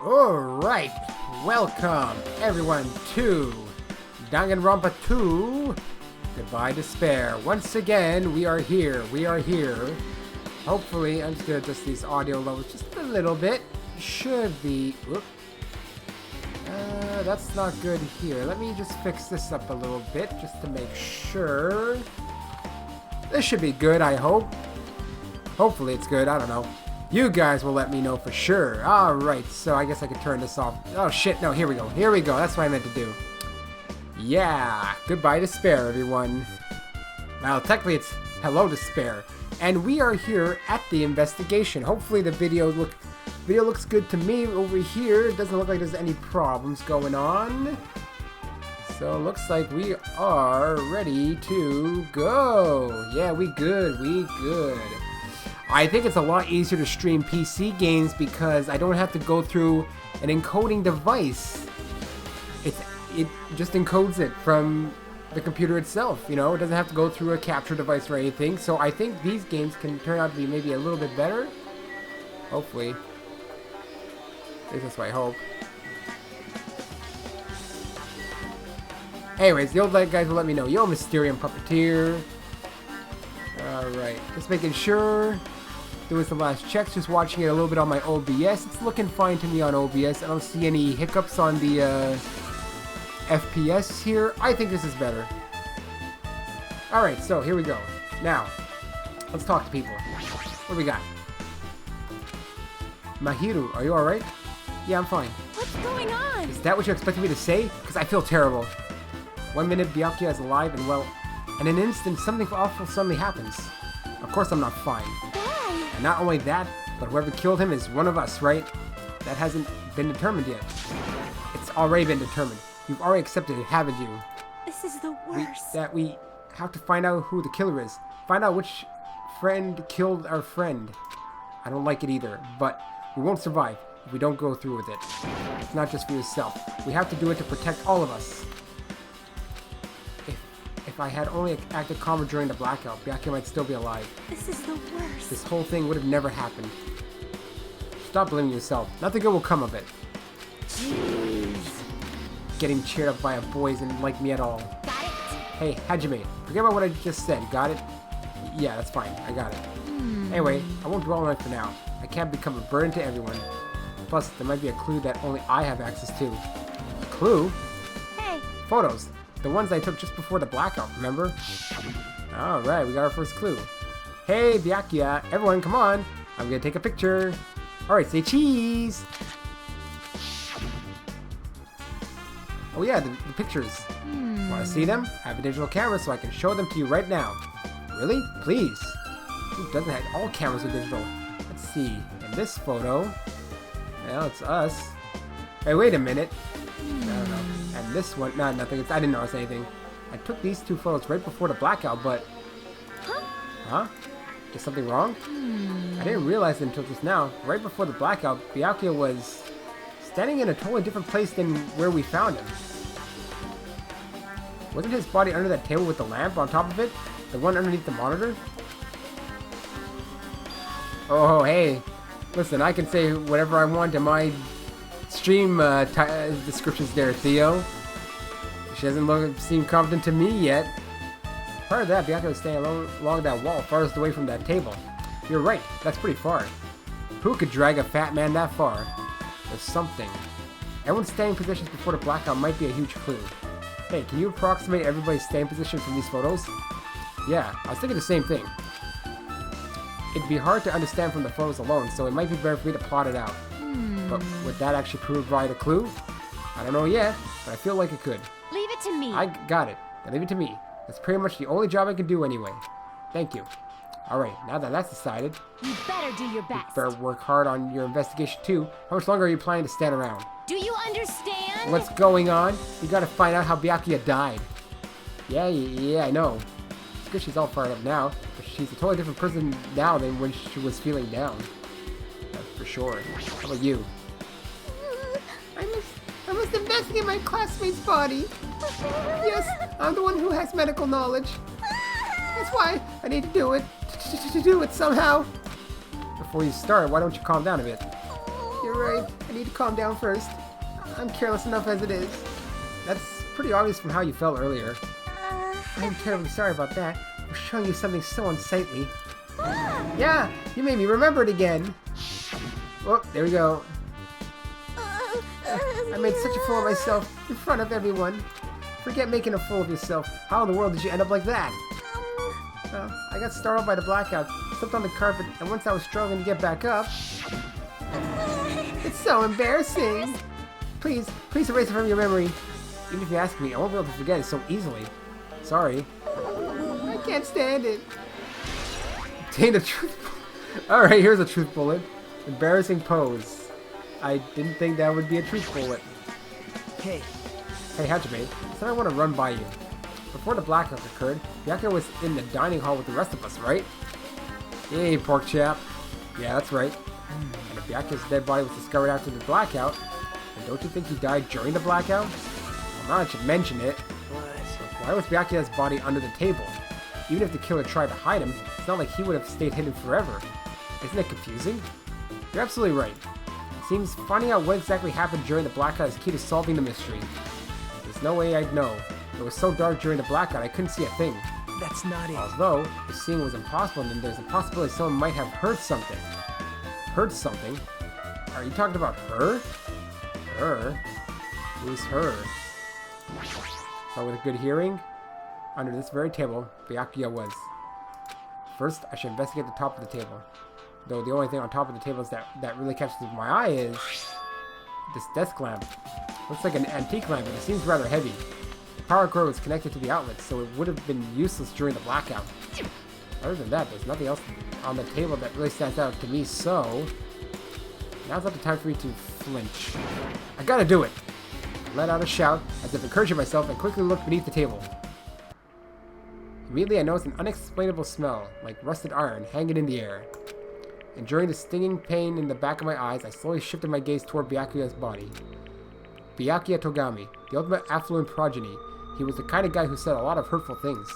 Alright, welcome everyone to Danganronpa 2, Goodbye Despair. Once again, we are here. Hopefully, I'm just going to adjust these audio levels just a little bit. Should be... Whoop. That's not good here. Let me just fix this up a little bit just to make sure. This should be good, I hope. Hopefully it's good, I don't know. You guys will let me know for sure. Alright, so I guess I could turn this off. Oh shit, no, here we go. That's what I meant to do. Yeah, Goodbye Despair, everyone. Well, technically it's Hello Despair. And we are here at the investigation. Hopefully the video looks good to me over here. It doesn't look like there's any problems going on. So it looks like we are ready to go. Yeah, we good. I think it's a lot easier to stream PC games because I don't have to go through an encoding device. It just encodes it from the computer itself, you know? It doesn't have to go through a capture device or anything. So I think these games can turn out to be maybe a little bit better. Hopefully. At least that's what I hope. Anyways, the old guys will let me know. Yo, Mysterium Puppeteer. Alright, just making sure. Doing some last checks, just watching it a little bit on my OBS. It's looking fine to me on OBS. I don't see any hiccups on the FPS here. I think this is better. Alright, so here we go. Now, let's talk to people. What do we got? Mahiru, are you alright? Yeah, I'm fine. What's going on? Is that what you expected me to say? Because I feel terrible. 1 minute, Byakuya is alive, and well, in an instant, something awful suddenly happens. Of course I'm not fine. Why? And not only that, but whoever killed him is one of us, right? That hasn't been determined yet. It's already been determined. You've already accepted it, haven't you? This is the worst. We have to find out who the killer is. Find out which friend killed our friend. I don't like it either, but we won't survive if we don't go through with it. It's not just for yourself. We have to do it to protect all of us. If I had only acted calmer during the blackout, Byakuya might still be alive. This is the worst. This whole thing would have never happened. Stop blaming yourself. Nothing good will come of it. Jeez. Getting cheered up by a boy isn't like me at all. Got it? Hey, Hajime, forget about what I just said. Got it? Yeah, that's fine. I got it. Anyway, I won't dwell on it for now. I can't become a burden to everyone. Plus, there might be a clue that only I have access to. A clue? Hey. Photos. The ones I took just before the blackout, remember? Alright, we got our first clue. Hey, Byakuya, everyone come on. I'm gonna take a picture. Alright, say cheese. Oh yeah, the pictures. Want to see them? I have a digital camera so I can show them to you right now. Really? Please. Who doesn't have all cameras are digital? Let's see. In this photo, well, it's us. Hey, wait a minute. I don't know. And this one, nah, nothing. I didn't notice anything. I took these two photos right before the blackout, but... Huh? Is something wrong? I didn't realize it until just now. Right before the blackout, Byakuya was standing in a totally different place than where we found him. Wasn't his body under that table with the lamp on top of it? The one underneath the monitor? Oh, hey. Listen, I can say whatever I want in my stream descriptions there, Theo. She doesn't seem confident to me yet. Part of that, Byakuya was staying along that wall farthest away from that table. You're right, that's pretty far. Who could drag a fat man that far? There's something. Everyone's staying positions before the blackout might be a huge clue. Hey, can you approximate everybody's staying position from these photos? Yeah, I was thinking the same thing. It'd be hard to understand from the photos alone, so it might be better for me to plot it out. But would that actually provide a clue? I don't know yet, but I feel like it could. Leave it to me. I got it. Now leave it to me. That's pretty much the only job I can do anyway. Thank you. Alright, now that that's decided, You better do your you best. better work hard on your investigation too. How much longer are you planning to stand around? Do you understand? What's going on? You gotta find out how Byakuya died. Yeah, I know. It's good she's all fired up now, but she's a totally different person now than when she was feeling down. That's for sure. How about you? I must investigate my classmate's body. Yes, I'm the one who has medical knowledge. That's why I need to do it. To do it somehow. Before you start, why don't you calm down a bit? You're right. I need to calm down first. I'm careless enough as it is. That's pretty obvious from how you felt earlier. I'm terribly sorry about that. For showing you something so unsightly. Yeah, you made me remember it again. Oh, there we go. I made such a fool of myself in front of everyone. Forget making a fool of yourself. How in the world did you end up like that? I got startled by the blackout, slipped on the carpet, and once I was struggling to get back up... It's so embarrassing! Please erase it from your memory. Even if you ask me, I won't be able to forget it so easily. Sorry. I can't stand it. Obtain a truth bullet. Alright, here's a truth bullet. Embarrassing pose. I didn't think that would be a truth bullet. Hey, Hajime, said I want to run by you. Before the blackout occurred, Byakuya was in the dining hall with the rest of us, right? Hey, pork chap. Yeah, that's right. And if Byakuya's dead body was discovered after the blackout, then don't you think he died during the blackout? Well, now that you mention it, why was Byakuya's body under the table? Even if the killer tried to hide him, it's not like he would have stayed hidden forever. Isn't it confusing? You're absolutely right. It seems finding out what exactly happened during the blackout is key to solving the mystery. There's no way I'd know. It was so dark during the blackout I couldn't see a thing. That's not it. Although, if seeing was impossible, then there's a possibility someone might have heard something. Heard something? Are you talking about her? Her? Who's her? So with a good hearing, under this very table, Byakuya was. First, I should investigate the top of the table. Though the only thing on top of the table is that really catches my eye is this desk lamp. Looks like an antique lamp, but it seems rather heavy. The power cord was connected to the outlet, so it would have been useless during the blackout. Other than that, there's nothing else on the table that really stands out to me, so... Now's not the time for me to flinch. I gotta do it! I let out a shout, as if encouraging myself, and quickly looked beneath the table. Immediately I noticed an unexplainable smell, like rusted iron, hanging in the air. Enduring the stinging pain in the back of my eyes, I slowly shifted my gaze toward Byakuya's body. Byakuya Togami, the ultimate affluent progeny. He was the kind of guy who said a lot of hurtful things,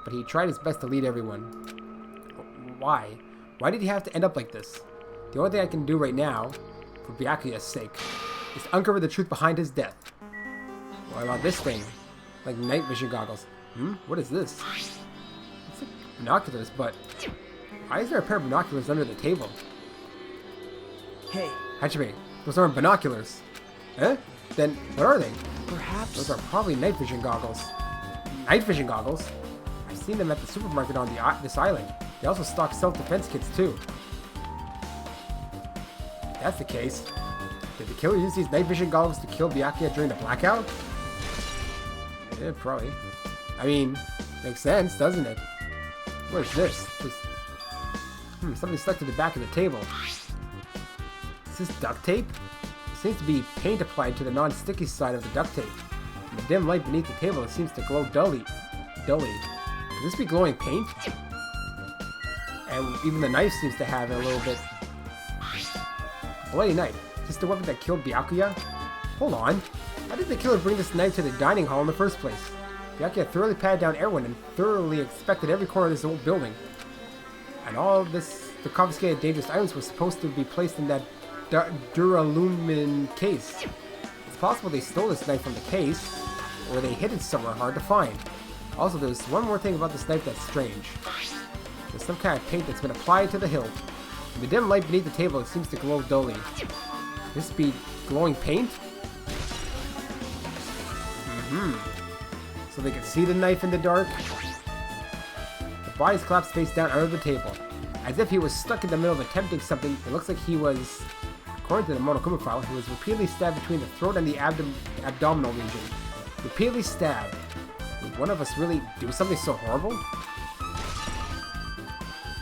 but he tried his best to lead everyone. Why? Why did he have to end up like this? The only thing I can do right now, for Byakuya's sake, is to uncover the truth behind his death. What about this thing? Like night vision goggles. What is this? It's like binoculars, but why is there a pair of binoculars under the table? Hey, Hajime, those aren't binoculars. Eh? Then what are they? perhaps... Those are probably night vision goggles. Night vision goggles? I've seen them at the supermarket on this island. They also stock self-defense kits too. If that's the case, did the killer use these night vision goggles to kill Byakuya during the blackout? Yeah, probably. I mean, makes sense, doesn't it? What is this? Something stuck to the back of the table. Is this duct tape? It seems to be paint applied to the non-sticky side of the duct tape. In the dim light beneath the table, it seems to glow dully. Could this be glowing paint? And even the knife seems to have a little bit... Bloody knife. Is this the weapon that killed Byakuya? Hold on. How did the killer bring this knife to the dining hall in the first place? Byakuya thoroughly patted down everyone and thoroughly inspected every corner of this old building. And all this, the confiscated dangerous items were supposed to be placed in that duralumin case. It's possible they stole this knife from the case, or they hid it somewhere hard to find. Also, there's one more thing about this knife that's strange. There's some kind of paint that's been applied to the hilt. In the dim light beneath the table, it seems to glow dully. Could this be glowing paint? So they can see the knife in the dark? The body's collapsed face down under the table. As if he was stuck in the middle of attempting something, it looks like he was, according to the Monokuma file, he was repeatedly stabbed between the throat and the abdominal region. Repeatedly stabbed. Would one of us really do something so horrible?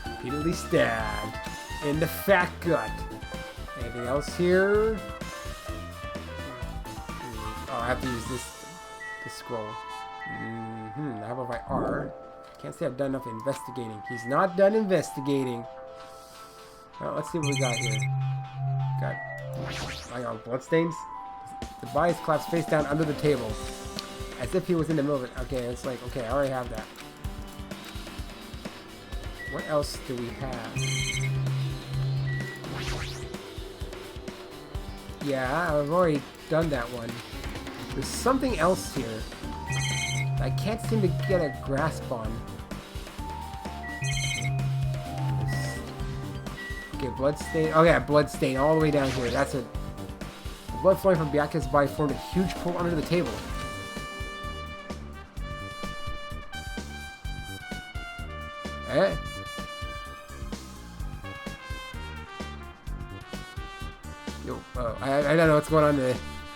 Repeatedly stabbed. In the fat gut. Anything else here? Oh, I have to use this to scroll. How about if I R? Can't say I've done enough investigating. He's not done investigating. Well, let's see what we got here. Got my own bloodstains. The body's collapsed face down under the table. As if he was in the middle of it. Okay, it's like, okay, I already have that. What else do we have? Yeah, I've already done that one. There's something else here that I can't seem to get a grasp on. Okay, bloodstain. Oh yeah, bloodstain all the way down here. That's it. The blood flowing from Byakuya's body formed a huge pool under the table. Eh? Yo, I don't know what's going on in the,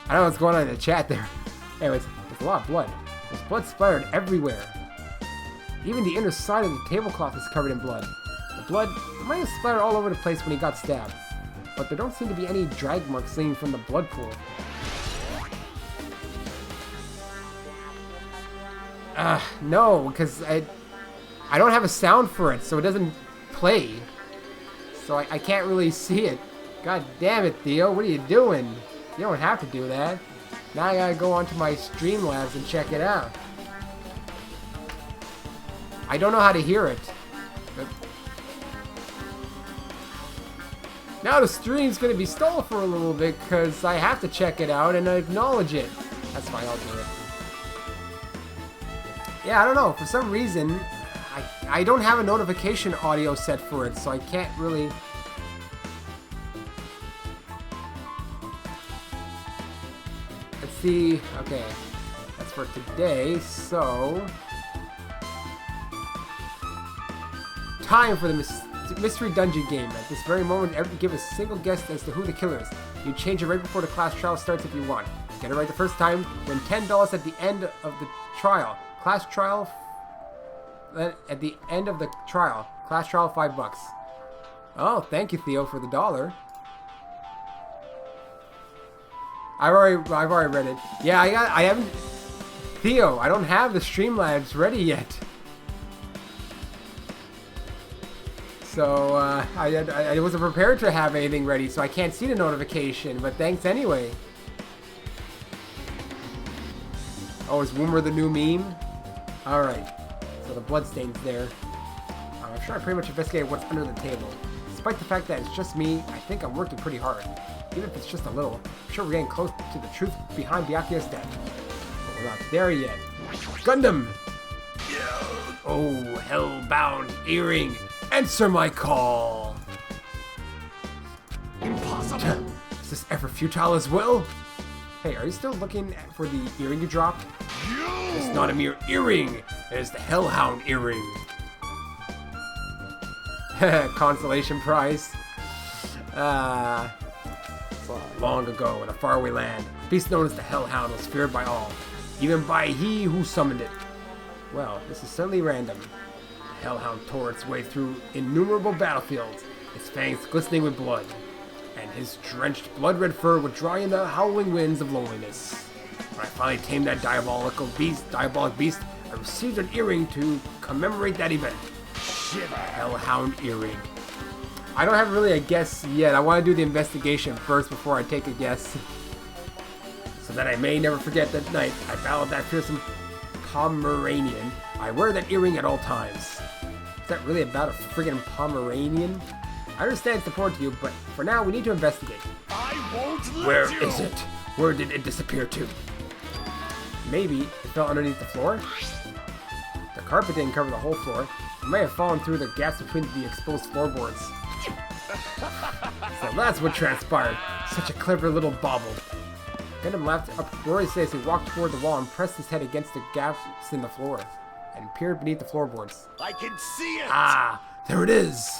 I don't know what's going on in the chat there. Anyways, there's a lot of blood. There's blood splattered everywhere. Even the inner side of the tablecloth is covered in blood. The blood might have splattered all over the place when he got stabbed, but there don't seem to be any drag marks leading from the blood pool. No, because I don't have a sound for it, so it doesn't play. So I can't really see it. God damn it, Theo, what are you doing? You don't have to do that. Now I gotta go onto my Streamlabs and check it out. I don't know how to hear it. But now the stream's gonna be stalled for a little bit because I have to check it out and acknowledge it. That's fine, I'll do it. Yeah, I don't know. For some reason, I don't have a notification audio set for it, so I can't really... Let's see. Okay, that's for today, so... Time for the mystery dungeon game. At this very moment, give a single guess as to who the killer is. You change it right before the class trial starts if you want. Get it right the first time, win $10 at the end of the trial. Class trial... At the end of the trial. Class trial, $5. Oh, thank you, Theo, for the $1. I've already read it. Yeah, I haven't... Theo, I don't have the Streamlabs ready yet. So, I wasn't prepared to have anything ready, so I can't see the notification, but thanks anyway. Oh, is Woomer the new meme? Alright. So the bloodstain's there. I'm sure I pretty much investigated what's under the table. Despite the fact that it's just me, I think I'm working pretty hard. Even if it's just a little, I'm sure we're getting close to the truth behind Byakuya's death. But we're not there yet. Gundam! Oh, hellbound earring! Answer my call! Impossible! Is this ever futile as well? Hey, are you still looking for the earring you dropped? It's not a mere earring! It is the Hellhound earring! Consolation prize. Long ago, in a faraway land, a beast known as the Hellhound was feared by all, even by he who summoned it. Well, this is certainly random. The Hellhound tore its way through innumerable battlefields, its fangs glistening with blood, and his drenched blood-red fur would draw in the howling winds of loneliness. When I finally tamed that diabolic beast, I received an earring to commemorate that event. Shiver, Hellhound earring. I don't have really a guess yet. I want to do the investigation first before I take a guess. So that I may never forget that night I battled that fearsome Pomeranian. I wear that earring at all times. Is that really about a friggin' Pomeranian? I understand it's important to you, but for now we need to investigate. I won't let Where you. is it? Where did it disappear to? Maybe it fell underneath the floor? The carpet didn't cover the whole floor. It may have fallen through the gaps between the exposed floorboards. So that's what transpired. Such a clever little bauble. Gundam laughed uproariously as he walked toward the wall and pressed his head against the gaps in the floor and peered beneath the floorboards. I can see it! Ah, there it is!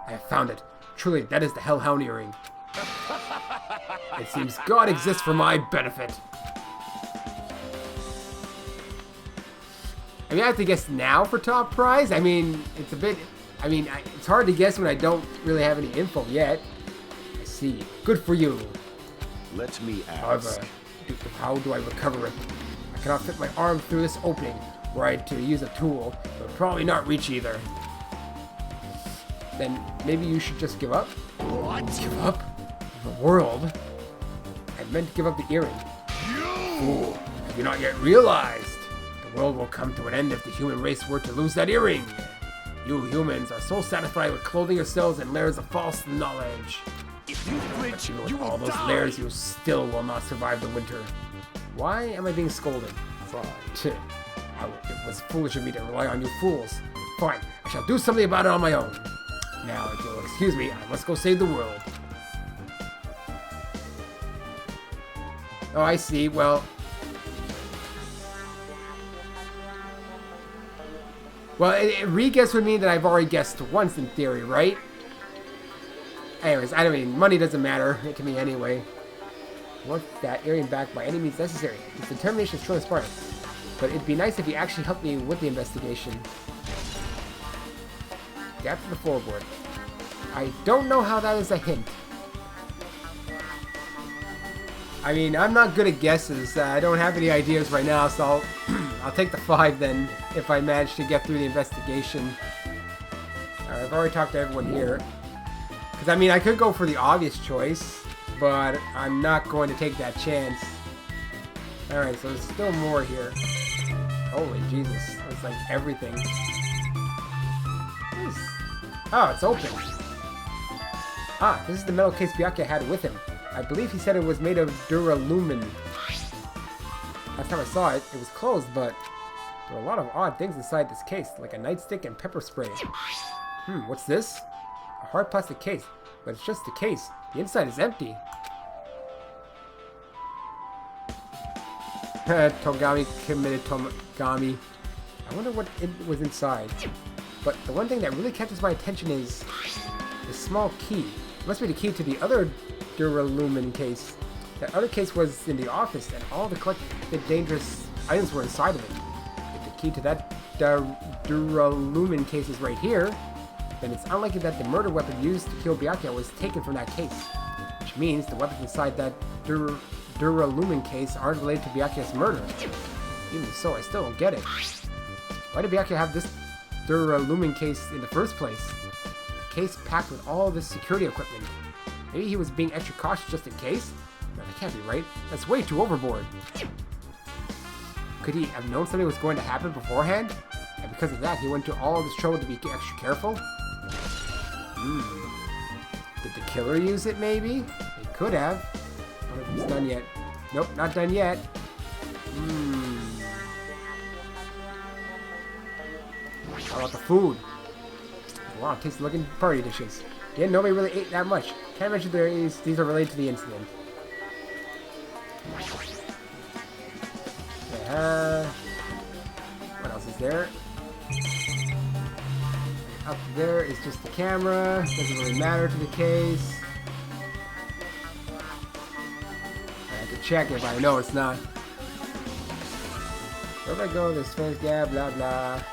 I have found it. Truly, that is the Hellhound earring. It seems God exists for my benefit. I mean, I have to guess now for top prize. I mean, it's a bit... it's hard to guess when I don't really have any info yet. I see. Good for you. Let me However, ask. how do I recover it? I cannot fit my arm through this opening. Were I to use a tool, it would probably not reach either. Then maybe you should just give up? What? Give up? The world? I meant to give up the earring. Fool, have you not yet realized? The world will come to an end if the human race were to lose that earring. You humans are so satisfied with clothing yourselves in layers of false knowledge. If you flinch, Even you with all will those die. layers, you still will not survive the winter. Why am I being scolded? Fine. It was foolish of me to rely on you fools. Fine, I shall do something about it on my own. Now, if you'll excuse me, I must go save the world. Oh, I see. Well, re-guess would mean that I've already guessed once in theory, right? Anyways, I mean, money doesn't matter to me anyway. Want that Aryan back by any means necessary. His determination is truly inspiring. But it'd be nice if he actually helped me with the investigation. Gap to the floorboard. I don't know how that is a hint. I mean, I'm not good at guesses. I don't have any ideas right now, so I'll take the 5 then, if I manage to get through the investigation. Alright, I've already talked to everyone here. Because, I mean, I could go for the obvious choice, but I'm not going to take that chance. Alright, so there's still more here. Holy Jesus, it's like everything. Oh, it's open. Ah, this is the metal case Byakuya had with him. I believe he said it was made of duralumin. Last time I saw it, it was closed, but there are a lot of odd things inside this case, like a nightstick and pepper spray. What's this? A hard plastic case, but it's just a case. The inside is empty. Togami committed Togami. I wonder what it was inside. But the one thing that really catches my attention is this small key. It must be the key to the other duralumin case. That other case was in the office, and all the collected dangerous items were inside of it. If the key to that duralumin case is right here, then it's unlikely that the murder weapon used to kill Byakuya was taken from that case. Which means the weapons inside that duralumin case aren't related to Byakuya's murder. Even so, I still don't get it. Why did Byakuya have this duralumin case in the first place? A case packed with all this security equipment. Maybe he was being extra cautious just in case? No, that can't be right. That's way too overboard. Could he have known something was going to happen beforehand? And because of that, he went to all this trouble to be extra careful? Did the killer use it, maybe? He could have. I don't know if it's done yet. Nope, not done yet. How about the food? Wow, tasty looking party dishes. Yeah, nobody really ate that much. Can't imagine these are related to the incident. What else is there? Up there is just the camera. Doesn't really matter to the case. I have to check if I know it's not. Wherever I go, there's fence, yeah, blah blah.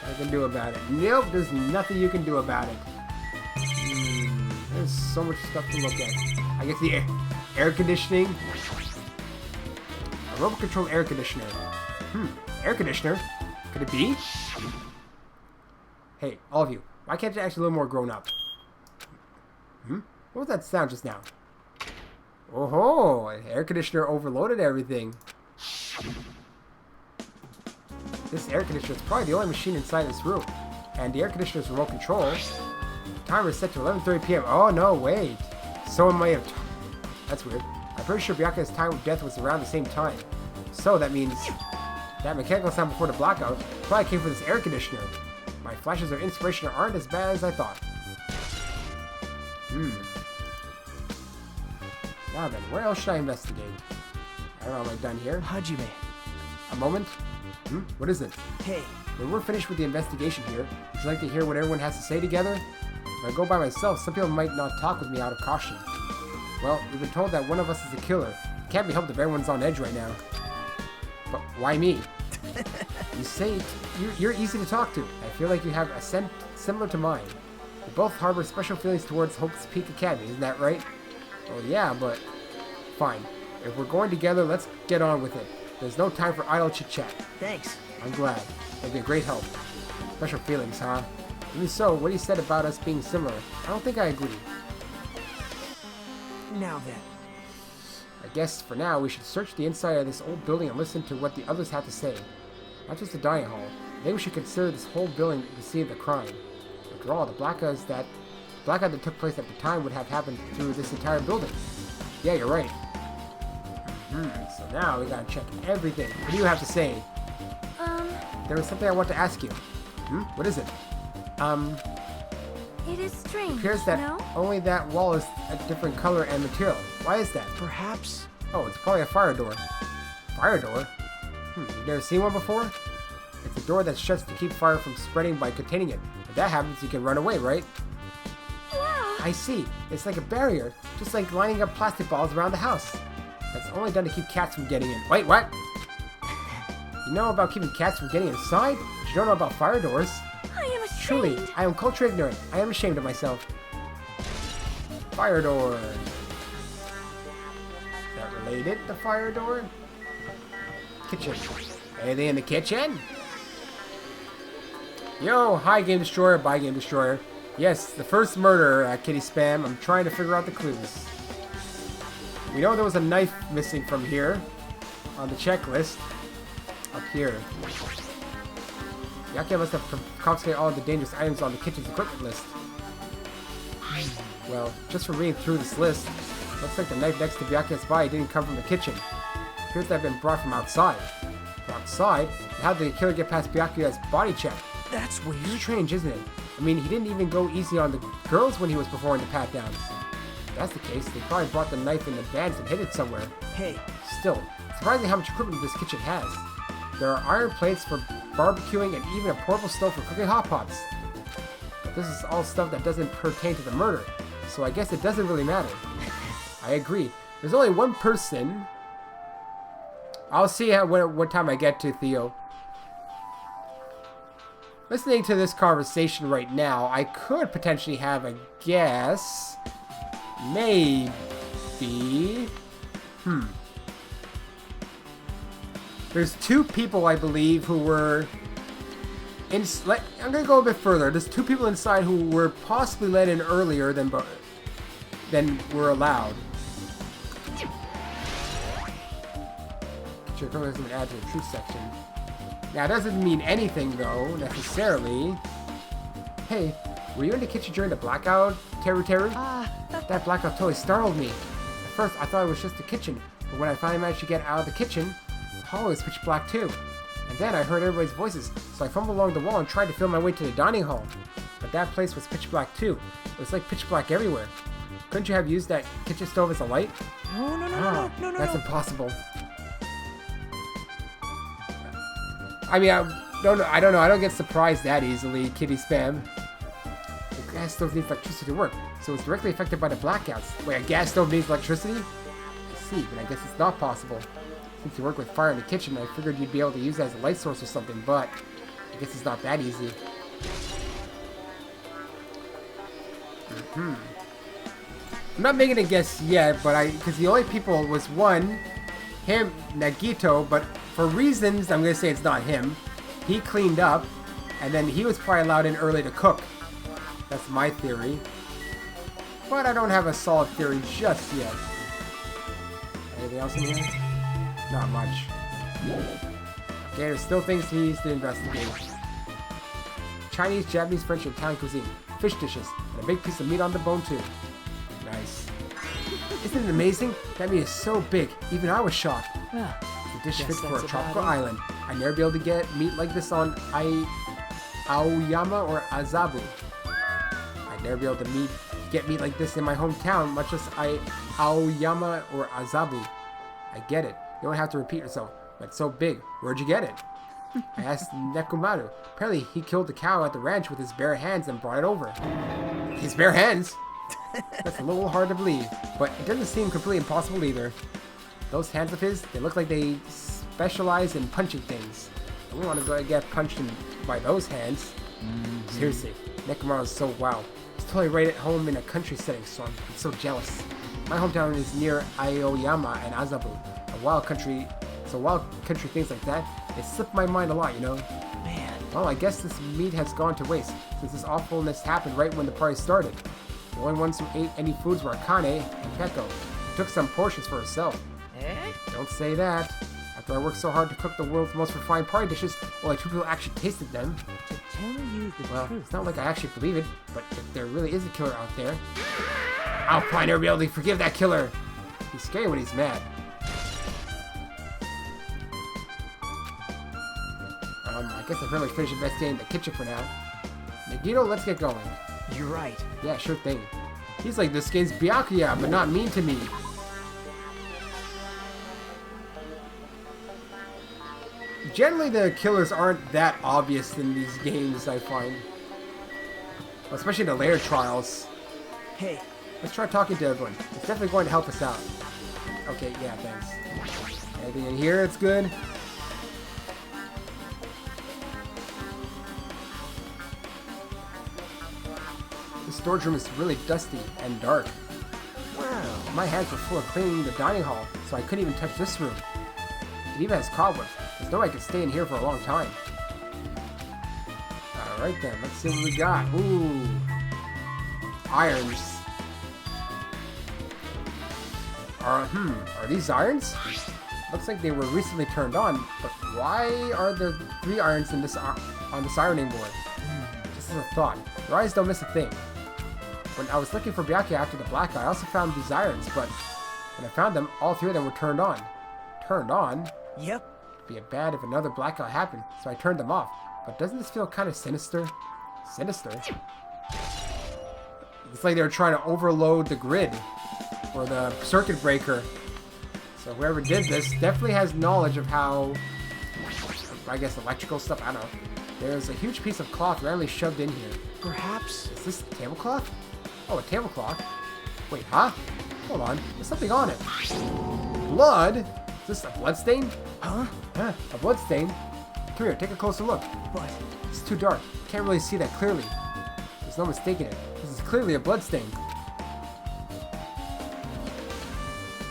I can do about it. Nope, there's nothing you can do about it. There's so much stuff to look at. I guess the air conditioning. A remote control air conditioner. Air conditioner? Could it be? Hey, all of you, why can't you act a little more grown up? What was that sound just now? Oh ho! An air conditioner overloaded everything. This air conditioner is probably the only machine inside this room. And the air conditioner's remote control. The timer is set to 11:30 p.m. Oh no, wait. Someone might have... That's weird. I'm pretty sure Byakuya's time of death was around the same time. So that means that mechanical sound before the blackout probably came from this air conditioner. My flashes of inspiration aren't as bad as I thought. Now then, where else should I investigate? I don't know, am I done here? Hajime. A moment? What is it? Hey. When we're finished with the investigation here, would you like to hear what everyone has to say together? If I go by myself, some people might not talk with me out of caution. Well, we've been told that one of us is a killer. It can't be helped if everyone's on edge right now. But why me? You say you're easy to talk to. I feel like you have a scent similar to mine. We both harbor special feelings towards Hope's Peak Academy, isn't that right? Well, yeah, but... Fine. If we're going together, let's get on with it. There's no time for idle chit-chat. Thanks. I'm glad. It'll be a great help. Special feelings, huh? Even so, what he said about us being similar, I don't think I agree. Now then. I guess, for now, we should search the inside of this old building and listen to what the others have to say. Not just the dining hall. Maybe we should consider this whole building the scene of the crime. After all, the Blackuyas that blackout that took place at the time would have happened through this entire building. Yeah, you're right. So now we gotta check everything. What do you have to say? There was something I want to ask you. What is it? It is strange, It appears that no? only that wall is a different color and material. Why is that? Perhaps. Oh, it's probably a fire door. Fire door? You've never seen one before? It's a door that shuts to keep fire from spreading by containing it. If that happens, you can run away, right? Wow. I see. It's like a barrier, just like lining up plastic balls around the house. That's only done to keep cats from getting in. Wait, what? You know about keeping cats from getting inside? But you don't know about fire doors. I am ashamed. Truly, I am culture ignorant. I am ashamed of myself. Fire door. Is that related to fire door? Kitchen. Anything in the kitchen? Yo, hi Game Destroyer, bye Game Destroyer. Yes, the first murder, Kitty Spam. I'm trying to figure out the clues. We know there was a knife missing from here on the checklist. Up here. Byakuya must have confiscated all of the dangerous items on the kitchen's equipment list. Well, just from reading through this list, looks like the knife next to Byakuya's body didn't come from the kitchen. It appears to have been brought from outside. From outside? How did the killer get past Byakuya's body check? That's weird. Strange, isn't it? I mean, he didn't even go easy on the girls when he was performing the pat-downs. If that's the case, they probably brought the knife in advance and hid it somewhere. Hey. Still, surprising how much equipment this kitchen has. There are iron plates for barbecuing and even a portable stove for cooking hot pots. But this is all stuff that doesn't pertain to the murder, so I guess it doesn't really matter. I agree. There's only one person. I'll see what time I get to, Theo. Listening to this conversation right now, I could potentially have a guess. Maybe. There's two people, I believe, who were... I'm going to go a bit further. There's two people inside who were possibly let in earlier than were allowed. Sure, doesn't even add to the truth section. Now, it doesn't mean anything, though, necessarily. Hey, were you in the kitchen during the blackout, Teru? That blackout totally startled me. At first, I thought it was just the kitchen, but when I finally managed to get out of the kitchen, the hallway was pitch black too. And then I heard everybody's voices, so I fumbled along the wall and tried to feel my way to the dining hall. But that place was pitch black too. It was like pitch black everywhere. Couldn't you have used that kitchen stove as a light? No. That's impossible. I mean, I don't know. I don't get surprised that easily, Kitty Spam. The gas stove needs electricity to work, so it's directly affected by the blackouts. Wait, a gas stove needs electricity? I see, but I guess it's not possible. Since you work with fire in the kitchen, I figured you'd be able to use it as a light source or something, but I guess it's not that easy. I'm not making a guess yet, but because the only people was one, him, Nagito, but for reasons, I'm going to say it's not him. He cleaned up, and then he was probably allowed in early to cook. That's my theory. But I don't have a solid theory just yet. Anything else in here? Not much. Okay, there's still things he needs to investigate. Chinese, Japanese, French, and Italian cuisine. Fish dishes, and a big piece of meat on the bone too. Nice. Isn't it amazing? That meat is so big, even I was shocked. The dish fits for a tropical island. I'd never be able to get meat like this on Aoyama or Azabu. I'd never be able to get meat like this in my hometown, much less Aoyama or Azabu. I get it. You don't have to repeat yourself. But it's so big. Where'd you get it? I asked Nekomaru. Apparently, he killed the cow at the ranch with his bare hands and brought it over. His bare hands? That's a little hard to believe, but it doesn't seem completely impossible either. Those hands of his, they look like they specialize in punching things. I don't want to go and get punched by those hands. Seriously, Nekomaru is so wow. He's totally right at home in a country setting, so I'm so jealous. My hometown is near Aoyama and Azabu, a wild country. So wild country things like that, it slipped my mind a lot, you know. Man. Well, I guess this meat has gone to waste, since this awfulness happened right when the party started. The only ones who ate any foods were Akane and Peko. She took some portions for herself. Eh? Don't say that. After I worked so hard to cook the world's most refined party dishes, only 2 people actually tasted them. To tell you the Well, truth. it's not like I actually believe it, but if there really is a killer out there, I'll probably never be able to forgive that killer. He's scary when he's mad. I guess I pretty much finished investigating the kitchen for now. Nagito, let's get going. You're right. Yeah, sure thing. He's like this game's Byakuya, but not mean to me. Generally, the killers aren't that obvious in these games, I find. Especially the layer trials. Hey, Let's try talking to everyone. It's definitely going to help us out. Okay, yeah, thanks. Anything in here that's good? This storage room is really dusty and dark. wow. My hands were full of cleaning the dining hall, so I couldn't even touch this room. It even has cobwebs. There's no way I could stay in here for a long time. Alright then, let's see what we got. Ooh. Irons. Are these irons? Looks like they were recently turned on, but why are there 3 irons in this on this ironing board? Just as a thought, your eyes don't miss a thing. When I was looking for Byakuya after the blackout, I also found these irons, but when I found them, all 3 of them were turned on. Turned on? Yep. It'd be bad if another blackout happened, so I turned them off. But doesn't this feel kind of sinister? Sinister? It's like they were trying to overload the grid, or the circuit breaker. So whoever did this definitely has knowledge of how, I guess, electrical stuff, I don't know. There's a huge piece of cloth randomly shoved in here. Perhaps. Is this a tablecloth? Oh, a tablecloth? Wait, huh? Hold on, there's something on it. Blood? Is this a blood stain? Huh? Huh, a blood stain? Come here, take a closer look. But It's too dark. Can't really see that clearly. There's no mistaking it. This is clearly a blood stain.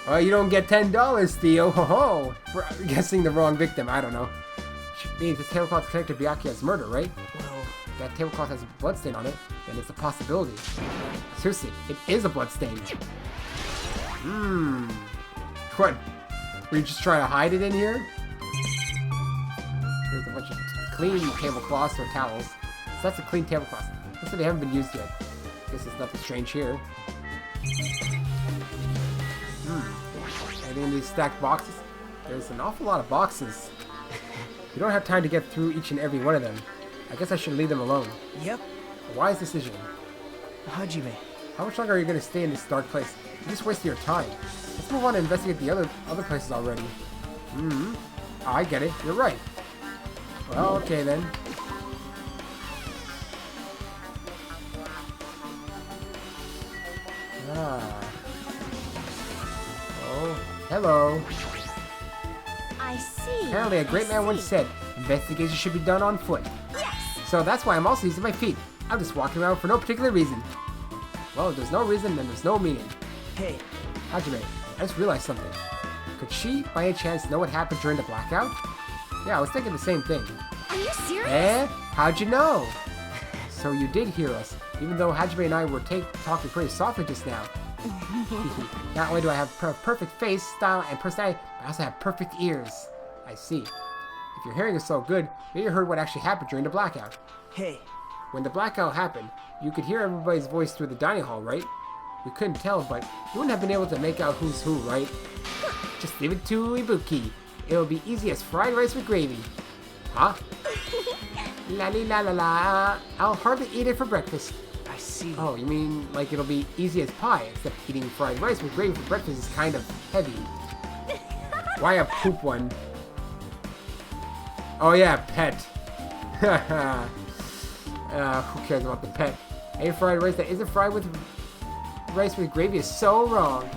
Oh, you don't get $10, Theo. Ho ho! For guessing the wrong victim. I don't know. Which means this tablecloth is connected to Byakuya's murder, right? well, If that tablecloth has a blood stain on it, then it's a possibility. Seriously, it is a blood stain. What? Were you just trying to hide it in here? There's a bunch of clean tablecloths or towels. So that's a clean tablecloth. Looks like they haven't been used yet. Guess there's nothing strange here. Anything in these stacked boxes? There's an awful lot of boxes. You don't have time to get through each and every one of them. I guess I should leave them alone. yep. A wise decision. Hajime. How much longer are you going to stay in this dark place? You just wasted your time. Let's move on and investigate the other places already. I get it. You're right. Well, okay then. Oh, hello. I see. Apparently a great man once said, investigation should be done on foot. Yes. So that's why I'm also using my feet. I'm just walking around for no particular reason. Well, if there's no reason, then there's no meaning. Hey, Hajime, I just realized something. Could she, by any chance, know what happened during the blackout? Yeah, I was thinking the same thing. Are you serious? Eh? How'd you know? So you did hear us, even though Hajime and I were talking pretty softly just now. Not only do I have perfect face, style, and personality, but I also have perfect ears. I see. If your hearing is so good, maybe you heard what actually happened during the blackout. hey. When the blackout happened, you could hear everybody's voice through the dining hall, right? We couldn't tell, but you wouldn't have been able to make out who's who, right? Just leave it to Ibuki. It'll be easy as fried rice with gravy. Huh? La la la la. I'll hardly eat it for breakfast. I see. Oh, you mean like it'll be easy as pie, except eating fried rice with gravy for breakfast is kind of heavy. Why a poop one? Oh yeah, pet. Who cares about the pet? A fried rice that isn't fried with rice with gravy is so wrong.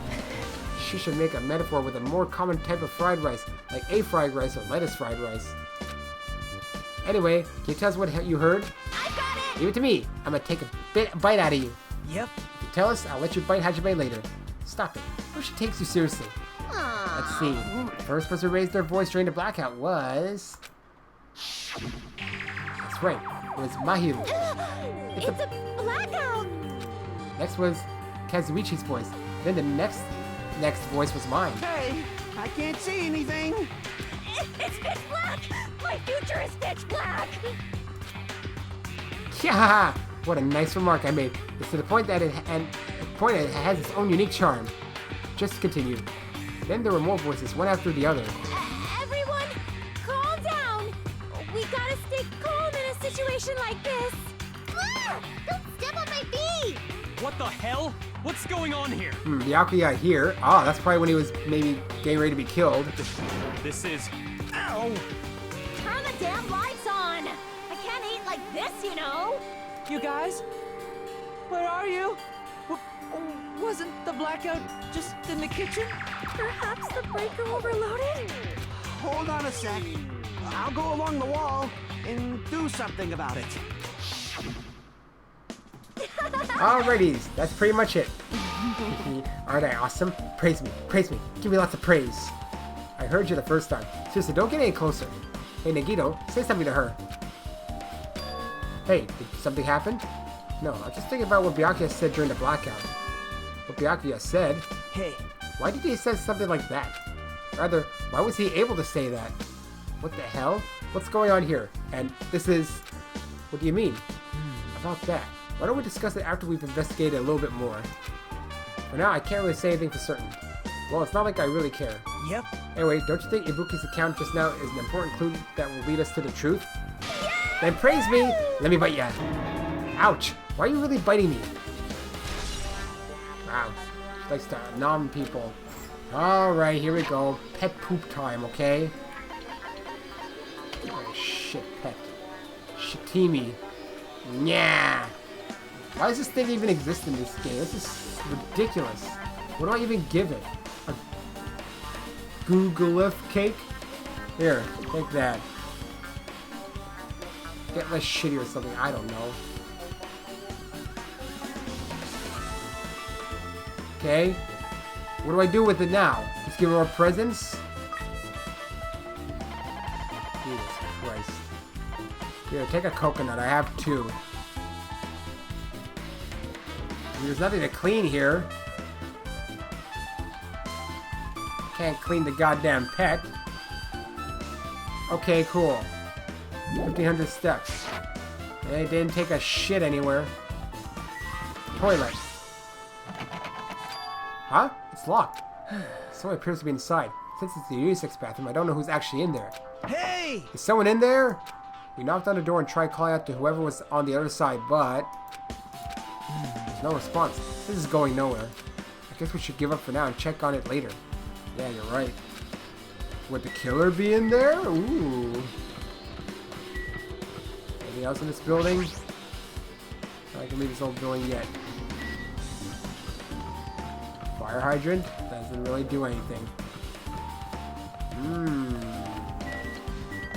She should make a metaphor with a more common type of fried rice, like a fried rice or lettuce fried rice. Anyway, can you tell us what you heard? I got it. Give it to me. I'm gonna take a bite out of you. Yep. If you tell us, I'll let you bite Hajime later. Stop it. What if she takes you seriously? Let's see. The first person who raised their voice during the blackout was... That's right. It was Mahiru. It's a blackout. Next was Kazuichi's voice. Then the next voice was mine. Hey, I can't see anything. It's pitch black! My future is pitch black! Yeah, what a nice remark I made. It's to the point that it has its own unique charm. Just continue. Then there were more voices, one after the other. Everyone, calm down! We gotta stay calm in a situation like this. Ah! Don't step on my feet! What the hell? What's going on here? Byakuya here. Ah, that's probably when he was maybe getting ready to be killed. This is... Ow! Turn the damn lights on! I can't eat like this, you know! You guys? Where are you? Wasn't the blackout just in the kitchen? Perhaps the breaker overloaded? Hold on a sec. I'll go along the wall and do something about it. Alrighty, that's pretty much it. Aren't I awesome? Praise me, praise me. Give me lots of praise. I heard you the first time. Seriously, don't get any closer. Hey, Nagito, say something to her. Hey, did something happen? No, I was just thinking about what Byakuya said during the blackout. What Byakuya said? Hey, Why did he say something like that? Rather, why was he able to say that? What the hell? What's going on here? And this is... What do you mean? About that. Why don't we discuss it after we've investigated a little bit more? For now, I can't really say anything for certain. Well, it's not like I really care. yep. Anyway, don't you think Ibuki's account just now is an important clue that will lead us to the truth? Then praise me! Let me bite ya! Ouch! Why are you really biting me? Wow. She likes to nom people. Alright, here we go. Pet poop time, okay? Oh, shit, pet. Shitimi. Nya! Why does this thing even exist in this game? This is ridiculous. What do I even give it? A Googleif cake? Here, take that. Get less shitty or something, I don't know. Okay. What do I do with it now? Just give her more presents? Jesus Christ. Here, take a coconut. I have two. There's nothing to clean here. Can't clean the goddamn pet. Okay, cool. 1,500 steps. They didn't take a shit anywhere. Toilet. Huh? It's locked. Someone appears to be inside. Since it's the unisex bathroom, I don't know who's actually in there. Hey! Is someone in there? We knocked on the door and tried calling out to whoever was on the other side, but... there's no response. This is going nowhere. I guess we should give up for now and check on it later. Yeah, you're right. Would the killer be in there? Ooh. Anything else in this building? I can leave this old building yet. Fire hydrant? Doesn't really do anything.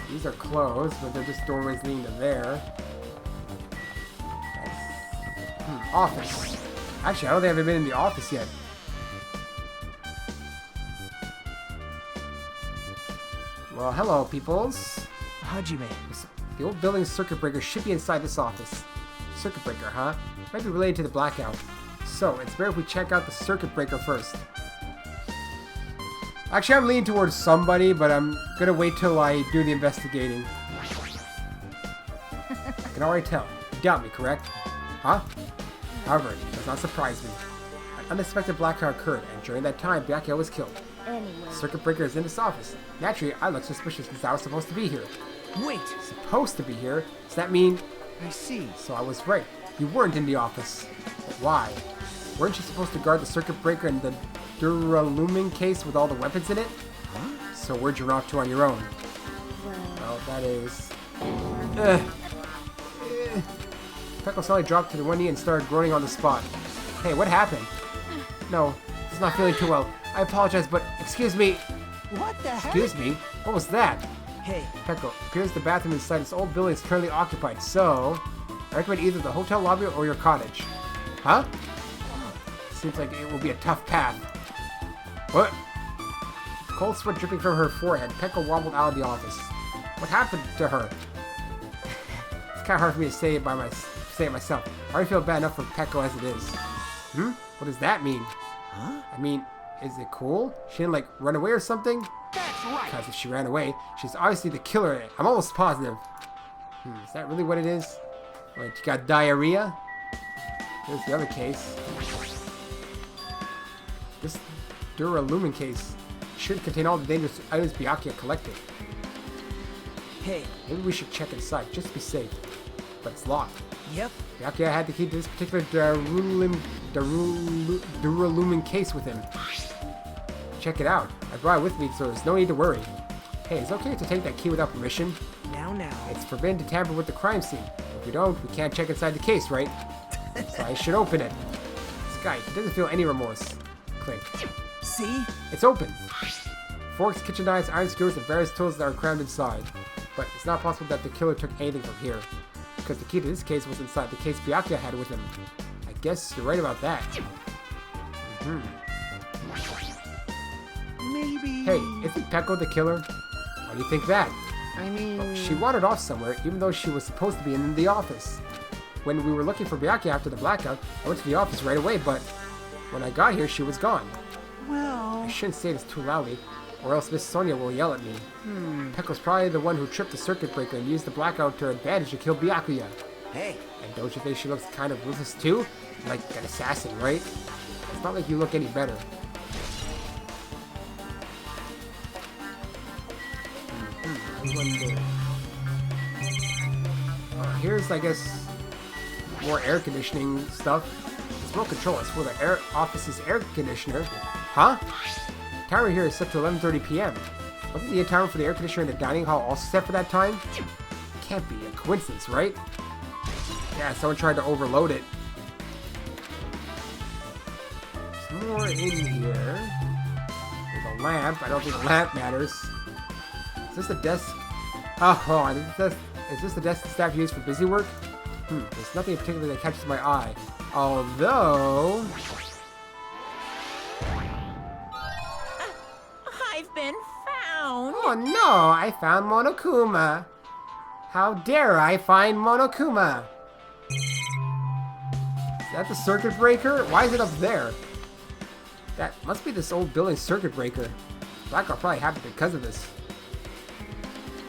These are closed, but they're just doorways leading to there. Nice. Office. Actually, I don't think I've been in the office yet. Well, hello, peoples. Hajime. The old building's circuit breaker should be inside this office. Circuit breaker, huh? Might be related to the blackout. So, it's better if we check out the circuit breaker first. Actually, I'm leaning towards somebody, but I'm gonna wait till I do the investigating. I can already tell. You doubt me, correct? Huh? However, it does not surprise me. An unexpected blackout occurred, and during that time, Byakuya was killed. Anyway. The circuit breaker is in this office. Naturally, I look suspicious because I was supposed to be here. Wait! Supposed to be here? Does that mean... I see. So I was right. You weren't in the office. But why? Weren't you supposed to guard the circuit breaker and the Duralumin case with all the weapons in it? Huh? So where'd you run off to on your own? Well, that is... Peko suddenly dropped to the one knee and started groaning on the spot. Hey, what happened? No, he's not feeling too well. I apologize, but excuse me. What the heck? Excuse me? What was that? Hey, Peko, appears the bathroom inside this old building is currently occupied, so... I recommend either the hotel lobby or your cottage. Huh? Seems like it will be a tough path. What? Cold sweat dripping from her forehead, Peko wobbled out of the office. What happened to her? It's kind of hard for me to say it myself. I already feel bad enough for Peko as it is. What does that mean? huh? I mean, is it cool? She didn't, like, run away or something? That's right. Because if she ran away, she's obviously the killer. I'm almost positive. Is that really what it is? Wait, you got diarrhea? Here's the other case. This Duralumin case should contain all the dangerous items Byakuya collected. Hey. Maybe we should check inside, just to be safe. But it's locked. Yep. Byakuya had to keep this particular Duralumin case with him. Check it out. I brought it with me, so there's no need to worry. Hey, it's okay to take that key without permission. Now. It's forbidden to tamper with the crime scene. If we don't, we can't check inside the case, right? So I should open it. This guy, he doesn't feel any remorse. Clink. See? It's open. Forks, kitchen knives, iron skewers, and various tools that are crammed inside. But it's not possible that the killer took anything from here, because the key to this case was inside the case Byakuya had with him. I guess you're right about that. Maybe. Hey, isn't Peko the killer? Why do you think that? I mean... Well, she wandered off somewhere, even though she was supposed to be in the office. When we were looking for Byakuya after the blackout, I went to the office right away, but when I got here, she was gone. Well... I shouldn't say this too loudly, or else Miss Sonia will yell at me. Peko's probably the one who tripped the circuit breaker and used the blackout to her advantage to kill Byakuya. Hey. And don't you think she looks kind of ruthless too? Like an assassin, right? It's not like you look any better. Here's, I guess, more air conditioning stuff. It's remote control. It's for the office's air conditioner. Huh? The timer here is set to 11:30 p.m. Wasn't the timer for the air conditioner in the dining hall also set for that time? Can't be a coincidence, right? Yeah, someone tried to overload it. There's more in here. There's a lamp. I don't think the lamp matters. Is this the desk? Oh, hold on. Is this the desk the staff use for busy work? There's nothing in particular that catches my eye. Although... I've been found. Oh no, I found Monokuma. How dare I find Monokuma? Is that the circuit breaker? Why is it up there? That must be this old building circuit breaker. Blackout probably happened because of this.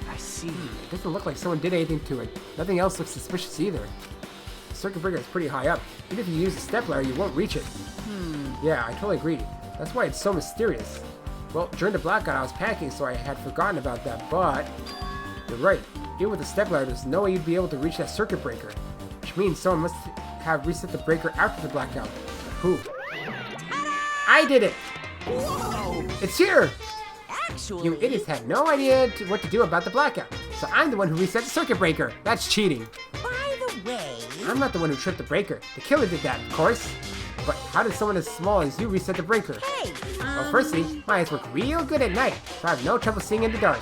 I see. It doesn't look like someone did anything to it. Nothing else looks suspicious either. The circuit breaker is pretty high up. Even if you use a stepladder, you won't reach it. Yeah, I totally agree. That's why it's so mysterious. Well, during the blackout, I was panicking, so I had forgotten about that, but... You're right. Even with the stepladder, there's no way you'd be able to reach that circuit breaker. Which means someone must have reset the breaker after the blackout. But who? I did it! Whoa! It's here! Actually, You idiots had no idea what to do about the blackout. So I'm the one who reset the circuit breaker. That's cheating. by the way, I'm not the one who tripped the breaker. The killer did that, of course. But how did someone as small as you reset the breaker? hey, Well, firstly, my eyes work real good at night, so I have no trouble seeing in the dark.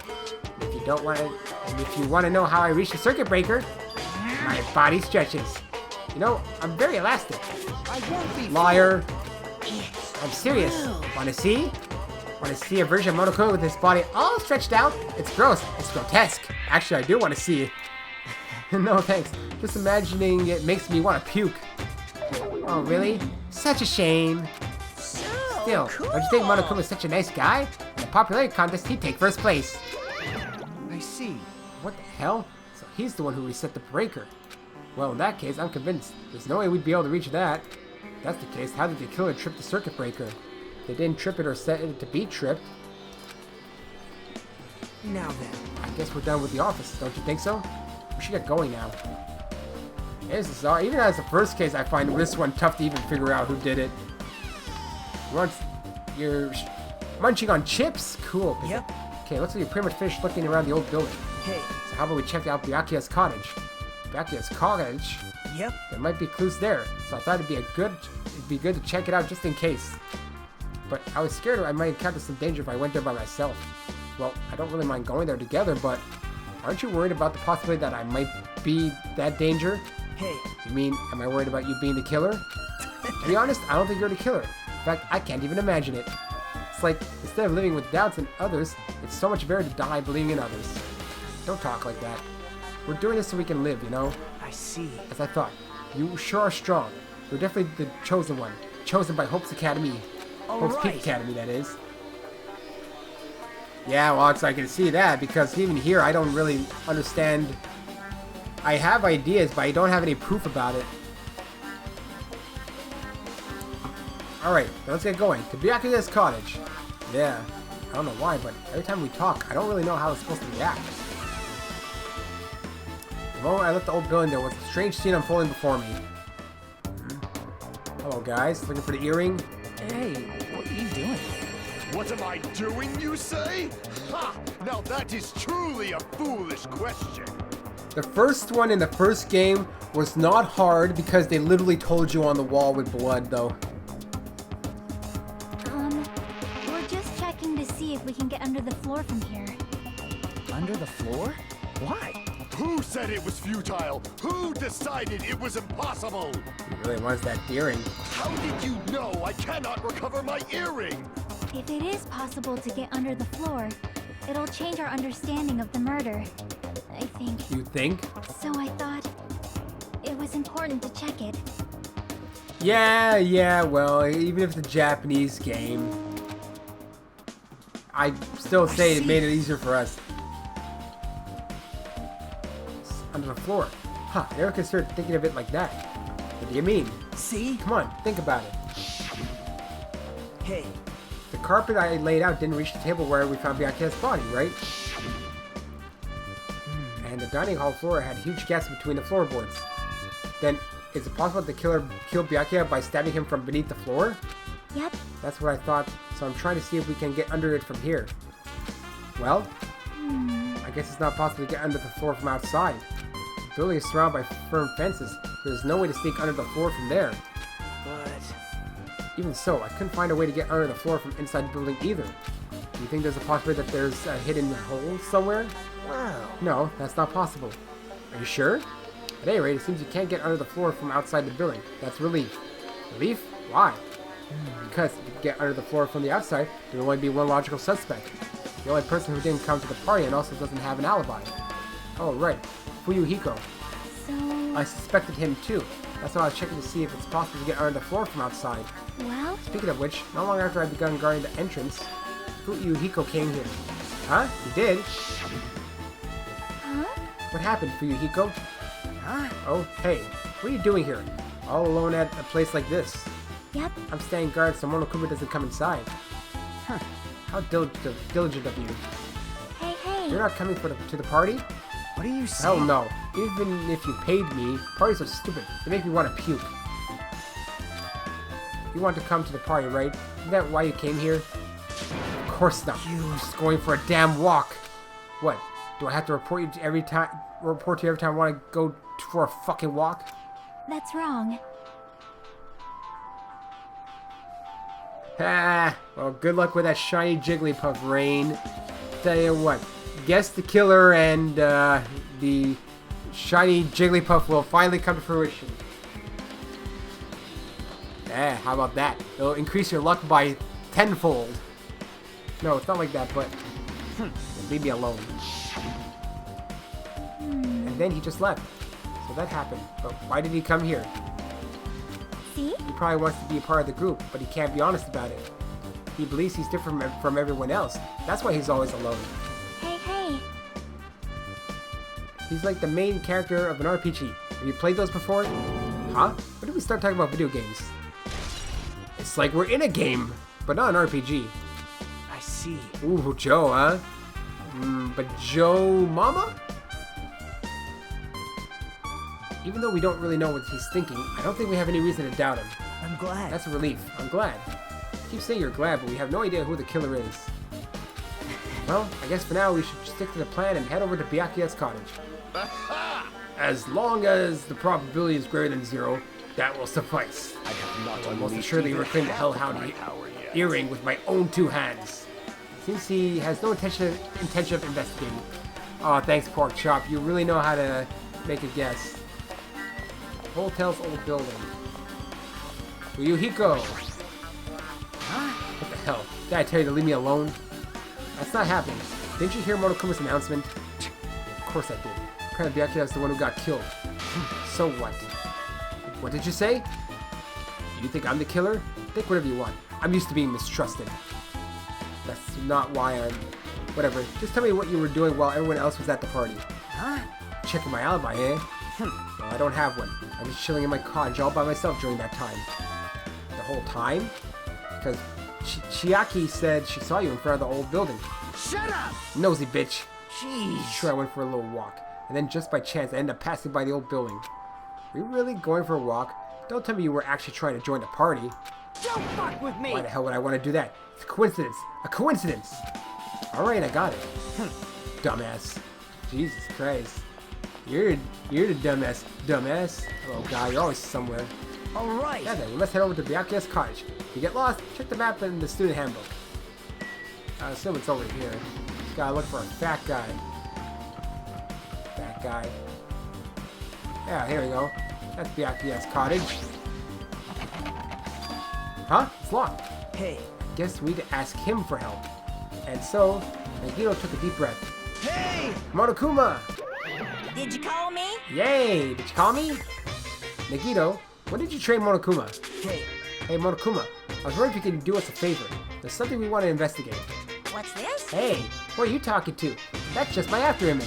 If you want to know how I reach the circuit breaker, my body stretches. You know, I'm very elastic. I won't be... Liar. I'm serious. Want to see? Want to see a version of Monokuma with his body all stretched out? It's gross. It's grotesque. Actually, I do want to see it. No thanks. Just imagining it makes me want to puke. Oh, really? Such a shame. Still, cool. don't you think Monokuma is such a nice guy? In a popularity contest, he'd take first place. I see. What the hell? So he's the one who reset the breaker. Well, in that case, I'm convinced there's no way we'd be able to reach that. If that's the case, how did the killer trip the circuit breaker? They didn't trip it or set it to be tripped. Now then. I guess we're done with the office, don't you think so? We should get going now. This is all. Even as the first case, I find this one tough to even figure out who did it. You're munching on chips? Cool. Yep. Okay, looks like you're pretty much finished looking around the old building. Hey. So how about we check out Byakuya's cottage? Byakuya's cottage? Yep. There might be clues there, so I thought it'd be good to check it out just in case. But I was scared I might encounter some danger if I went there by myself. Well, I don't really mind going there together, but aren't you worried about the possibility that I might be that danger? Hey. You mean, am I worried about you being the killer? To be honest, I don't think you're the killer. In fact, I can't even imagine it. It's like, instead of living with doubts in others, it's so much better to die believing in others. Don't talk like that. We're doing this so we can live, you know? I see. As I thought, you sure are strong. You're definitely the chosen one. Chosen by Hope's Academy. All Hope's Peak right. Academy, that is. Yeah, well, I can see that, because even here, I don't really understand. I have ideas, but I don't have any proof about it. Alright, let's get going. To Byakuya's cottage. Yeah, I don't know why, but every time we talk, I don't really know how it's supposed to react. The moment I left the old building, there was a strange scene unfolding before me. Hello, guys. Looking for the earring? Hey, what are you doing? What am I doing, you say? Ha! Now that is truly a foolish question. The first one in the first game was not hard because they literally told you on the wall with blood, though. We're just checking to see if we can get under the floor from here. Under the floor? Why? Who said it was futile? Who decided it was impossible? He really wants that earring. How did you know I cannot recover my earring? If it is possible to get under the floor, it'll change our understanding of the murder, I think. You think? So I thought it was important to check it. Yeah, well, even if it's a Japanese game, I still say it made it easier for us. It's under the floor. Huh, I never considered thinking of it like that. What do you mean? See? Come on, think about it. Hey, The carpet I laid out didn't reach the table where we found Byakuya's body, right? And the dining hall floor had huge gaps between the floorboards. Then, is it possible the killer killed Byakuya by stabbing him from beneath the floor? Yep. That's what I thought, so I'm trying to see if we can get under it from here. Well, I guess it's not possible to get under the floor from outside. The building is surrounded by firm fences, so there's no way to sneak under the floor from there. but... Even so, I couldn't find a way to get under the floor from inside the building either. Do you think there's a possibility that there's a hidden hole somewhere? Wow. No, that's not possible. Are you sure? At any rate, it seems you can't get under the floor from outside the building. That's relief. Relief? Why? Because if you can get under the floor from the outside, there will only be one logical suspect. The only person who didn't come to the party and also doesn't have an alibi. Oh, right. Fuyuhiko. So, I suspected him too. That's why I was checking to see if it's possible to get under the floor from outside. well, Speaking of which, not long after I'd begun guarding the entrance, Fuyuhiko came here. Huh? You did? huh? What happened, Fuyuhiko? Huh? Oh, hey. What are you doing here? All alone at a place like this? Yep. I'm staying guard so Monokuma doesn't come inside. Huh. How diligent of you. Hey. You're not coming to the party? What are you Hell saying? no. Even if you paid me, parties are stupid. They make me want to puke. You want to come to the party, right? Isn't that why you came here? Of course not. You- I'm just going for a damn walk. What? Do I have to report you to every time I want to go for a fucking walk? That's wrong. Ah, well, good luck with that shiny Jigglypuff, Rain. Tell you what, guess the killer and the shiny Jigglypuff will finally come to fruition. How about that? It'll increase your luck by tenfold. No, it's not like that, but leave me alone. And then he just left. So that happened. But why did he come here? See? He probably wants to be a part of the group, but he can't be honest about it. He believes he's different from everyone else. That's why he's always alone. Hey. He's like the main character of an RPG. Have you played those before? Huh? When did we start talking about video games? It's like we're in a game, but not an RPG. I see. Ooh, Joe, huh? But Joe Mama? Even though we don't really know what he's thinking, I don't think we have any reason to doubt him. I'm glad. That's a relief. I'm glad. You keep saying you're glad, but we have no idea who the killer is. Well, I guess for now we should stick to the plan and head over to Byakuya's cottage. As long as the probability is greater than 0, that will suffice. I have not Almost unleashed assuredly even reclaim the half of hellhound my power yet. earring with my own 2 hands. Since he has no intention of investigating. Aw, thanks, Pork Chop. You really know how to make a guess. Hotel's old building. Fuyuhiko! What the hell? Did I tell you to leave me alone? That's not happening. Didn't you hear Monokuma's announcement? Of course I did. Apparently Byakuya is the one who got killed. So what? What did you say? You think I'm the killer? Think whatever you want. I'm used to being mistrusted. That's not why I'm... Whatever. Just tell me what you were doing while everyone else was at the party. Huh? Checking my alibi, eh? Well, I don't have one. I'm just chilling in my cottage all by myself during that time. The whole time? Because Chiaki said she saw you in front of the old building. Shut up! Nosy bitch. Jeez. Sure, I went for a little walk. And then just by chance, I ended up passing by the old building. Were you really going for a walk? Don't tell me you were actually trying to join the party. Don't fuck with me! Why the hell would I want to do that? It's a coincidence. A coincidence! Alright, I got it. Dumbass. Jesus Christ. You're the dumbass. Dumbass. Oh god, you're always somewhere. Alright. Yeah then, we must head over to Byakuya's cottage. If you get lost, check the map in the student handbook. I assume it's over here. Just gotta look for a fat guy. Fat guy. Yeah, here we go. That's Byakuya's cottage. Huh? It's locked. Hey. Guess we need to ask him for help. And so, Nagito took a deep breath. Hey! Monokuma! Did you call me? Yay! Did you call me? Nagito, when did you train Monokuma? Hey. Hey Monokuma, I was wondering if you could do us a favor. There's something we want to investigate. What's this? Hey, who are you talking to? That's just my after image.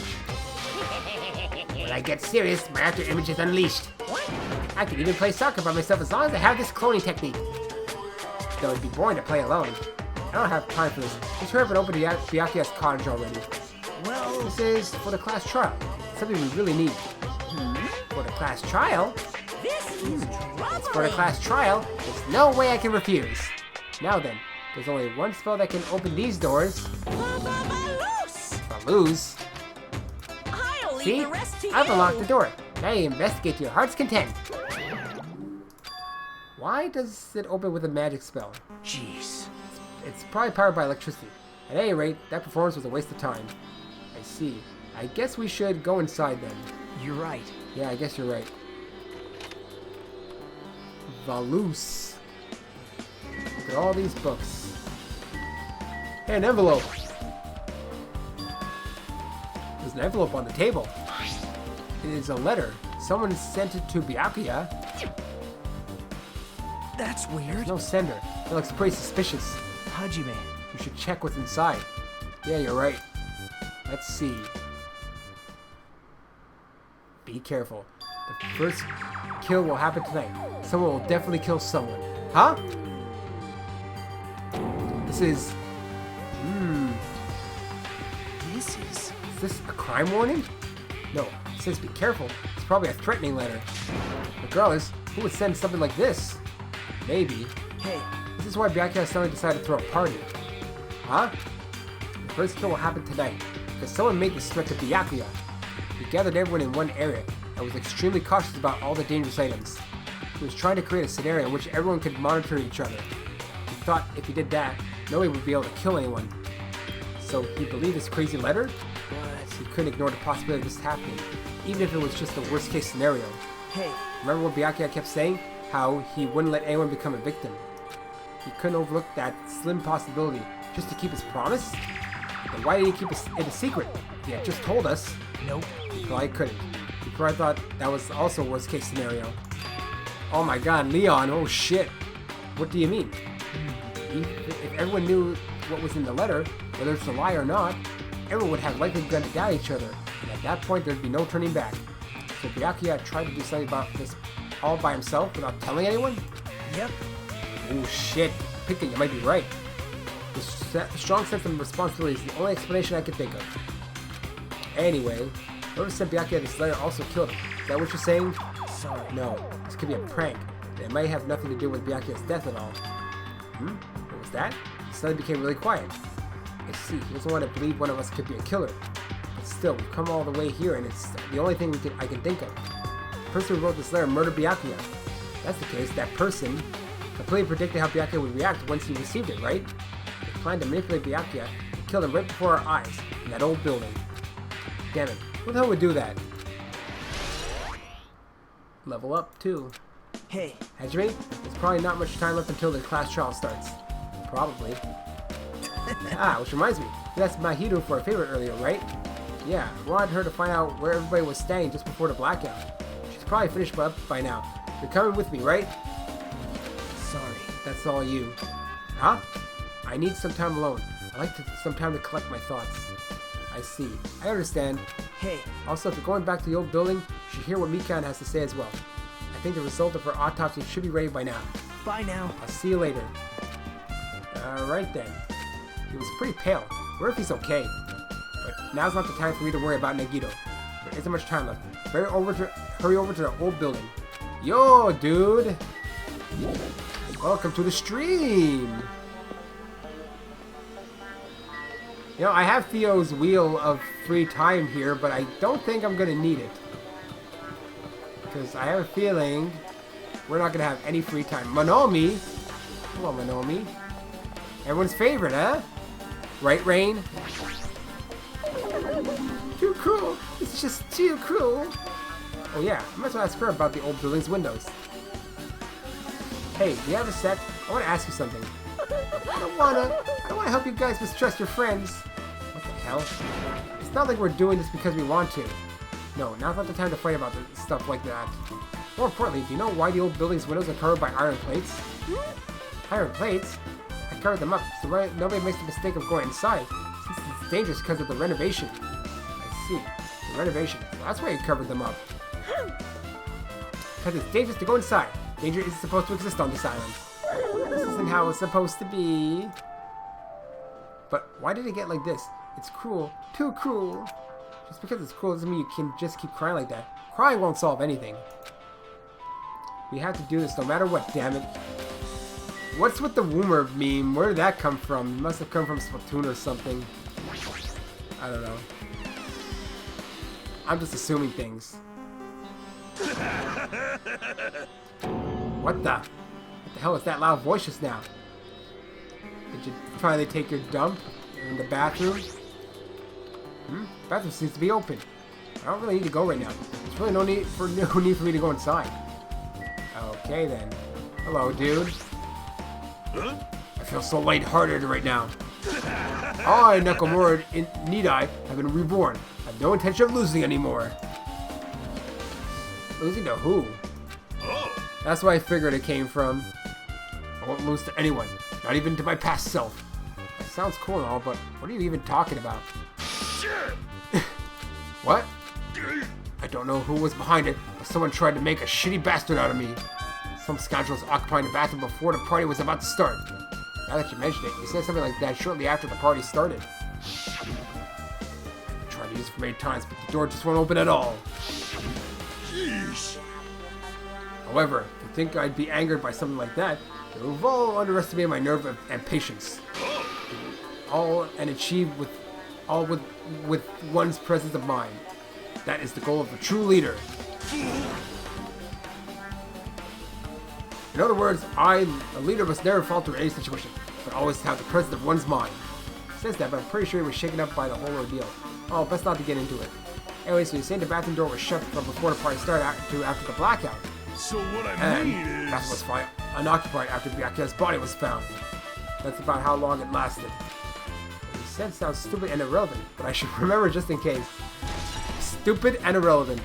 When I get serious, my after image is unleashed. What? I can even play soccer by myself as long as I have this cloning technique. Though it'd be boring to play alone. I don't have time for this. Just hurry up and open the Byakuya's cottage already. Well, This is for the class trial. Something we really need. For the class trial? This is For the troubling. class trial, there's no way I can refuse. Now then, there's only one spell that can open these doors. Loose. If I lose, I'll leave see? the rest to you. I've unlocked the door. Now you investigate to your heart's content. Why does it open with a magic spell? jeez. It's probably powered by electricity. At any rate, that performance was a waste of time. I see. I guess we should go inside then. You're right. Yeah, I guess you're right. Valus. Look at all these books. Hey, an envelope. There's an envelope on the table. It is a letter. Someone sent it to Byakuya. That's weird. No sender. That looks pretty suspicious. Hajime. You should check what's inside. Yeah, you're right. Let's see. Be careful. The first kill will happen tonight. Someone will definitely kill someone. Huh? This is... Is this a crime warning? No, it says be careful. It's probably a threatening letter. Regardless, who would send something like this? Maybe. Hey. This is why Byakuya suddenly decided to throw a party. Huh? The first kill will happen tonight, because someone made this threat to Byakuya. He gathered everyone in one area, and was extremely cautious about all the dangerous items. He was trying to create a scenario in which everyone could monitor each other. He thought if he did that, nobody would be able to kill anyone. So he believed this crazy letter? But He couldn't ignore the possibility of this happening, even if it was just the worst case scenario. hey. Remember what Byakuya kept saying? How he wouldn't let anyone become a victim. He couldn't overlook that slim possibility just to keep his promise? Then why did he keep it a secret? He had just told us. Nope. He probably couldn't. He probably thought that was also a worst case scenario. Oh my god, Leon, oh shit. What do you mean? If everyone knew what was in the letter, whether it's a lie or not, everyone would have likely begun to doubt each other, and at that point there'd be no turning back. So Byakuya tried to do something about this all by himself without telling anyone? Yep. Oh shit, Pika, you might be right. The strong sense of responsibility is the only explanation I can think of. Anyway, whoever sent Byakuya this letter also killed him. Is that what you're saying? Sorry. No, this could be a prank. And it might have nothing to do with Byakuya's death at all. What was that? He suddenly became really quiet. I see, he doesn't want to believe one of us could be a killer. But still, we've come all the way here and it's the only thing I can think of. The person who wrote this letter murdered Byakuya. If that's the case, that person completely predicted how Byakuya would react once he received it, right? They planned to manipulate Byakuya and kill him right before our eyes, in that old building. Damn it, who the hell would do that? Level up, too. Hey. Hajime, there's probably not much time left until the class trial starts. Probably. Which reminds me, you asked Mahito for a favor earlier, right? Yeah, I wanted her to find out where everybody was staying just before the blackout. She's probably finished up by now. You're coming with me, right? Sorry. That's all you. Huh? I need some time alone. I like some time to collect my thoughts. I see. I understand. Hey, Also, if you're going back to the old building, you should hear what Mikan has to say as well. I think the result of her autopsy should be ready by now. bye now. I'll see you later. Alright then. He was pretty pale. Wonder if he's okay. But now's not the time for me to worry about Nagito. There isn't much time left. Hurry over to the old building. Yo, dude! Welcome to the stream! You know, I have Theo's wheel of free time here, but I don't think I'm gonna need it. Because I have a feeling we're not gonna have any free time. Monomi! Hello, Monomi. Everyone's favorite, huh? Right, Rain? Too cruel! It's just too cruel! Oh yeah, I might as well ask her about the old building's windows. Hey, do you have a sec? I want to ask you something. I don't want to help you guys mistrust your friends. What the hell? It's not like we're doing this because we want to. No, now's not the time to fight about stuff like that. More importantly, do you know why the old building's windows are covered by iron plates? Iron plates? I covered them up so nobody makes the mistake of going inside, since it's dangerous because of the renovation. I see. The renovation. So that's why you covered them up. Because it's dangerous to go inside. Danger isn't supposed to exist on this island. This isn't how it's supposed to be. But why did it get like this? It's cruel. Too cruel. Just because it's cruel doesn't mean you can just keep crying like that. Crying won't solve anything. We have to do this no matter what, damn it. What's with the Woomer meme? Where did that come from? It must have come from Splatoon or something. I don't know. I'm just assuming things. What the hell is that loud voice just now? Did you finally take your dump in the bathroom? Bathroom seems to be open. I don't really need to go right now. There's really no need for me to go inside. Okay then. Hello, dude. I feel so lighthearted right now. I, Nakamura and Nidai, have been reborn. I have no intention of losing anymore. Losing to who? That's where I figured it came from. I won't lose to anyone, not even to my past self. That sounds cool and all, but what are you even talking about? What? I don't know who was behind it, but someone tried to make a shitty bastard out of me. Some scoundrels occupying the bathroom before the party was about to start. Now that you mention it, you said something like that shortly after the party started. I tried to use it for many times, but the door just won't open at all. However, if you think I'd be angered by something like that, you've all underestimated my nerve and patience. All achieved with one's presence of mind. That is the goal of a true leader. In other words, a leader must never falter in any situation, but always have the presence of one's mind. It says that, but I'm pretty sure he was shaken up by the whole ordeal. Oh, best not to get into it. Anyway, so you're saying the bathroom door was shut from before the party started after the blackout. So what I mean And is... that was fine, unoccupied after Byakuya's body was found. That's about how long it lasted. What he said sounds stupid and irrelevant, but I should remember just in case. Stupid and irrelevant.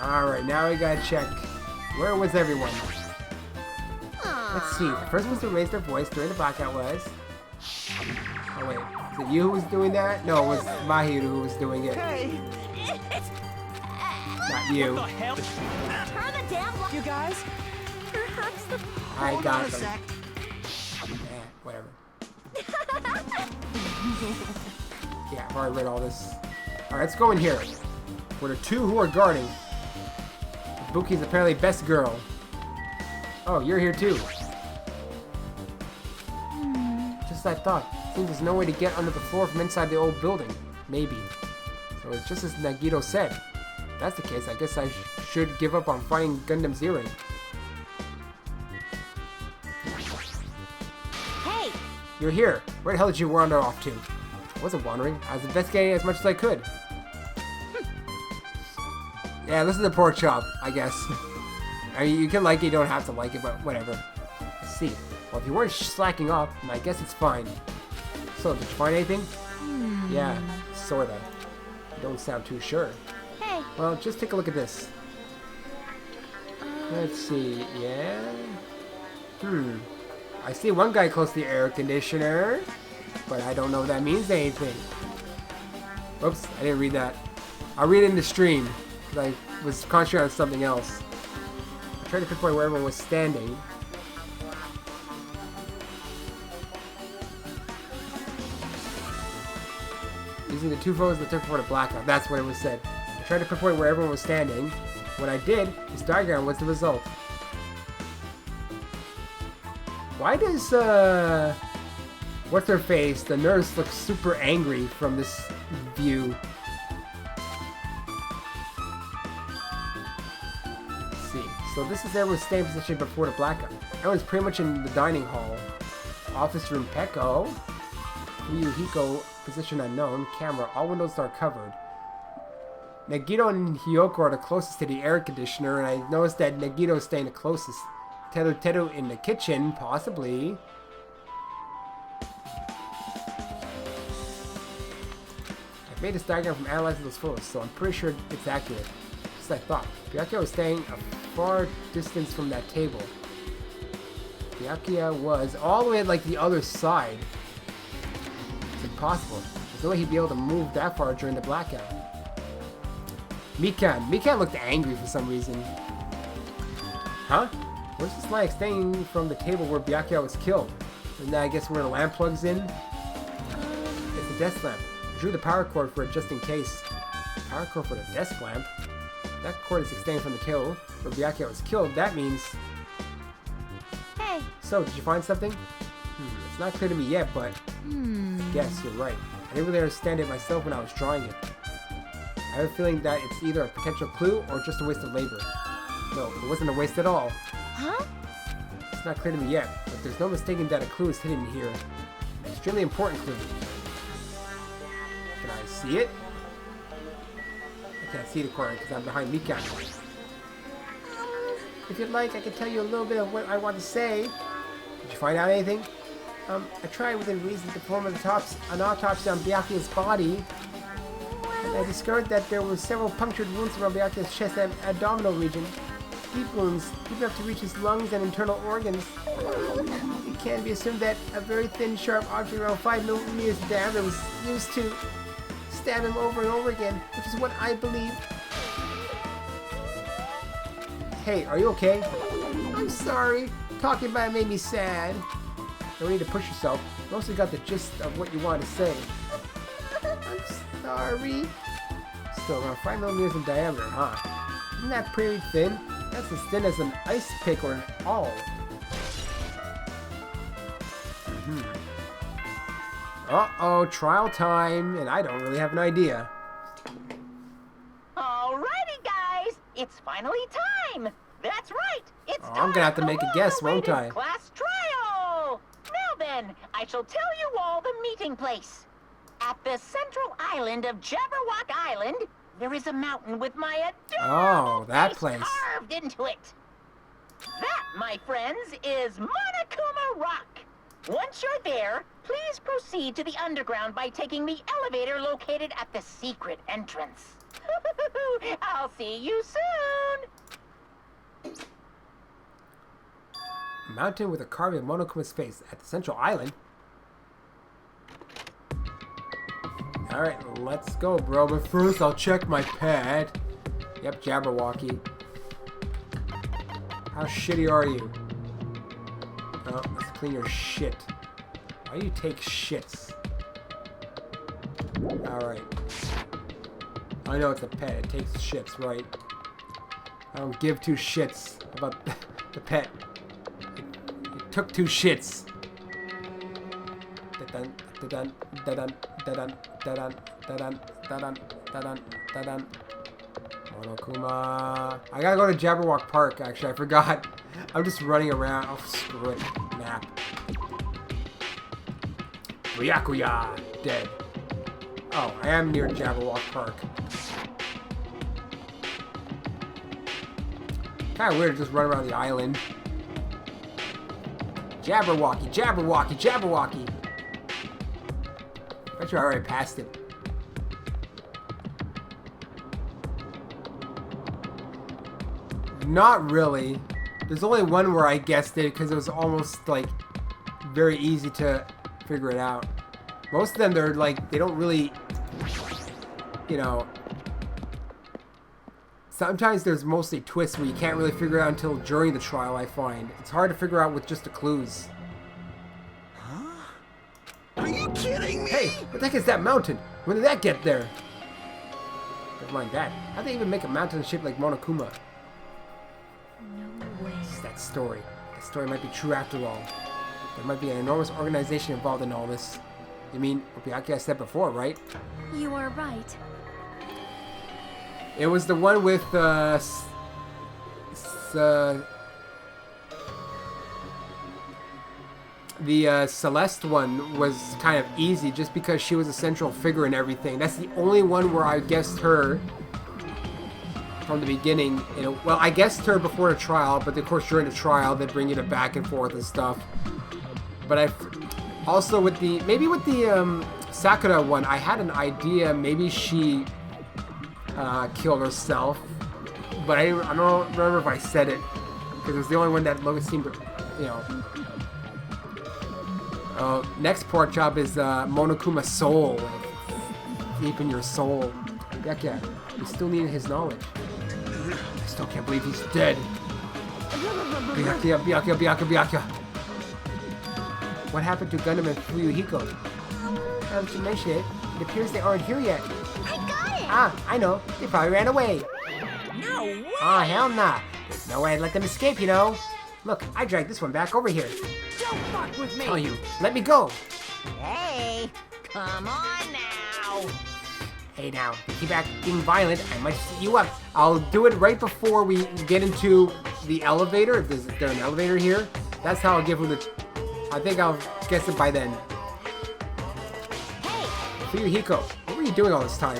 Alright, now we gotta check. Where was everyone? Let's see. The first person to raise their voice during the blackout was... Oh wait, is it you who was doing that? No, it was Mahiru who was doing it. Hey, Not you. What the hell? Turn the damn you guys. Perhaps the I Hold got on a them. sec. Whatever. Yeah, I've already read all this. Alright, let's go in here. For the two who are guarding. Buki's apparently best girl. Oh, you're here too. Just as I thought. Seems there's no way to get under the floor from inside the old building. Maybe. So it's just as Nagito said. If that's the case, I guess I should give up on fighting Gundam Zero. Hey, You're here. Where the hell did you wander off to? I wasn't wandering. I was investigating as much as I could. Yeah, this is a pork chop, I guess. I mean, you can like it, you don't have to like it, but whatever. Let's see. Well, if you weren't slacking off, then I guess it's fine. So, did you find anything? Yeah, sorta. You don't sound too sure. hey. Well, just take a look at this. Let's see, yeah. I see one guy close to the air conditioner, but I don't know if that means anything. Oops, I didn't read that. I'll read it in the stream, because I was concentrating on something else. I tried to pinpoint where everyone was standing. Using the two photos that took for the blackout. That's what it was said. I tried to pinpoint where everyone was standing. When I did, this diagram was the result. Why does, what's her face, the nurse, look super angry from this view? Let's see. So this is everyone's staying position before the blackout. Everyone's pretty much in the dining hall. Office room Peko. Ryuhiko, position unknown. Camera, all windows are covered. Nagito and Hiyoko are the closest to the air conditioner, and I noticed that Nagito is staying the closest. Teru in the kitchen, possibly. I've made this diagram from analyzing those photos, so I'm pretty sure it's accurate. Just as I thought. Byakuya was staying a far distance from that table. Byakuya was all the way at like the other side. It's impossible. There's no way he'd be able to move that far during the blackout. Mikan looked angry for some reason. Huh? Where's this light extending from the table where Byakuya was killed? And then I guess where the lamp plugs in? It's a desk lamp. I drew the power cord for it just in case. Power cord for the desk lamp? That cord is extending from the table where Byakuya was killed. That means... Hey. So, did you find something? It's not clear to me yet, but... I guess you're right. I didn't really understand it myself when I was drawing it. I have a feeling that it's either a potential clue or just a waste of labor. No, it wasn't a waste at all. Huh? It's not clear to me yet, but there's no mistaking that a clue is hidden here. An extremely important clue. Can I see it? I can't see the corner because I'm behind Mikan. If you'd like, I can tell you a little bit of what I want to say. Did you find out anything? I tried within reason to perform an autopsy on Byakuya's body. And I discovered that there were several punctured wounds around Byakuya's chest and abdominal region. Deep wounds, deep enough to reach his lungs and internal organs. It can be assumed that a very thin, sharp object around 5 millimeters in diameter was used to stab him over and over again, which is what I believe. Hey, are you okay? I'm sorry. Talking about it made me sad. No need to push yourself. You mostly got the gist of what you wanted to say. I'm sorry. Still around 5 millimeters in diameter, huh? Isn't that pretty thin? That's as thin as an ice pick or an awl. Uh-oh, trial time, and I don't really have an idea. Alrighty, guys, it's finally time. That's right, it's time. I'm gonna have to make a guess, won't I? Class trial. Now then, I shall tell you all the meeting place. At the central island of Jabberwock Island, there is a mountain with my adorable that face place. carved into it. That, my friends, is Monokuma Rock. Once you're there, please proceed to the underground by taking the elevator located at the secret entrance. I'll see you soon. Mountain with a carving of Monokuma's face at the central island. Alright, let's go, bro. But first, I'll check my pad. Yep, Jabberwocky. How shitty are you? Oh, let's clean your shit. Why do you take shits? Alright. I know it's a pet. It takes shits, right? I don't give two shits about the pet. It took two shits. Da-dun, da-dun, da-dun, da-dun, da-dun, da-dun, da-dun, da-dun, da-dun. Monokuma. I gotta go to Jabberwock Park, actually. I forgot. I'm just running around. Oh, screw it. Map. Byakuya. Dead. Oh, I am near Jabberwock Park. Kinda weird to just run around the island. Jabberwocky, Jabberwocky, Jabberwocky. Bet you I already passed it. Not really. There's only one where I guessed it because it was almost like very easy to figure it out. Most of them, they're like, they don't really, you know. Sometimes there's mostly twists where you can't really figure it out until during the trial, I find. It's hard to figure out with just the clues. Are you kidding me? Hey, what the heck is that mountain? When did that get there? Never mind that. How'd they even make a mountain shaped like Monokuma? No way. It's that story. That story might be true after all. There might be an enormous organization involved in all this. You mean what Byakuya said before, right? You are right. It was the one with, the Celeste one was kind of easy just because she was a central figure in everything. That's the only one where I guessed her from the beginning. You know, well, I guessed her before the trial, but of course during the trial they bring you to back and forth and stuff. But I also with the Sakura one, I had an idea maybe she killed herself, but I don't remember if I said it because it was the only one that Logan seemed to, you know. Next pork chop is Monokuma Soul. Deep in your soul. Yeah, we still need his knowledge. I still can't believe he's dead. Byakuya. What happened to Gundam and Fuyuhiko? Now that you mention it, it appears they aren't here yet. I got it! Ah, I know. They probably ran away. No way! Oh, hell nah. There's no way I'd let them escape, you know. Look, I dragged this one back over here. Don't fuck with me! Tell you, let me go. Hey, come on now! Hey now, if you keep acting violent, I might set you up. I'll do it right before we get into the elevator. Is there an elevator here? That's how I'll give him the... I think I'll guess it by then. Hey! Fuyuhiko, what were you doing all this time?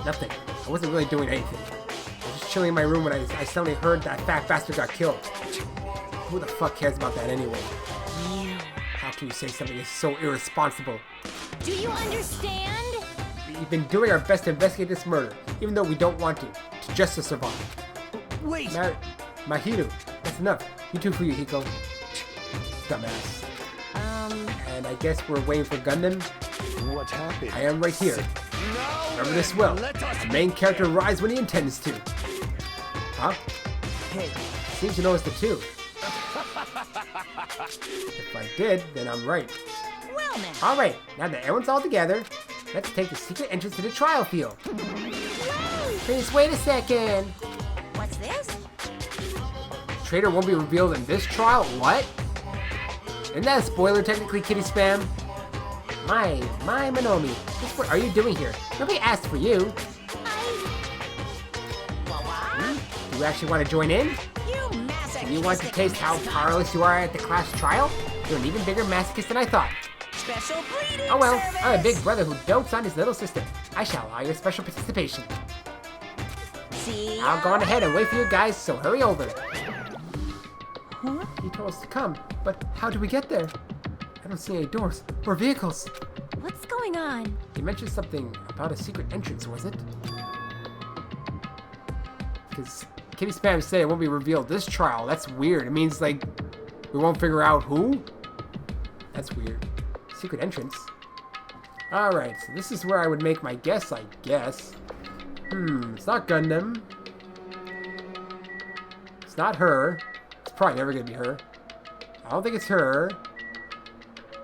Nothing. I wasn't really doing anything. I was just chilling in my room when I suddenly heard that fat bastard got killed. Who the fuck cares about that anyway? How can you say something is so irresponsible? Do you understand? We've been doing our best to investigate this murder, even though we don't want to just to survive. Wait! Mahiru, that's enough. You too, Fuyuhiko. Dumbass. And I guess we're waiting for Gundam. What happened? I am right here. No Remember way. this well. Let us The main character arrives when he intends to. Huh? Hey, Seems to notice the two. If I did, then I'm right. Well now, Alright, now that everyone's all together, let's take the secret entrance to the trial field. Please wait a second. what's this? Traitor won't be revealed in this trial? What? Isn't that a spoiler technically, Kitty Spam? My Monomi, what are you doing here? Nobody asked for you. Do you actually want to join in? You masochistic Do you want to taste how powerless you are at the class trial? You're an even bigger masochist than I thought. Special bleeding Oh well, service. I'm a big brother who dotes on his little sister. I shall allow your special participation. See I'll go on ahead and wait for you guys, so hurry over. Huh? He told us to come, but how do we get there? I don't see any doors or vehicles. What's going on? He mentioned something about a secret entrance, was it? Because Kitty Spam said it won't be revealed this trial. That's weird. It means, like, we won't figure out who? That's weird. Secret entrance. Alright, so this is where I would make my guess, I guess. It's not Gundam. It's not her. It's probably never gonna be her. I don't think it's her.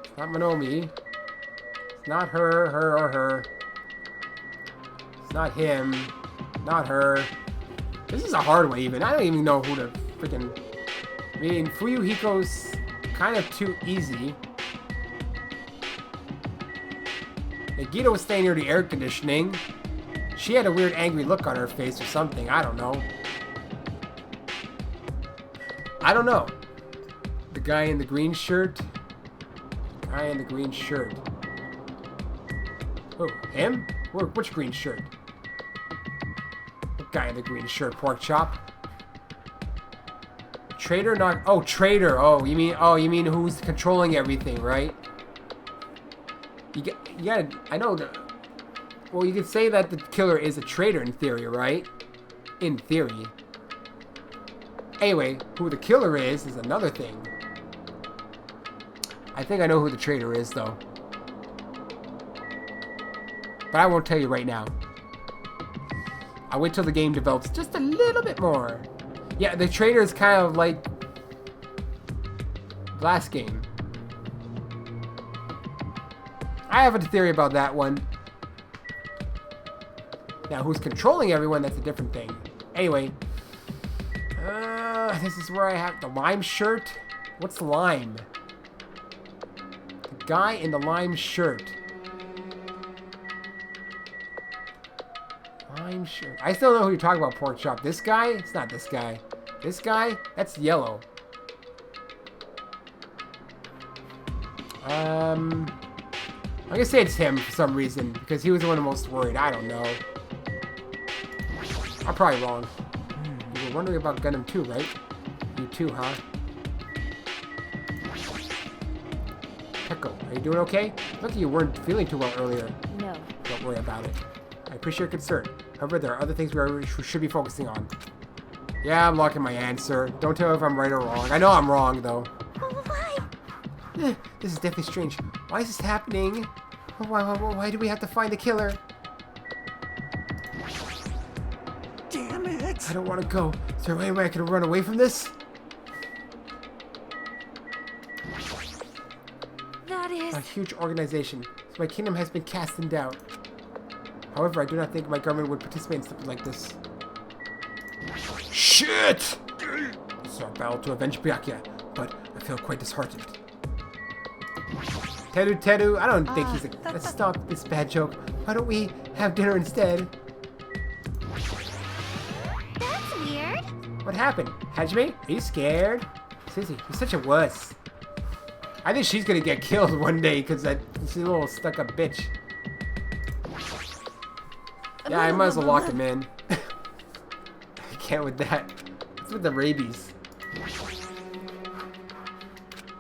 It's not Monomi. It's not her, or her. It's not him. Not her. This is a hard one even. I don't even know who to freaking... I mean, Fuyuhiko's kind of too easy. Nagito was staying near the air conditioning. She had a weird angry look on her face or something. I don't know. I don't know. The guy in the green shirt. Guy in the green shirt. Oh, him? Which green shirt? The guy in the green shirt, pork chop. Traitor, not... Oh, traitor. Oh, you mean who's controlling everything, right? You gotta... I know the... Well, you could say that the killer is a traitor in theory, right? In theory. Anyway, who the killer is another thing. I think I know who the traitor is, though. But I won't tell you right now. I'll wait till the game develops just a little bit more. Yeah, the traitor is kind of like last game. I have a theory about that one. Now, who's controlling everyone, that's a different thing. Anyway. This is where I have the lime shirt. What's lime? The guy in the lime shirt. Lime shirt. I still know who you're talking about, Pork Chop. This guy? It's not this guy. This guy? That's yellow. I'm gonna say it's him for some reason, because he was the one most worried. I don't know. I'm probably wrong. You were wondering about Gundam 2, right? You too, huh? Peko, are you doing okay? Look, you weren't feeling too well earlier. No. Don't worry about it. I appreciate your concern. However, there are other things we should be focusing on. Yeah, I'm locking my answer. Don't tell me if I'm right or wrong. I know I'm wrong, though. Why? This is definitely strange. Why is this happening? Why do we have to find the killer? Damn it! I don't want to go. Is there any way I can run away from this? That is... A huge organization, so my kingdom has been cast in doubt. However, I do not think my government would participate in something like this. Shit! This is our battle to avenge Byakuya, but I feel quite disheartened. Teru, I don't think he's a... Let's stop this bad joke. Why don't we have dinner instead? That's weird. What happened? Hajime? Are you scared? Susie, you're such a wuss. I think she's gonna get killed one day because she's a little stuck-up bitch. Yeah, I might as well lock him in. I can't with that. What's with the rabies?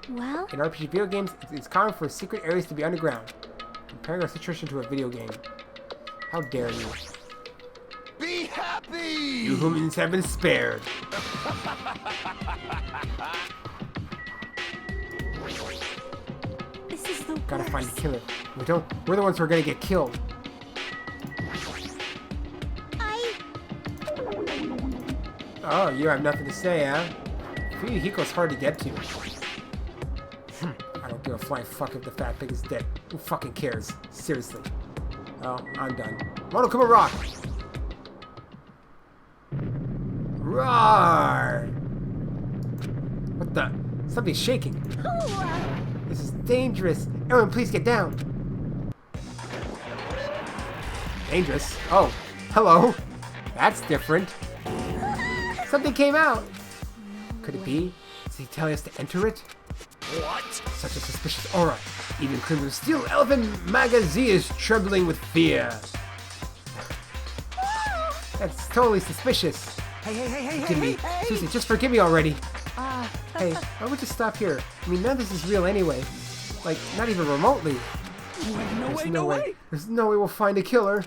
Well, In RPG video games, it's common for secret areas to be underground. Comparing our situation to a video game. How dare you? Be happy! You humans have been spared. this is the Gotta worst. find the killer. We're the ones who are gonna get killed. Oh, you have nothing to say, huh? Hiko's hard to get to. I don't give a flying fuck if the fat pig is dead. Who fucking cares? Seriously. Oh, I'm done. Monokuma Rock! Roar! What the? Something's shaking. This is dangerous. Everyone, please get down. Dangerous? Oh, hello. That's different. Something came out. Could it be? Does he tell us to enter it? What? Such a suspicious aura. Even Crimson Steel Elephant Magazine is trembling with fear. That's totally suspicious. Hey, Forgive me. Susie, just forgive me already. Hey, why would you stop here? I mean, none of this is real anyway. Like, not even remotely. There's no way. There's no way we'll find a killer.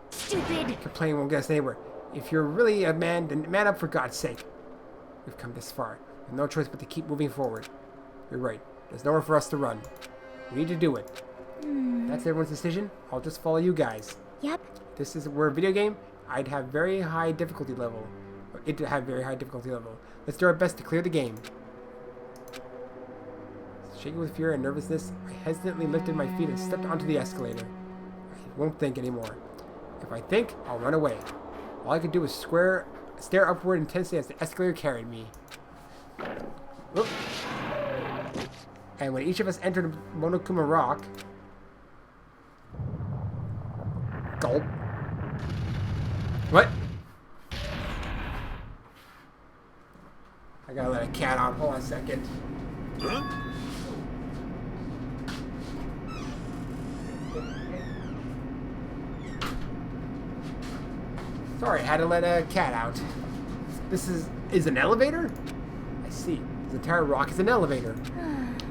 Stupid. Complaining won't get us anywhere. If you're really a man, then man up for God's sake. We've come this far. With no choice but to keep moving forward. You're right. There's nowhere for us to run. We need to do it. That's everyone's decision. I'll just follow you guys. Yep. This is we're a video game. I'd have very high difficulty level. It have very high difficulty level. Let's do our best to clear the game. Shaking with fear and nervousness, I hesitantly lifted my feet and stepped onto the escalator. I won't think anymore. If I think, I'll run away. All I could do was stare upward intensely as the escalator carried me. Whoop. And when each of us entered Monokuma Rock... Gulp. What? I gotta let a cat out. Hold on a second. Huh? Sorry, I had to let a cat out. This is an elevator? I see. This entire rock is an elevator.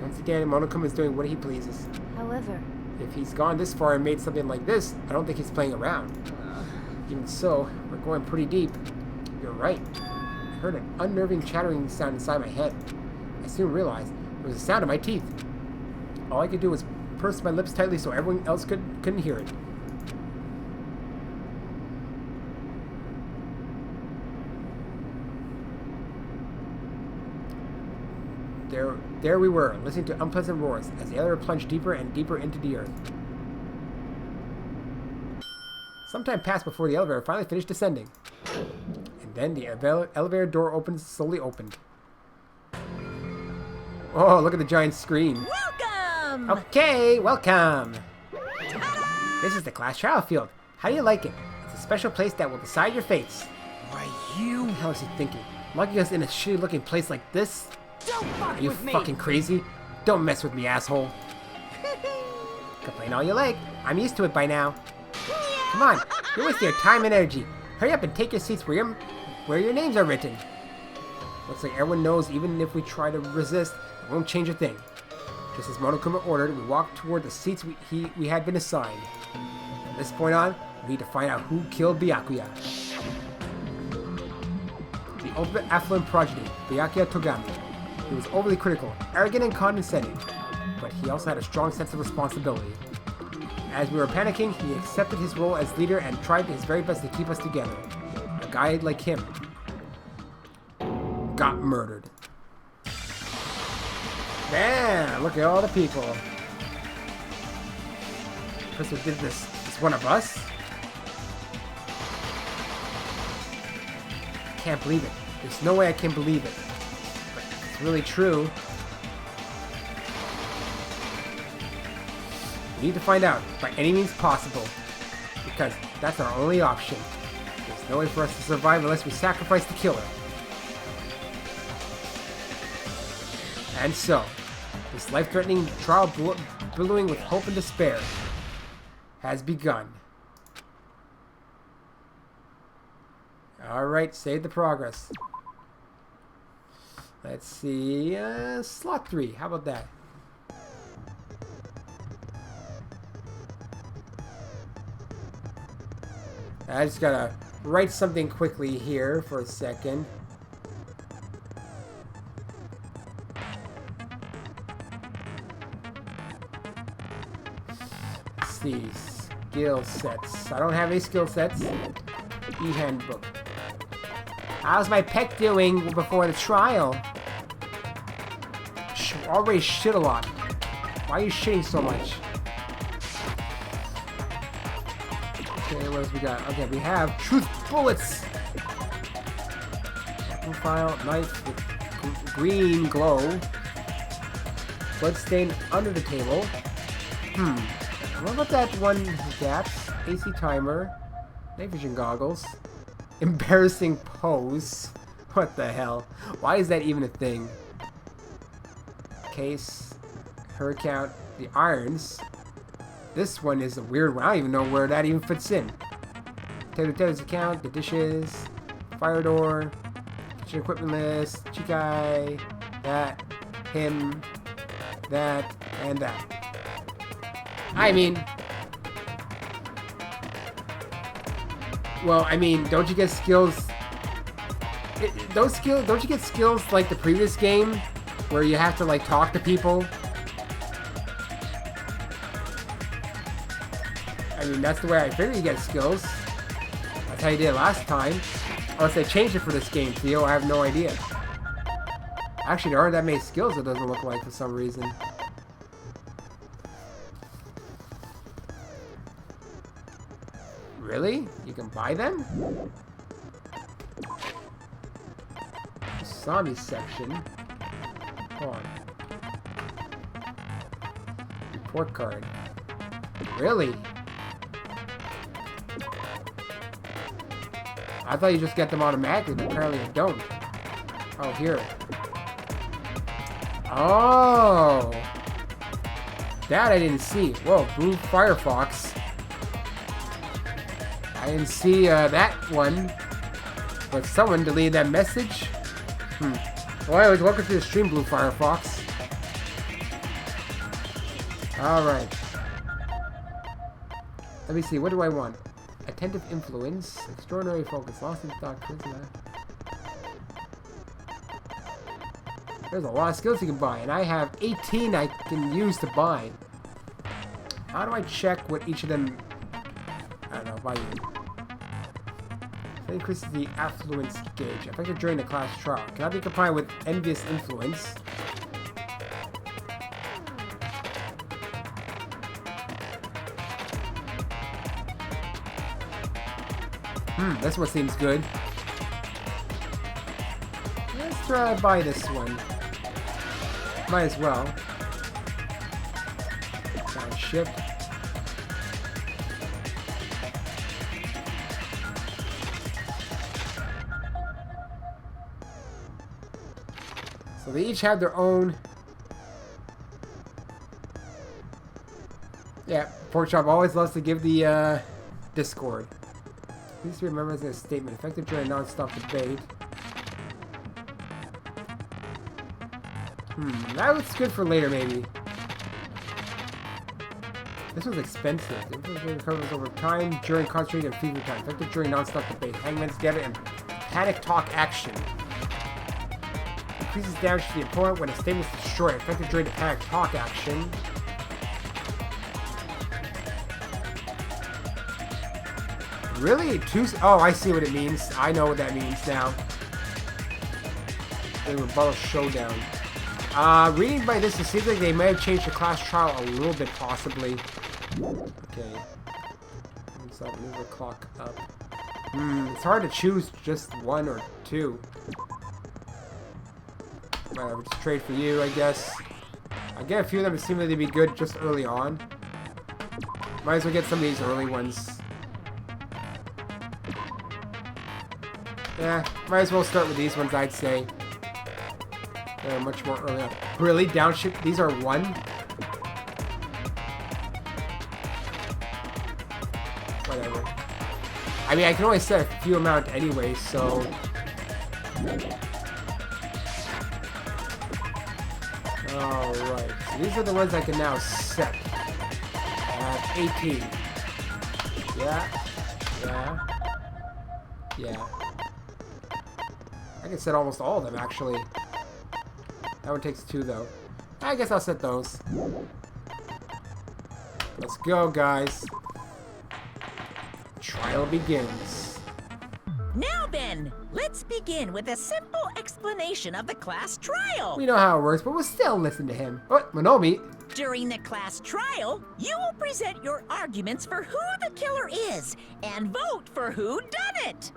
Once again, Monokuma is doing what he pleases. However, If he's gone this far and made something like this, I don't think he's playing around. Even so, we're going pretty deep. You're right. I heard an unnerving chattering sound inside my head. I soon realized it was the sound of my teeth. All I could do was purse my lips tightly so everyone else couldn't hear it. There we were, listening to unpleasant roars as the elevator plunged deeper and deeper into the earth. Some time passed before the elevator finally finished descending. And then the elevator door slowly opened. Oh, look at the giant screen. Welcome! Okay, welcome. This is the class trial field. How do you like it? It's a special place that will decide your fates. Why, What you... the hell is he thinking? Locking us in a shitty looking place like this? Don't fuck Are you with me! fucking crazy? Don't mess with me, asshole. Complain all you like. I'm used to it by now. Come on, you're wasting your time and energy. Hurry up and take your seats where your names are written. Looks like everyone knows even if we try to resist, it won't change a thing. Just as Monokuma ordered, we walked toward the seats we had been assigned. From this point on, we need to find out who killed Byakuya. The ultimate affluent progeny, Byakuya Togami. He was overly critical, arrogant, and condescending, but he also had a strong sense of responsibility. As we were panicking, he accepted his role as leader and tried his very best to keep us together. A guy like him got murdered. Man, look at all the people. The person who did this is one of us? I can't believe it. There's no way I can believe it. But it's really true. We need to find out by any means possible, because that's our only option. There's no way for us to survive unless we sacrifice the killer. And so, this life-threatening trial billowing with hope and despair has begun. Alright, save the progress. Let's see, slot 3, how about that? I just gotta write something quickly here for a second. Let's see, skill sets. I don't have any skill sets. E-handbook. How's my pet doing before the trial? Already shit a lot. Why are you shitting so much? Okay, what else we got? Okay, we have truth bullets. Profile knife with green glow. Bloodstain under the table. What about that one? Gaps. AC timer. Night vision goggles. Embarrassing pose. What the hell? Why is that even a thing? Case. Her account. The irons. This one is a weird one. I don't even know where that even fits in. Taylor's account, the dishes, fire door, kitchen equipment list, Chikai, that, him, that, and that. I mean... Well, I mean, don't you get skills... Don't you get skills like the previous game? Where you have to, like, talk to people? I mean, that's the way I figured you get skills. That's how you did it last time. Unless they changed it for this game, Theo, I have no idea. Actually, there aren't that many skills, it doesn't look like, for some reason. Really? You can buy them? Zombie section. Hold on. Report card. Really? I thought you just get them automatically, but apparently you don't. Oh, here. Oh! That I didn't see. Whoa, Blue Firefox. I didn't see that one. But someone deleted that message? Well, anyways, welcome to the stream, Blue Firefox. Alright. Let me see, what do I want? Attentive influence, extraordinary focus, lost in thought, charisma. There's a lot of skills you can buy, and I have 18 I can use to buy. How do I check what each of them... I don't know, value. That increases the affluence gauge. Effective during the class trial. Cannot be combined with envious influence. This one seems good. Let's try to buy this one. Might as well. Shift. So they each have their own. Yeah, Pork Chop always loves to give the Discord. Please remember as a statement effective during a non-stop debate. That looks good for later, maybe. This was expensive. It recovers over time during concentrated and fever time. Effective during non-stop debate. Hangman's Get It and Panic Talk Action. Increases damage to the opponent when a statement is destroyed. Effective during the Panic Talk Action. Really? Oh, I see what it means. I know what that means now. The Rebuttal Showdown. Reading by this, it seems like they may have changed the class trial a little bit, possibly. Okay. So move the clock up. It's hard to choose just one or two. Whatever, just trade for you, I guess. I get a few of them that seem like they'd be good just early on. Might as well get some of these early ones. Yeah, might as well start with these ones, I'd say. They're much more early on. Really? Downshift? These are one? Whatever. I mean, I can only set a few amount anyway, so... Alright, so these are the ones I can now set. I have 18. Yeah. I can set almost all of them, actually. That one takes 2, though. I guess I'll set those. Let's go, guys. Trial begins. Now then, let's begin with a simple explanation of the class trial. We know how it works, but we'll still listen to him. What? Monomi? During the class trial, you will present your arguments for who the killer is and vote for who done it.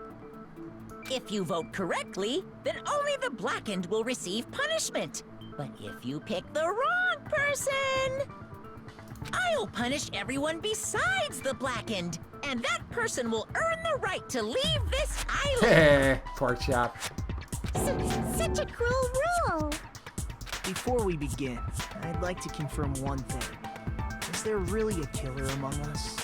If you vote correctly, then only the blackened will receive punishment. But if you pick the wrong person, I'll punish everyone besides the blackened, and that person will earn the right to leave this island. Pork Chop. Such a cruel rule. Before we begin, I'd like to confirm one thing. Is there really a killer among us?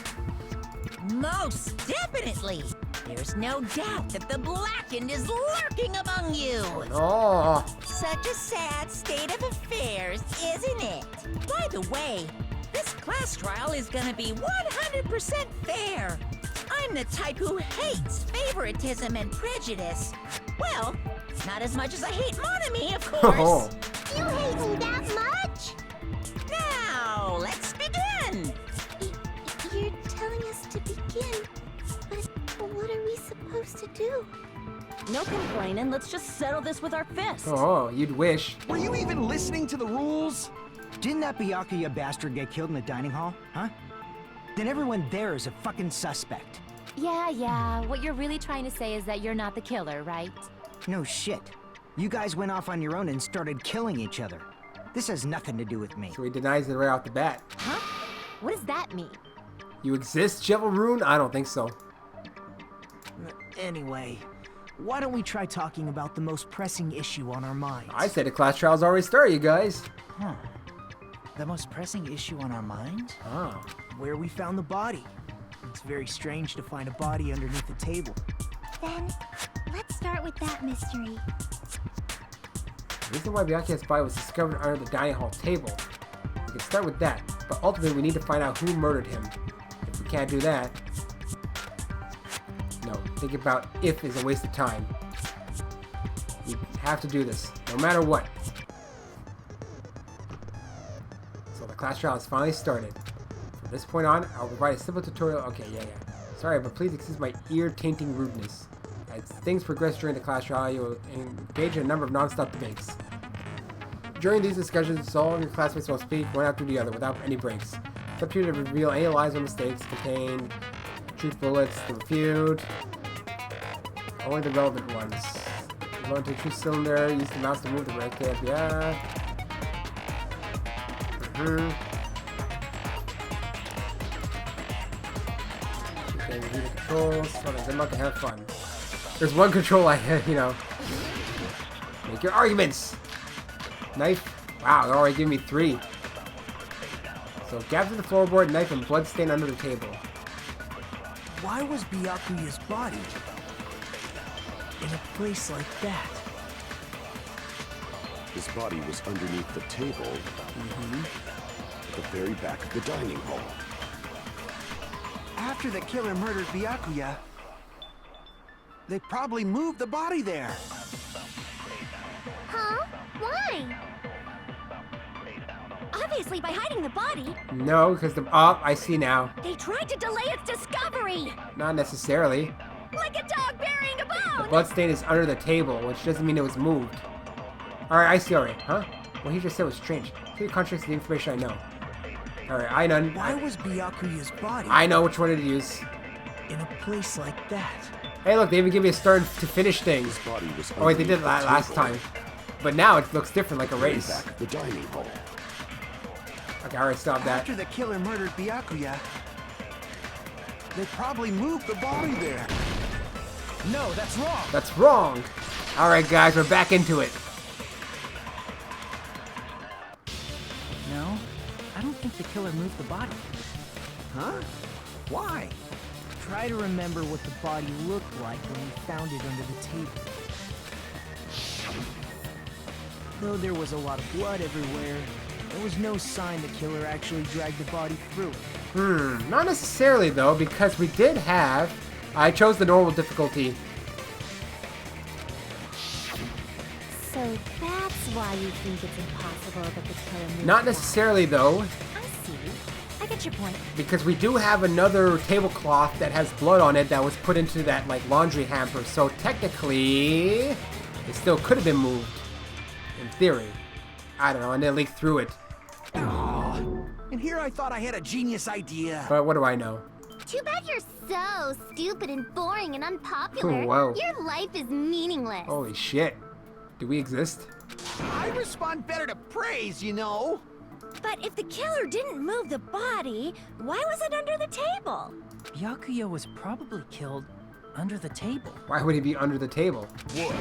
Most definitely. There's no doubt that the blackened is lurking among you. Oh. Such a sad state of affairs, isn't it? By the way, this class trial is gonna be 100% fair. I'm the type who hates favoritism and prejudice. Well, not as much as I hate Monami, of course. You hate me that much? Now, let's begin. You're telling us to begin, but what are we supposed to do? No complaining, let's just settle this with our fists. Oh, you'd wish. Were you even listening to the rules? Didn't that Byakuya bastard get killed in the dining hall, huh? Then everyone there is a fucking suspect. Yeah, what you're really trying to say is that you're not the killer, right? No shit. You guys went off on your own and started killing each other. This has nothing to do with me. So he denies it right off the bat. Huh? What does that mean? You exist, Chivalroon? I don't think so. Anyway, why don't we try talking about the most pressing issue on our minds? I said the class trial's already started, you guys. Huh. The most pressing issue on our mind? Oh. Where we found the body. It's very strange to find a body underneath a table. Then, let's start with that mystery. The reason why Byakuya's body was discovered under the dining hall table. We can start with that, but ultimately we need to find out who murdered him. If we can't do that... No, think about if is a waste of time. We have to do this, no matter what. class trial has finally started. From this point on, I'll provide a simple tutorial. Okay, yeah. Sorry, but please excuse my ear-tainting rudeness. As things progress during the class trial, you will engage in a number of non-stop debates. During these discussions, all of your classmates will speak one after the other without any breaks. It's up to you to reveal any lies or mistakes contained, truth bullets to refute, only the relevant ones. Go into a true cylinder, use the mouse to move the correct tip, yeah. Okay, review the controls. So I'm not gonna have fun. There's one control I have, you know. Make your arguments! Knife. Wow, they're already giving me 3. So, gap to the floorboard, knife, and blood stain under the table. Why was Byakuya's body in a place like that? His body was underneath the table at the very back of the dining hall. After the killer murdered Byakuya, they probably moved the body there. Huh? Why? Obviously by hiding the body. No, because the... Oh, I see now. They tried to delay its discovery. Not necessarily. Like a dog burying a The bone. bloodstain is under the table, which doesn't mean it was moved. Alright, I see already. Huh? What he just said was strange. It contradicts the information I know. Alright, I know. Why was Byakuya's body I know which one to use. in a place like that? Hey, look, they even give me a star to finish things. His body was Oh, wait, they did underneath that the last table time. But now it looks different, like a at the very race. back of the dining hall. Okay, alright, stop that. After the killer murdered Byakuya, they probably moved the body there. No, that's wrong. That's wrong. Alright, guys, we're back into it. No, I don't think the killer moved the body. Huh? Why? Try to remember what the body looked like when we found it under the table. Though there was a lot of blood everywhere, there was no sign the killer actually dragged the body through it. Not necessarily, though, because we did have... I chose the normal difficulty. So that's why you think it's impossible that the killer moved Not the necessarily, though, body. I see. I get your point. because we do have another tablecloth that has blood on it that was put into that, like, laundry hamper. So technically, it still could have been moved. In theory. I don't know, and then leaked through it. And here I thought I had a genius idea. But what do I know? Too bad you're so stupid and boring and unpopular. Whoa. Your life is meaningless. Holy shit. Do we exist? I respond better to praise, you know. But if the killer didn't move the body, why was it under the table? Byakuya was probably killed under the table. Why would he be under the table? What?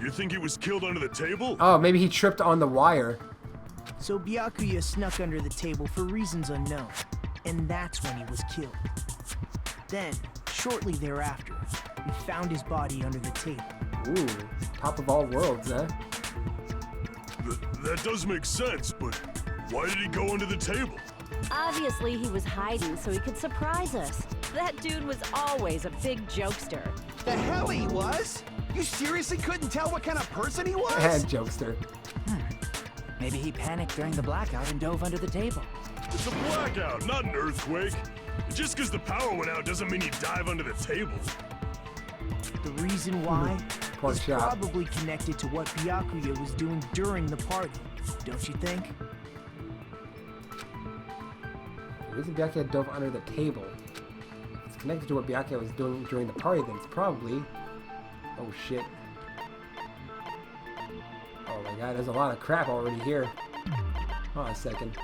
You think he was killed under the table? Oh, maybe he tripped on the wire. So Byakuya snuck under the table for reasons unknown, and that's when he was killed. Then, shortly thereafter, we found his body under the table. Ooh, top of all worlds, eh? That does make sense, but why did he go under the table? Obviously, he was hiding so he could surprise us. That dude was always a big jokester. The hell he was? You seriously couldn't tell what kind of person he was? And jokester. Maybe he panicked during the blackout and dove under the table. It's a blackout, not an earthquake. Just because the power went out doesn't mean you dive under the table. The reason why Poor is chap. probably connected to what Byakuya was doing during the party, don't you think? The reason Byakuya dove under the table. If it's connected to what Byakuya was doing during the party, then it's probably... Oh shit. Oh my god, there's a lot of crap already here. Hold on a second.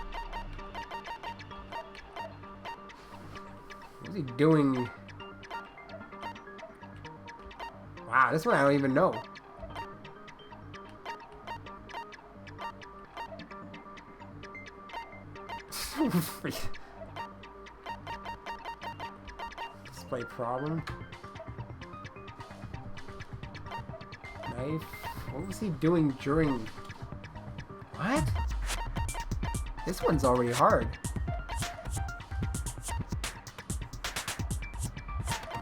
What's he doing? Wow, this one I don't even know. Display problem. Knife. What was he doing during... What? This one's already hard.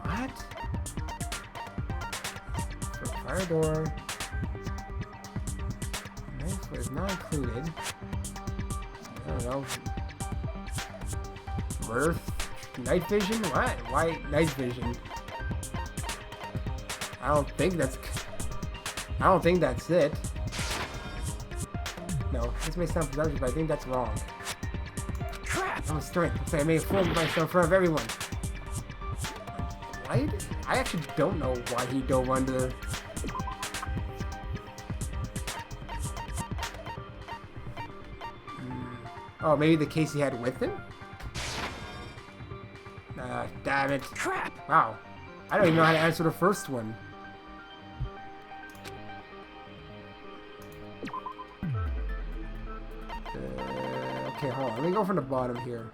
What? For fire door. Knife was not included. I don't know. murder? Night vision? What? Why night vision? I don't think that's it. No, this may sound presumptuous, but I think that's wrong. Crap! I'm a strength. I'm saying I may have fooled myself in front of everyone. Why? I actually don't know why he dove under. Oh, maybe the case he had with him? Damn it. Crap! Wow. I don't even know how to answer the first one. Okay, hold on. Let me go from the bottom here.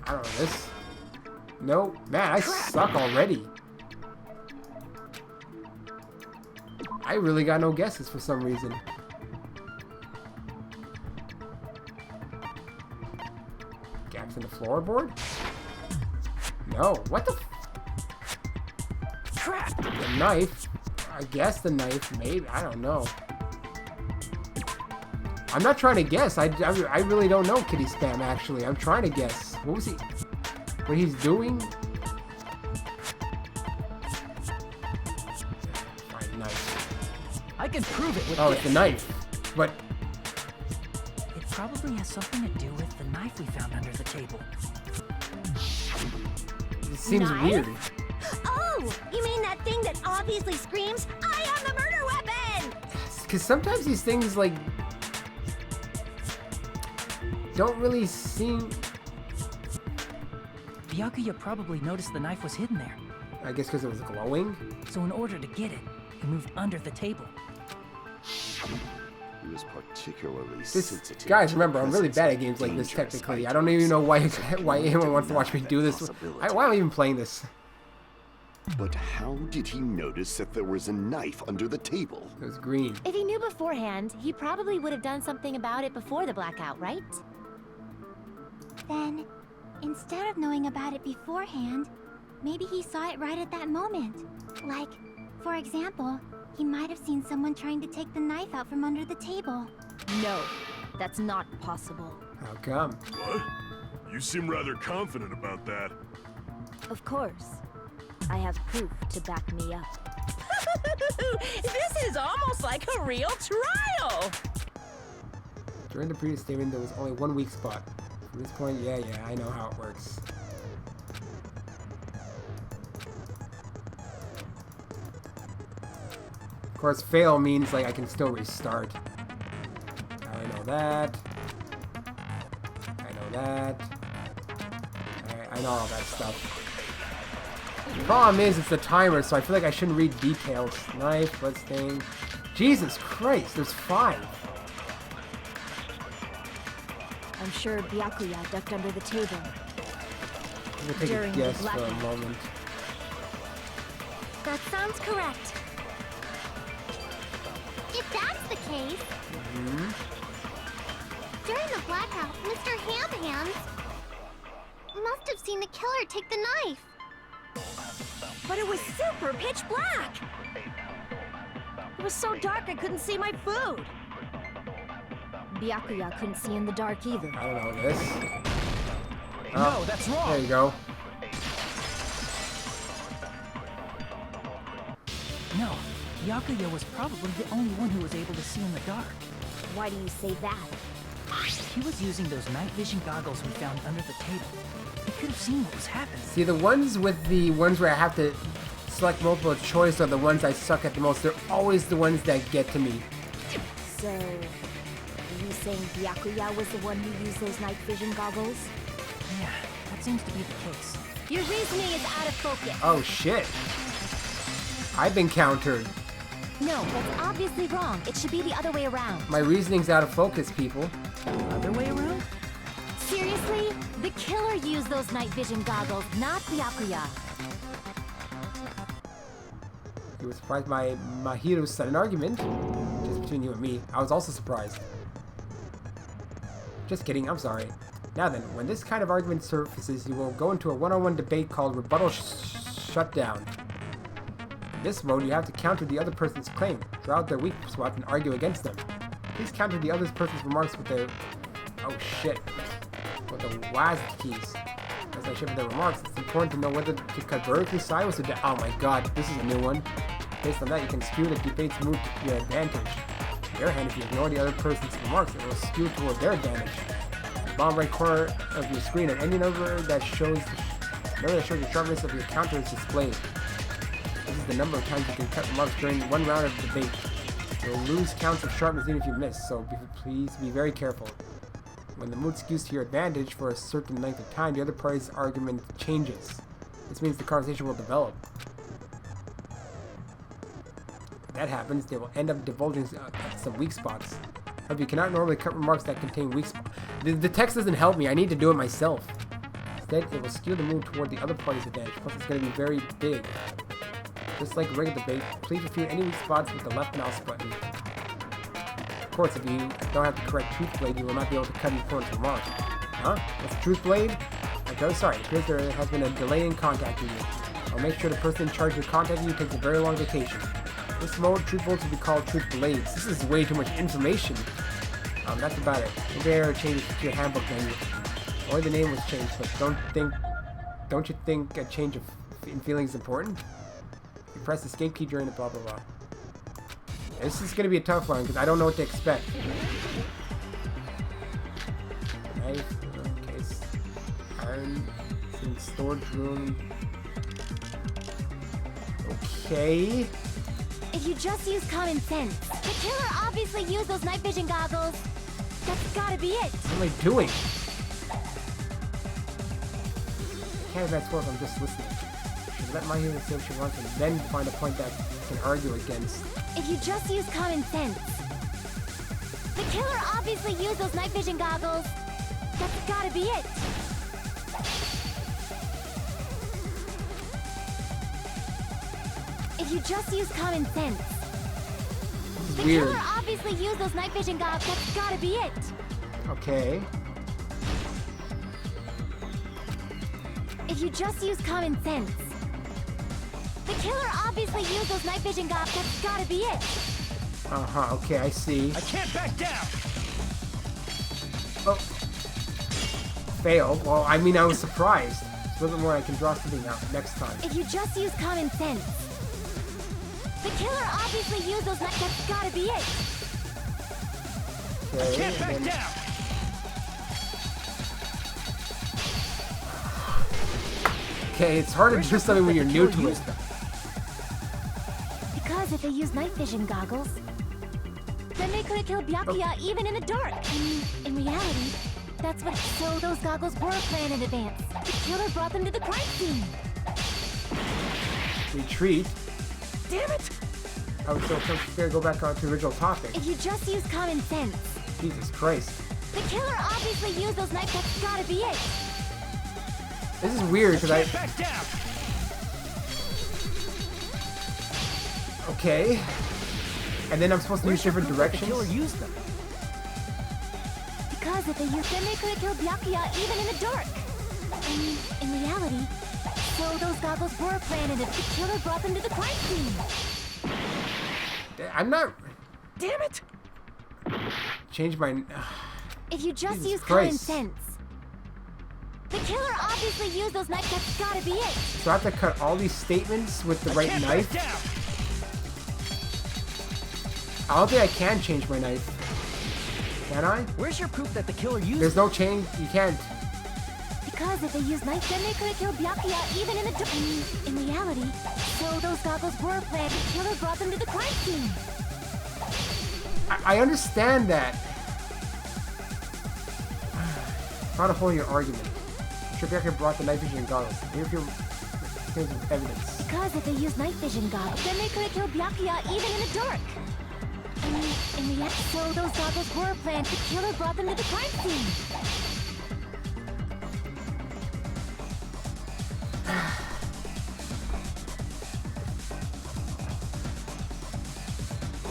I don't know this. No, man, I suck already. I really got no guesses for some reason. Gaps in the floorboard? No, what the Crap! The knife? I guess the knife, maybe. I don't know. I'm not trying to guess. I really don't know Kitty Spam, actually. I'm trying to guess. What was he... What he's doing? Fine, knife. I can prove it with Oh, this. it's the knife. But... It probably has something to do with the knife we found under the table. It seems Knife? weird. Oh, you mean that thing that obviously screams, I am the murder weapon! Because sometimes these things, like... don't really seem... Byakuya probably noticed the knife was hidden there. I guess because it was glowing? So in order to get it, he moved under the table. He was particularly This, sensitive. guys, to remember, I'm really bad at presence games like this, dangerous technically. I don't even know why anyone wants to watch me do this. possibility. Why am I even playing this? But how did he notice that there was a knife under the table? It was green. If he knew beforehand, he probably would have done something about it before the blackout, right? Then, instead of knowing about it beforehand, maybe he saw it right at that moment. Like, for example, he might have seen someone trying to take the knife out from under the table. No, that's not possible. How come? What? You seem rather confident about that. Of course. I have proof to back me up. This is almost like a real trial. During the previous statement, there was only one weak spot. From this point, yeah, I know how it works. Of course, fail means, like, I can still restart. I know that. I know that. I know all that stuff. The problem is, it's the timer, so I feel like I shouldn't read details. Knife, let's thing. Jesus Christ, there's 5. I'm sure Byakuya ducked under the table. I'm gonna take During a the guess for a blackout. moment. That sounds correct. If that's the case, during the blackout, Mr. Hamhands must have seen the killer take the knife. But it was super pitch black! It was so dark I couldn't see my food. Byakuya couldn't see in the dark either. I don't know this. No, that's wrong. There you go. No, Byakuya was probably the only one who was able to see in the dark. Why do you say that? He was using those night vision goggles we found under the table. He could have seen what was happening. See, the ones with the ones where I have to select multiple choice are the ones I suck at the most. They're always the ones that get to me. So, are you saying Byakuya was the one who used those night vision goggles? Yeah, that seems to be the case. Your reasoning is out of focus. Oh shit. I've been countered. No, that's obviously wrong. It should be the other way around. My reasoning's out of focus, people. Other way around? Seriously? The killer used those night vision goggles, not Byakuya. You were surprised by Mahiru's sudden argument. Just between you and me. I was also surprised. Just kidding, I'm sorry. Now then, when this kind of argument surfaces, you will go into a one-on-one debate called rebuttal shutdown. In this mode, you have to counter the other person's claim, draw out their weak spots, and argue against them. Please counter the other person's remarks with the... oh shit. With the WASD keys. As I shift their remarks, it's important to know whether to cut vertically, sideways, or down. Oh my god, this is a new one. Based on that, you can skew the debate's move to your advantage. On the other hand, if you ignore the other person's remarks, it will skew toward their advantage. The bottom right corner of your screen, and any number that shows the sharpness of your counter is displayed. This is the number of times you can cut remarks during one round of debate. You'll lose counts of sharpness even if you miss, so please be very careful. When the mood skews to your advantage for a certain length of time, the other party's argument changes. This means the conversation will develop. If that happens, they will end up divulging some weak spots. However, you cannot normally cut remarks that contain weak spots. The text doesn't help me, I need to do it myself. Instead, it will skew the mood toward the other party's advantage, plus it's going to be very big. Just like regular debate, please refute any weak spots with the left mouse button. Of course, if you don't have the correct truth blade, you will not be able to cut any opponent's remarks. Huh? What's a truth blade? Okay, sorry, it appears there has been a delay in contacting you. I'll make sure the person in charge of contacting you takes a very long vacation. This mode, truth bolts will be called truth blades. This is way too much information. That's about it. Maybe I change it to your handbook menu. Only the name was changed, but don't you think a change in feeling is important? You press the escape key during the blah blah blah. This is gonna be a tough one because I don't know what to expect. Knife, case, iron, it's in storage room. Okay. If you just use common sense, the killer obviously used those night vision goggles. That's gotta be it. What am I doing? I can't advance forth, I'm just listening. Should let my human say what she wants and then find a point that can argue against. If you just use common sense. The killer obviously used those night vision goggles. That's gotta be it. If you just use common sense. The Weird. killer obviously used those night vision goggles. That's gotta be it. Okay. If you just use common sense. The killer obviously used those night vision goggles. That's gotta be it. Uh-huh, okay, I see. I can't back down! Oh. Failed. Well, I mean, I was surprised. It's a little bit more I can draw something out next time. If you just use common sense. The killer obviously used those night. That's gotta be it. Okay, I can't back down! Okay, it's hard to do something when you're new to it. Because if they use night vision goggles, then they could have killed Byakuya even in the dark. I mean, in reality, that's what. So those goggles were planned in advance. The killer brought them to the crime scene. Retreat. Damn it! I was so scared to go back on to the original topic. If you just use common sense. Jesus Christ. The killer obviously used those night. That's gotta be it. This is weird because Back down! Okay. And then I'm supposed to use different directions? The killer used them. Because if they used them, they could have killed Byakuya even in the dark. I mean, in reality, so those goggles were planned and the killer brought them to the crime scene. I'm not... Damn it! Change my... If you just Jesus use common Christ. sense. The killer obviously used those knives. That's gotta be it. So I have to cut all these statements with the right knife? I don't think I can change my knife. Can I? Where's your proof that the killer used There's no change. You can't. Because if they used knives, then they could have killed Byakuya even in the dark. I mean, in reality, so those goggles were planned. The killer brought them to the crime scene. I understand that. How to hold your argument. I'm sure Byakuya brought the night vision goggles. Here if here's evidence. Because if they used night vision goggles, then they could have killed Byakuya even in the dark. I mean, in reality, so those goggles were planned. The killer brought them to the crime scene.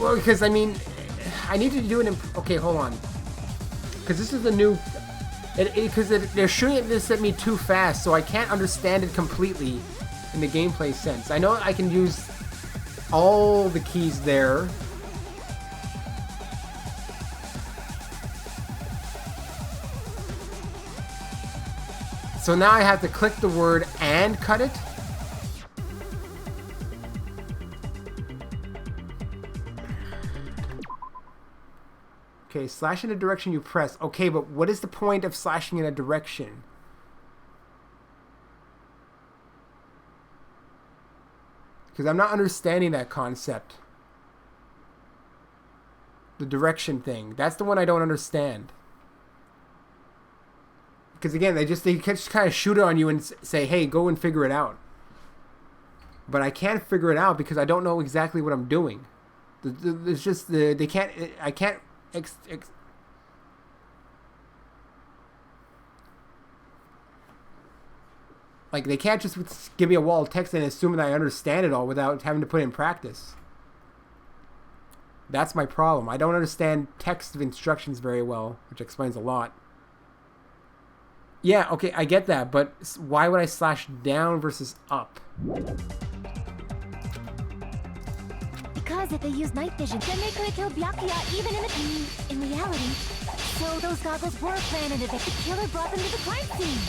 Well, because I mean, I need to do an okay, hold on. Because this is the new... Because they're shooting this at me too fast, so I can't understand it completely in the gameplay sense. I know I can use all the keys there. So now I have to click the word and cut it. Okay, slash in the direction you press. Okay, but what is the point of slashing in a direction? Because I'm not understanding that concept. The direction thing. That's the one I don't understand. Because again, they just kind of shoot it on you and say, hey, go and figure it out. But I can't figure it out because I don't know exactly what I'm doing. It's just, they can't, I can't, like, they can't just give me a wall of text and assume that I understand it all without having to put it in practice. That's my problem. I don't understand text of instructions very well, which explains a lot. Yeah, okay, I get that, but why would I slash down versus up? Because if they use night vision, then they could have killed Byakuya even in reality. So those goggles were planned in advance. The killer brought them to the crime scene.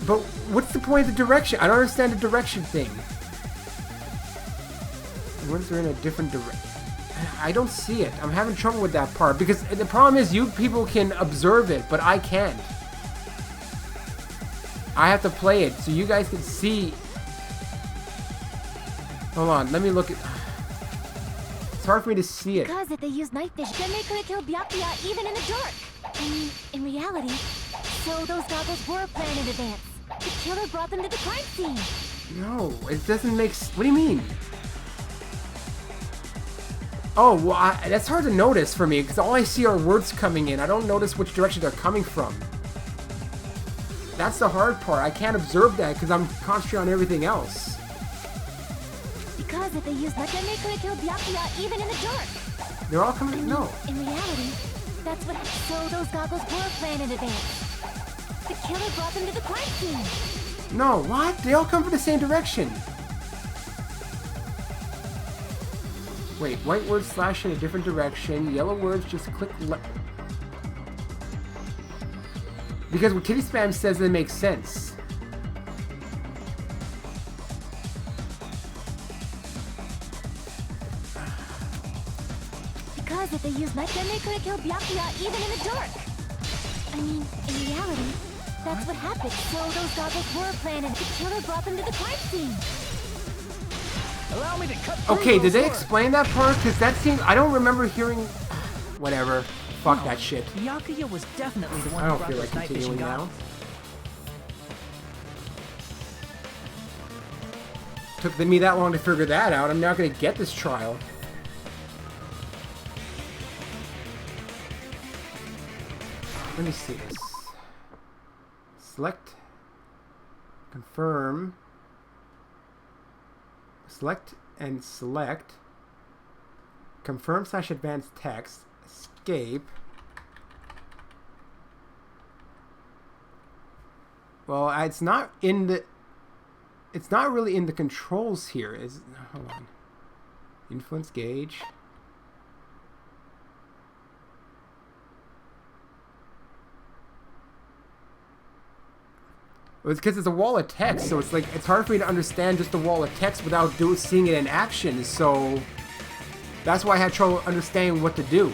But what's the point of the direction? I don't understand the direction thing. Once they're in a different direction. I don't see it. I'm having trouble with that part because the problem is you people can observe it, but I can't. I have to play it so you guys can see. Hold on, let me look at. It's hard for me to see it. Because if they use night vision, then they could have killed Byakuya even in the dark. In reality, so those goggles were planned in advance. The killer brought them to the crime scene. No, it doesn't make. What do you mean? Oh, well, that's hard to notice for me because all I see are words coming in. I don't notice which direction they're coming from. That's the hard part. I can't observe that because I'm concentrating on everything else. Because if they used that, then they could have killed Byakuya even in the dark. They're all coming. No. In reality, that's what. So those goggles were planned in advance. The killer brought them to the crime scene. No, what? They all come from the same direction. Wait, white words slash in a different direction. Yellow words just click left. Because what Kitty Spam says, it makes sense. Because if they used night, then they could have killed Byakuya even in the dark. In reality, that's what happened. So those goggles were planned and the killer brought them to the crime scene. Allow me to cut through. Okay, did they explain that part? Because that seems... I don't remember hearing... Whatever. Fuck that shit. Byakuya was definitely the one I who don't brought feel those like night vision continuing now. goggles. Took me that long to figure that out. I'm not going to get this trial. Let me see this. Select. Confirm. Select and select. Confirm / advanced text. Escape. Well, it's not in the... It's not really in the controls here. Hold on. Influence gauge. Well, it's because it's a wall of text, so it's like it's hard for me to understand just the wall of text without seeing it in action. So that's why I had trouble understanding what to do.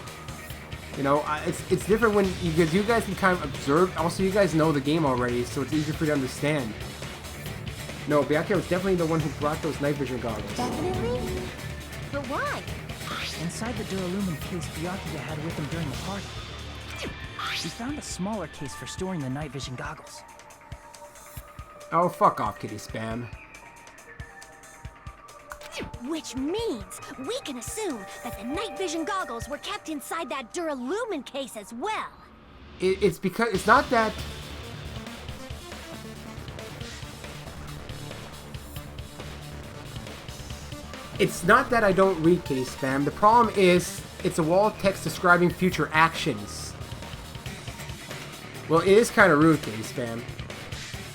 You know, it's different when because you guys can kind of observe. Also, you guys know the game already, so it's easier for you to understand. No, Byakuya was definitely the one who brought those night vision goggles. Definitely? But why? Inside the Duralumin case Byakuya had with him during the party, we found a smaller case for storing the night vision goggles. Oh, fuck off, Kitty Spam. Which means we can assume that the night vision goggles were kept inside that Duralumin case as well. It's because it's not that. It's not that I don't read Kitty Spam. The problem is it's a wall of text describing future actions. Well, it is kind of rude, Kitty Spam.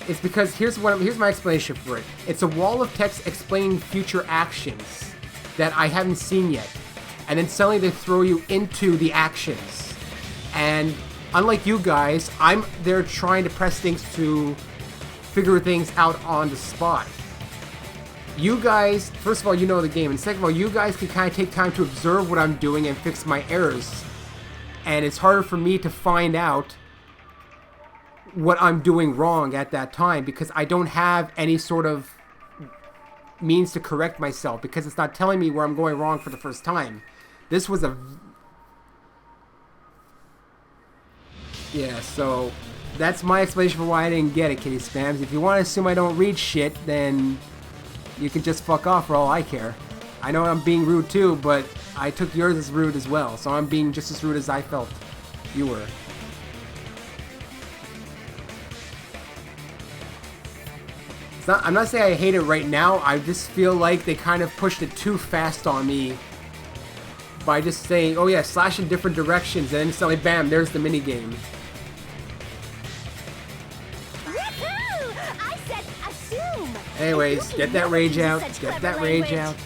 It's because here's my explanation for it. It's a wall of text explaining future actions that I haven't seen yet. And then suddenly they throw you into the actions. And unlike you guys, I'm there trying to press things to figure things out on the spot. You guys, first of all, you know the game, and second of all, you guys can kind of take time to observe what I'm doing and fix my errors. And it's harder for me to find out what I'm doing wrong at that time because I don't have any sort of means to correct myself because it's not telling me where I'm going wrong for the first time. This was a... Yeah, so that's my explanation for why I didn't get it, Kitty Spams. If you want to assume I don't read shit, then you can just fuck off for all I care. I know I'm being rude too, but I took yours as rude as well, so I'm being just as rude as I felt you were. I'm not saying I hate it right now, I just feel like they kind of pushed it too fast on me by just saying, oh yeah, slash in different directions, and then suddenly, bam, there's the minigame. I said assume. Anyways, get that rage out, get that rage out.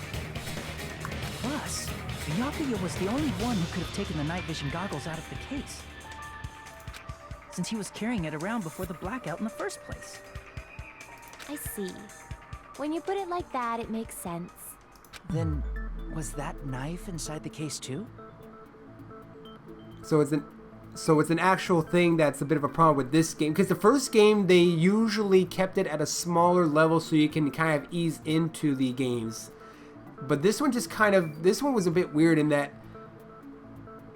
Plus, Byakuya was the only one who could have taken the night vision goggles out of the case, since he was carrying it around before the blackout in the first place. I see. When you put it like that, it makes sense. Then, was that knife inside the case too? So it's an actual thing that's a bit of a problem with this game, because the first game they usually kept it at a smaller level so you can kind of ease into the games. But this one was a bit weird in that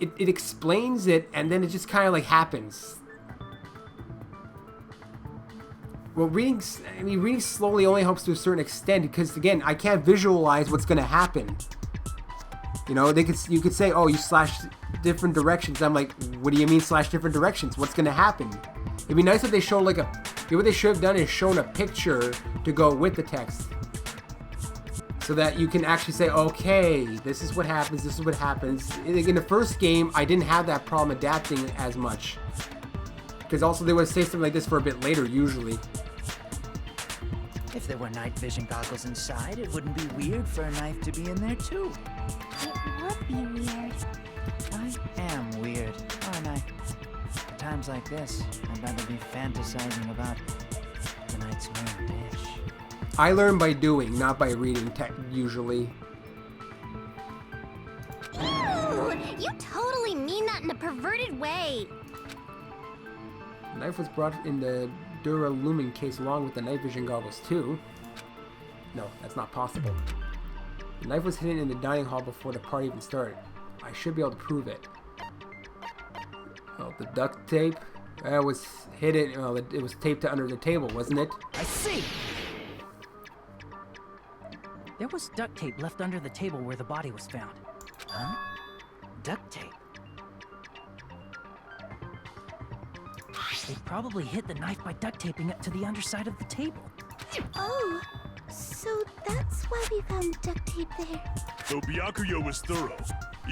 it explains it and then it just kind of like happens. Well, reading slowly only helps to a certain extent because, again, I can't visualize what's going to happen. You know, you could say, oh, you slashed different directions. I'm like, what do you mean slash different directions? What's going to happen? It'd be nice if they showed what they should have done is shown a picture to go with the text. So that you can actually say, okay, this is what happens, this is what happens. In the first game, I didn't have that problem adapting as much. Because also they would say something like this for a bit later, usually. If there were night vision goggles inside, it wouldn't be weird for a knife to be in there too. It would be weird. I am weird, aren't I? At times like this, I'd rather be fantasizing about tonight's main dish. I learn by doing, not by reading, usually. Ooh, you totally mean that in a perverted way. The knife was brought in the Duralumin case along with the night vision goggles too. No, that's not possible. The knife was hidden in the dining hall before the party even started. I should be able to prove it. Oh, the duct tape was hidden. Well, it was taped under the table, wasn't it? I see! There was duct tape left under the table where the body was found. Huh? Duct tape? They probably hid the knife by duct taping it to the underside of the table. Oh, so that's why we found duct tape there. Though Byakuya was thorough,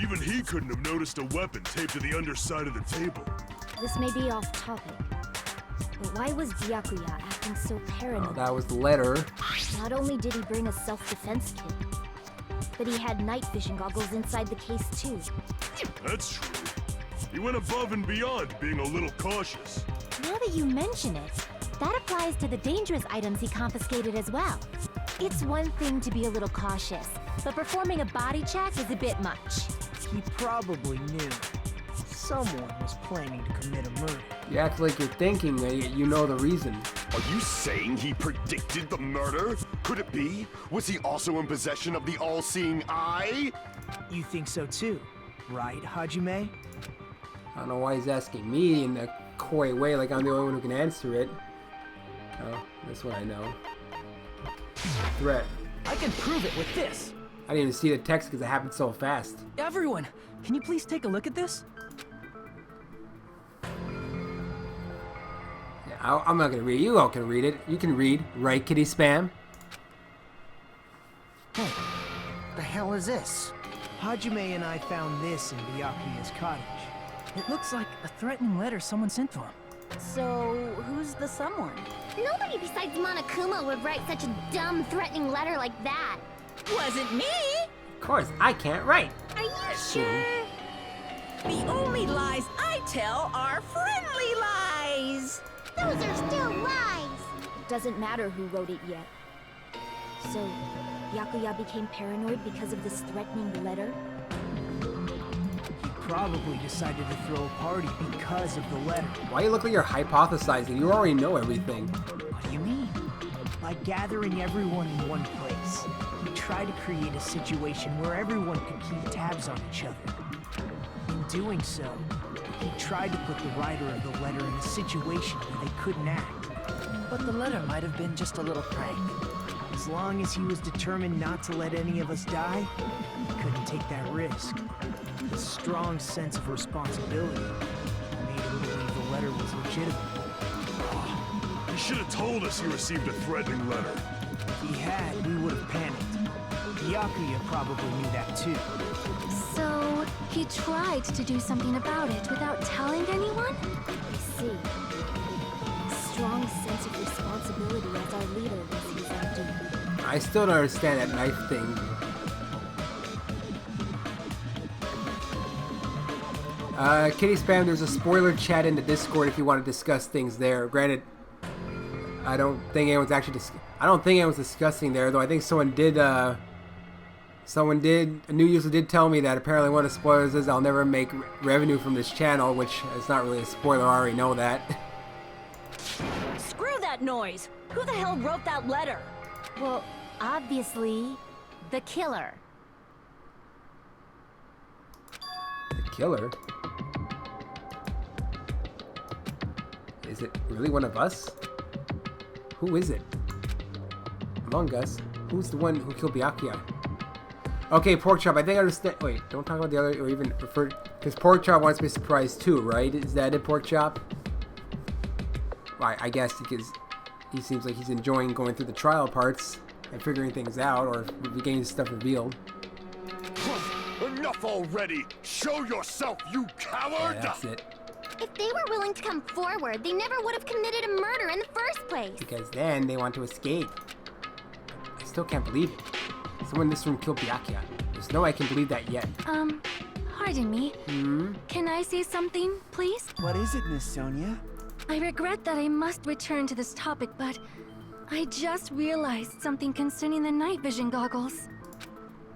even he couldn't have noticed a weapon taped to the underside of the table. This may be off topic, but why was Byakuya acting so paranoid? Oh, that was the letter. Not only did he bring a self-defense kit, but he had night vision goggles inside the case too. That's true. He went above and beyond, being a little cautious. Now that you mention it, that applies to the dangerous items he confiscated as well. It's one thing to be a little cautious, but performing a body check is a bit much. He probably knew someone was planning to commit a murder. You act like you're thinking that you know the reason. Are you saying he predicted the murder? Could it be? Was he also in possession of the all-seeing eye? You think so too, right, Hajime? I don't know why he's asking me in a coy way like I'm the only one who can answer it. Oh, that's what I know. Threat. I can prove it with this. I didn't even see the text because it happened so fast. Everyone, can you please take a look at this? Yeah, I'm not gonna read it. You all can read it. You can read, right, Kitty Spam? Hey, the hell is this? Hajime and I found this in Byakuya's cottage. It looks like a threatening letter someone sent to him. So, who's the someone? Nobody besides Monokuma would write such a dumb, threatening letter like that. Wasn't me! Of course, I can't write. Are you sure? The only lies I tell are friendly lies! Those are still lies. Doesn't matter who wrote it yet. So, Byakuya became paranoid because of this threatening letter? He probably decided to throw a party because of the letter. Why you look like you're hypothesizing? You already know everything. What do you mean? By gathering everyone in one place, he tried to create a situation where everyone could keep tabs on each other. In doing so, he tried to put the writer of the letter in a situation where they couldn't act. But the letter might have been just a little prank. As long as he was determined not to let any of us die, he couldn't take that risk. His strong sense of responsibility made him believe the letter was legitimate. He should have told us he received a threatening letter. If he had, we would have panicked. Byakuya probably knew that too. So, he tried to do something about it without telling anyone? I see. Strong sense of responsibility as our leader was his undoing. I still don't understand that knife thing. Kitty Spam, there's a spoiler chat in the Discord if you want to discuss things there. Granted, I don't think anyone's actually discussing there, though I think someone did, a new user did tell me that apparently one of the spoilers is I'll never make revenue from this channel, which is not really a spoiler, I already know that. Screw that noise! Who the hell wrote that letter? Well, obviously, the killer. The killer? Is it really one of us? Who is it? Among Us? Who's the one who killed Byakuya? Okay, Porkchop, I think I understand. Wait, don't talk about the other, or even refer, because Porkchop wants to be surprised too, right? Is that it, Porkchop? Well, I guess because he seems like he's enjoying going through the trial parts and figuring things out, or getting stuff revealed. Enough already! Show yourself, you coward! Yeah, that's it. If they were willing to come forward, they never would have committed a murder in the first place. Because then they want to escape. I still can't believe it. Someone in this room killed Byakuya. There's no way I can believe that yet. Pardon me. Can I say something, please? What is it, Miss Sonia? I regret that I must return to this topic, but I just realized something concerning the night vision goggles.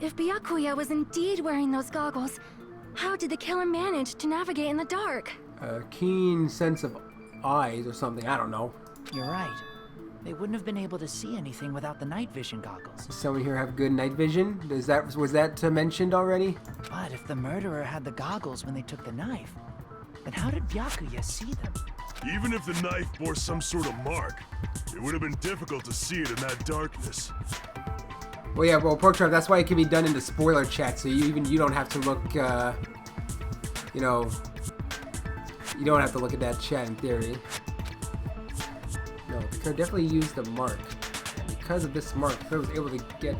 If Byakuya was indeed wearing those goggles, how did the killer manage to navigate in the dark? A keen sense of eyes or something, I don't know. You're right. They wouldn't have been able to see anything without the night vision goggles. Does someone here have good night vision? Was that mentioned already? But if the murderer had the goggles when they took the knife, then how did Byakuya see them? Even if the knife bore some sort of mark, it would have been difficult to see it in that darkness. Well, yeah, well, Porkchop, that's why it can be done in the spoiler chat, so you don't have to look, you know, you don't have to look at that chat in theory. No, the killer definitely used the mark. And because of this mark, he was able to get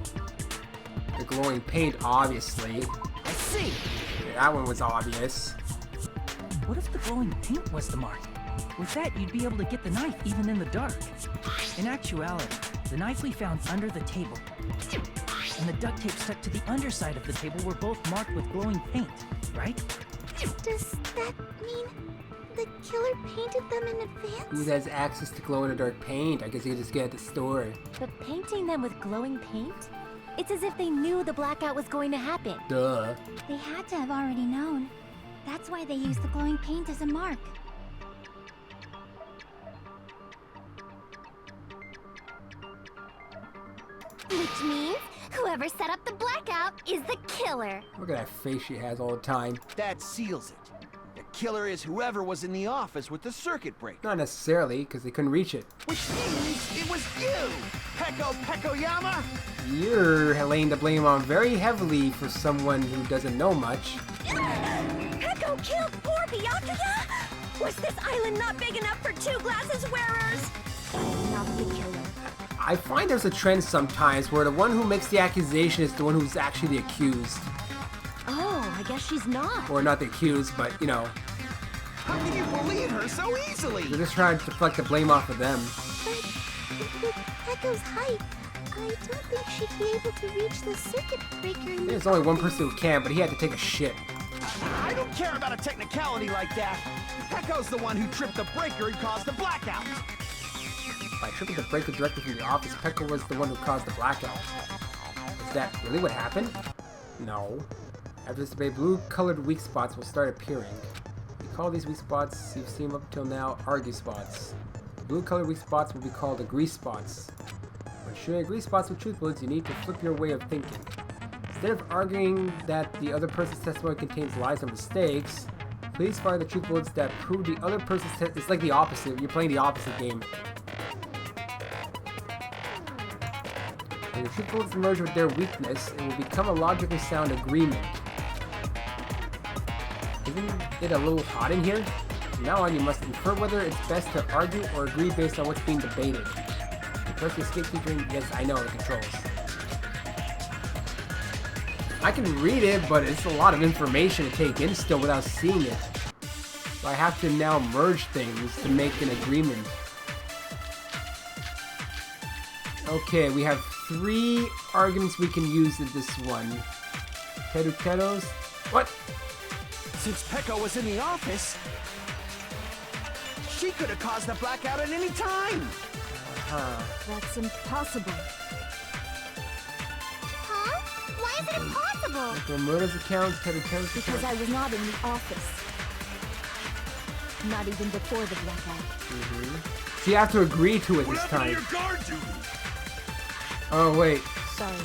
the glowing paint, obviously. I see! Yeah, that one was obvious. What if the glowing paint was the mark? With that, you'd be able to get the knife even in the dark. In actuality, the knife we found under the table and the duct tape stuck to the underside of the table were both marked with glowing paint, right? Does that mean the killer painted them in advance? Who has access to glow-in-the-dark paint? I guess you can just get it at the store. But painting them with glowing paint? It's as if they knew the blackout was going to happen. Duh. They had to have already known. That's why they used the glowing paint as a mark. Which means whoever set up the blackout is the killer. Look at that face she has all the time. That seals it. The killer is whoever was in the office with the circuit breaker. Not necessarily, because they couldn't reach it. Which means it was you, Pekoyama! You're laying the blame on very heavily for someone who doesn't know much. Peko killed poor Byakuya? Was this island not big enough for 2 glasses wearers? Not the killer. I find there's a trend sometimes where the one who makes the accusation is the one who's actually the accused. Oh, I guess she's not. Or not the accused, but, you know. How can you believe her so easily? They're just trying to deflect the blame off of them. But with Echo's height, I don't think she'd be able to reach the circuit breaker in There's only one person who can, but he had to take a shit. I don't care about a technicality like that. Pecco's the one who tripped the breaker and caused the blackout. By tripping the breaker directly from the office, Pekka was the one who caused the blackout. Is that really what happened? No. After this debate, blue-colored weak spots will start appearing. We call these weak spots you've seen up till now argue spots. The blue-colored weak spots will be called agree spots. When showing agree spots with truth bullets, you need to flip your way of thinking. Instead of arguing that the other person's testimony contains lies or mistakes, please find the truth bullets that prove the other person's testimony. It's like the opposite. You're playing the opposite game. When the truth bullets merge with their weakness, it will become a logically sound agreement. Isn't it a little hot in here? From now on, you must infer whether it's best to argue or agree based on what's being debated. The person escape featuring, yes, I know the controls. I can read it, but it's a lot of information to take in still without seeing it. So I have to now merge things to make an agreement. Okay, we have 3 arguments we can use in this one. Terukeros. What? Since Pecco was in the office, she could have caused the blackout at any time. That's impossible. Huh? Why is it impossible? Ramona's account, Terukeros' Because I was not in the office. Not even before the blackout. So you have to agree to it What this happened to time. your guard duty? Oh, wait. Sorry.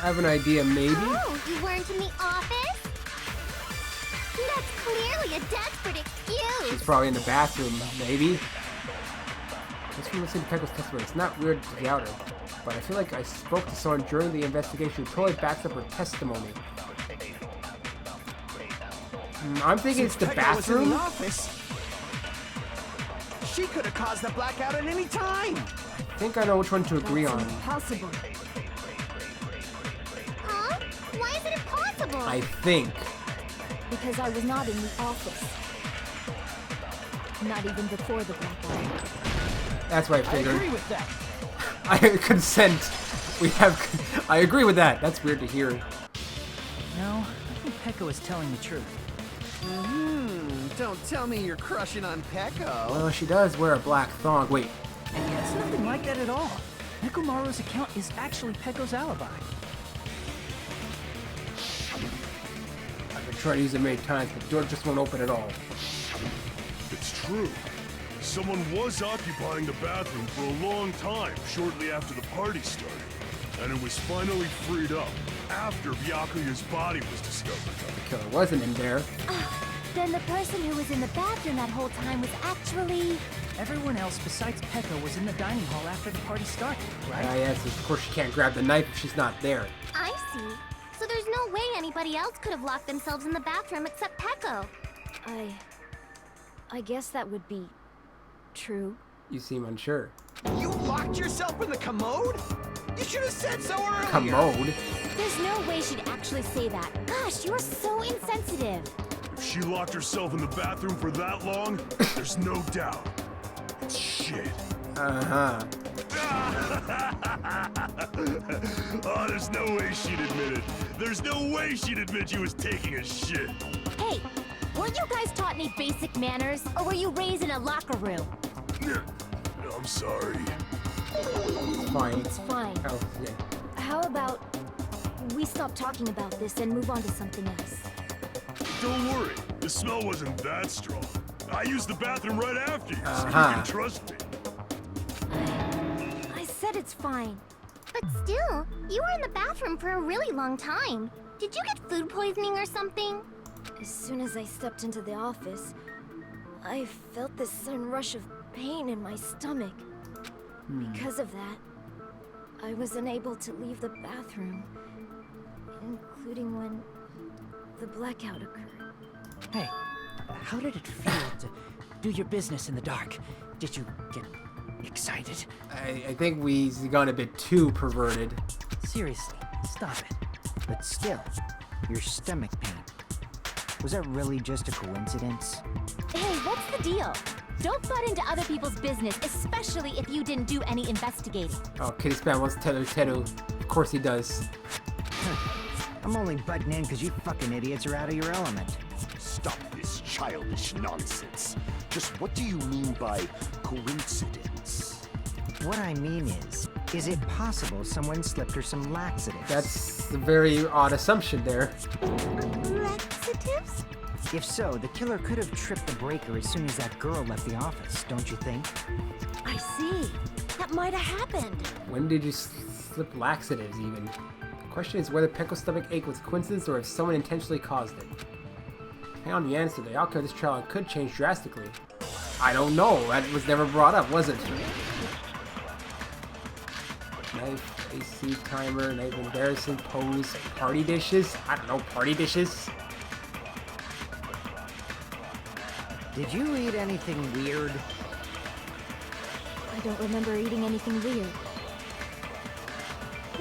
I have an idea, maybe? Oh, you weren't in the office? That's clearly a desperate excuse. She's probably in the bathroom, maybe? Just from listening to Pecco's testimony, it's not weird to doubt her, but I feel like I spoke to someone during the investigation who totally backs up her testimony. I'm thinking it's the Pecco was in bathroom? the office, she could have caused the blackout at any time. I think I know which one to agree That's on. impossible. Huh? Why is it impossible? I think. Because I was not in the office. Not even before the blackout. That's what I I figured. agree with that. I consent. I agree with that. That's weird to hear. No, I think Pecco is telling the truth. Don't tell me you're crushing on Pecco. Well, she does wear a black thong. Wait. It's nothing like that at all. Nekomaru's account is actually Pecco's alibi. I've been trying to use it many times, but the door just won't open at all. It's true. Someone was occupying the bathroom for a long time shortly after the party started. And it was finally freed up after Byakuya's body was discovered. The killer wasn't in there. Then the person who was in the bathroom that whole time was actually... Everyone else besides Pecco was in the dining hall after the party started, right? Yes, of course she can't grab the knife if she's not there. I see. So there's no way anybody else could have locked themselves in the bathroom except Pecco. I guess that would be true. You seem unsure. You locked yourself in the commode? You should have said so earlier. Commode? There's no way she'd actually say that. Gosh, you're so insensitive. If she locked herself in the bathroom for that long, there's no doubt. It's shit. Uh-huh. Oh, there's no way she'd admit it. There's no way she'd admit she was taking a shit. Hey, weren't you guys taught any basic manners? Or were you raised in a locker room? I'm sorry. It's fine. It's fine. Oh, yeah. How about we stop talking about this and move on to something else? Don't worry. The smell wasn't that strong. I used the bathroom right after you, so you Uh-huh. can trust me. I said it's fine. But still, you were in the bathroom for a really long time. Did you get food poisoning or something? As soon as I stepped into the office, I felt this sudden rush of pain in my stomach. Because of that, I was unable to leave the bathroom, including when the blackout occurred. Hey, how did it feel to do your business in the dark? Did you get excited? I think we've gone a bit too perverted. Seriously, stop it. But still, your stomach pain. Was that really just a coincidence? Hey, what's the deal? Don't butt into other people's business, especially if you didn't do any investigating. Oh, Kitty Span wants Teru Teru. Of course he does. I'm only butting in because you fucking idiots are out of your element. Stop this childish nonsense. Just what do you mean by coincidence? What I mean is it possible someone slipped her some laxatives? That's a very odd assumption there. Laxatives? If so, the killer could have tripped the breaker as soon as that girl left the office, don't you think? I see. That might have happened. When did you slip laxatives even? The question is whether Pecco's stomach ache was coincidence or if someone intentionally caused it. Depending on the answer, the outcome of this trial could change drastically. I don't know. That was never brought up, was it? Knife, AC timer, knife embarrassing pose, party dishes? I don't know, party dishes? Did you eat anything weird? I don't remember eating anything weird.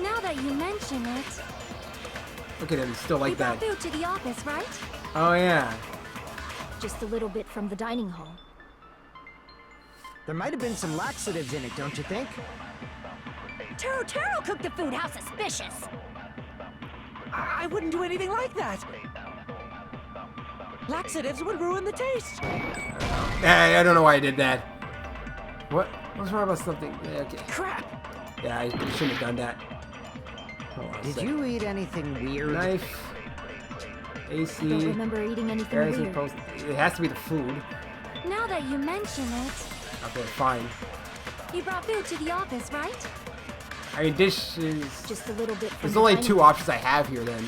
Now that you mention it, Look at him, he's still we like brought that. food to the office, right? Oh yeah. Just a little bit from the dining hall. There might have been some laxatives in it, don't you think? Taro cooked the food. How suspicious! I wouldn't do anything like that. Laxatives would ruin the taste. I don't know why I did that. What? What's wrong about something? Yeah, okay. Crap. Yeah, I shouldn't have done that. Hold on a Did sec. you eat anything weird? Knife. AC. I don't remember eating anything embarrassing weird. pose. It has to be the food. Now that you mention it, Okay, fine. you brought food to the office, right? I mean, dishes. Just a little bit from There's the only dining two hall. options I have here then.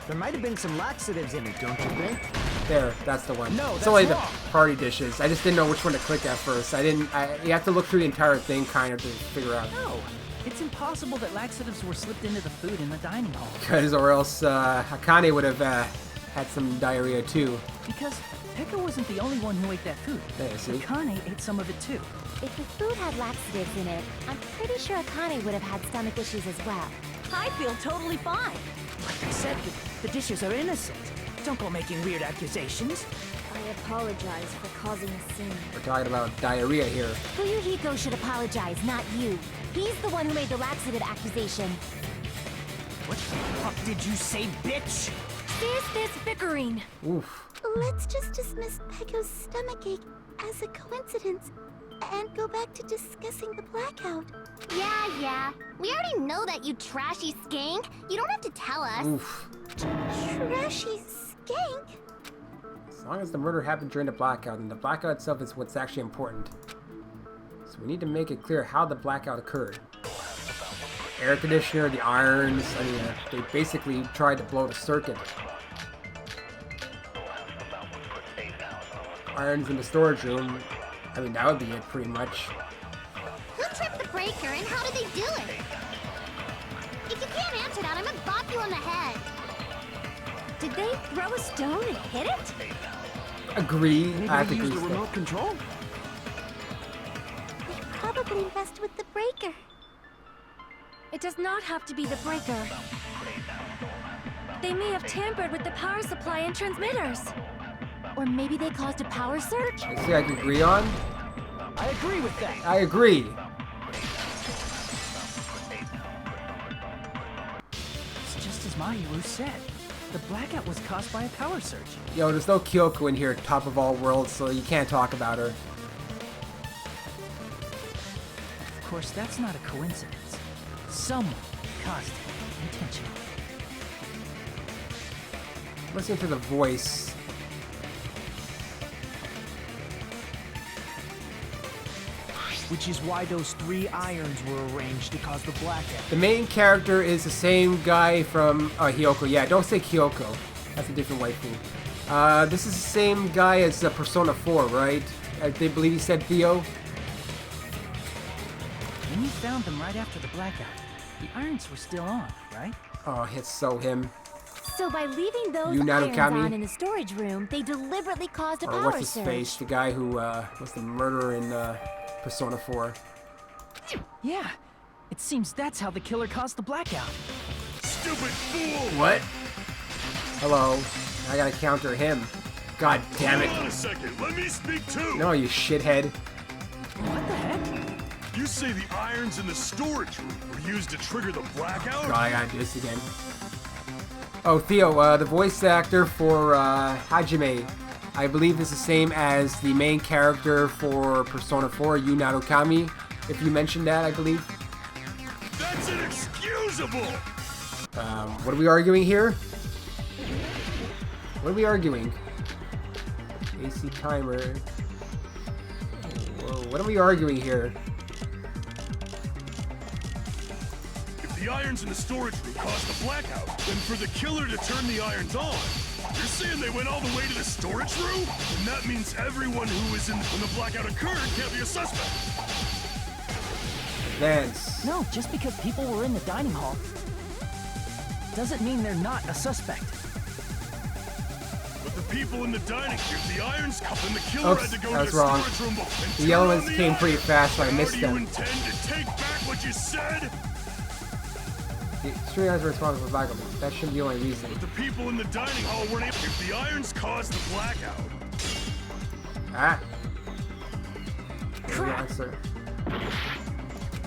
There might have been some laxatives in it, don't you think? There, that's the one. No, it's that's only wrong. the party dishes. I just didn't know which one to click at first. You have to look through the entire thing kind of to figure out. No, it's impossible that laxatives were slipped into the food in the dining hall. Because or else Akane would have had some diarrhea too. Because Pekka wasn't the only one who ate that food. Yeah, see? Akane ate some of it too. If the food had laxatives in it, I'm pretty sure Akane would have had stomach issues as well. I feel totally fine. Like I said, the dishes are innocent. Don't go making weird accusations. I apologize for causing a scene. We're talking about diarrhea here. Fuyuhiko should apologize, not you. He's the one who made the laxative accusation. What the fuck did you say, bitch? Cease this bickering. Oof. Let's just dismiss Pecco's stomachache as a coincidence and go back to discussing the blackout. Yeah. We already know that, you trashy skank. You don't have to tell us. Oof. Trashy skank? As long as the murder happened during the blackout, and the blackout itself is what's actually important. So we need to make it clear how the blackout occurred. Air conditioner, the irons, I mean, they basically tried to blow the circuit. Irons in the storage room, I mean, that would be it pretty much. Who tripped the breaker and how did they do it? If you can't answer that, I'm gonna bop you on the head. Did they throw a stone and hit it? Agree. Maybe I have they to used agree. the with remote control? They probably messed with the breaker. It does not have to be the breaker. They may have tampered with the power supply and transmitters. Or maybe they caused a power surge? that. See, I can agree on. I agree with that. I agree. It's just as Mahiru said. The blackout was caused by a power surge. Yo, there's no Kyoko in here, top of all worlds, so you can't talk about her. Of course, that's not a coincidence. Someone caused it intentionally. Listen to the voice. Which is why those 3 irons were arranged to cause the blackout. The main character is the same guy from Hyoko. Yeah, don't say Kyoko. That's a different waifu. This is the same guy as Persona 4, right? I believe he said Theo. When you found them right after the blackout, the irons were still on, right? Oh, it's so him. So by leaving those Yu irons Narukami? on in the storage room, they deliberately caused a Or power what's his surge. face? The guy who was the murderer in Persona 4. Yeah, it seems that's how the killer caused the blackout. Stupid fool! What? Hello. I gotta counter him. God damn it. Hold on a second, let me speak too! No, you shithead. What the heck? You say the irons in the storage room were used to trigger the blackout? God, I gotta do this again. Oh, Theo, the voice actor for Hajime, I believe is the same as the main character for Persona 4, Yu Narukami. If you mentioned that, I believe. That's inexcusable! What are we arguing here? What are we arguing? AC timer. Whoa, what are we arguing here? If the irons in the storage room caused the blackout, then for the killer to turn the irons on, you're saying they went all the way to the storage room? And that means everyone who was in when the blackout occurred can't be a suspect. Vance. No, just because people were in the dining hall doesn't mean they're not a suspect. But the people in the dining, if the irons come, then the killer had to go to the wrong. storage room and The turn elements on the came iron. pretty fast, so I missed How do you them. intend to take back what you said? The extreme irons are responsible for blackout. That shouldn't be the only reason. But the people in the dining hall weren't able. If the irons caused the blackout, Ah. Crap. Answer.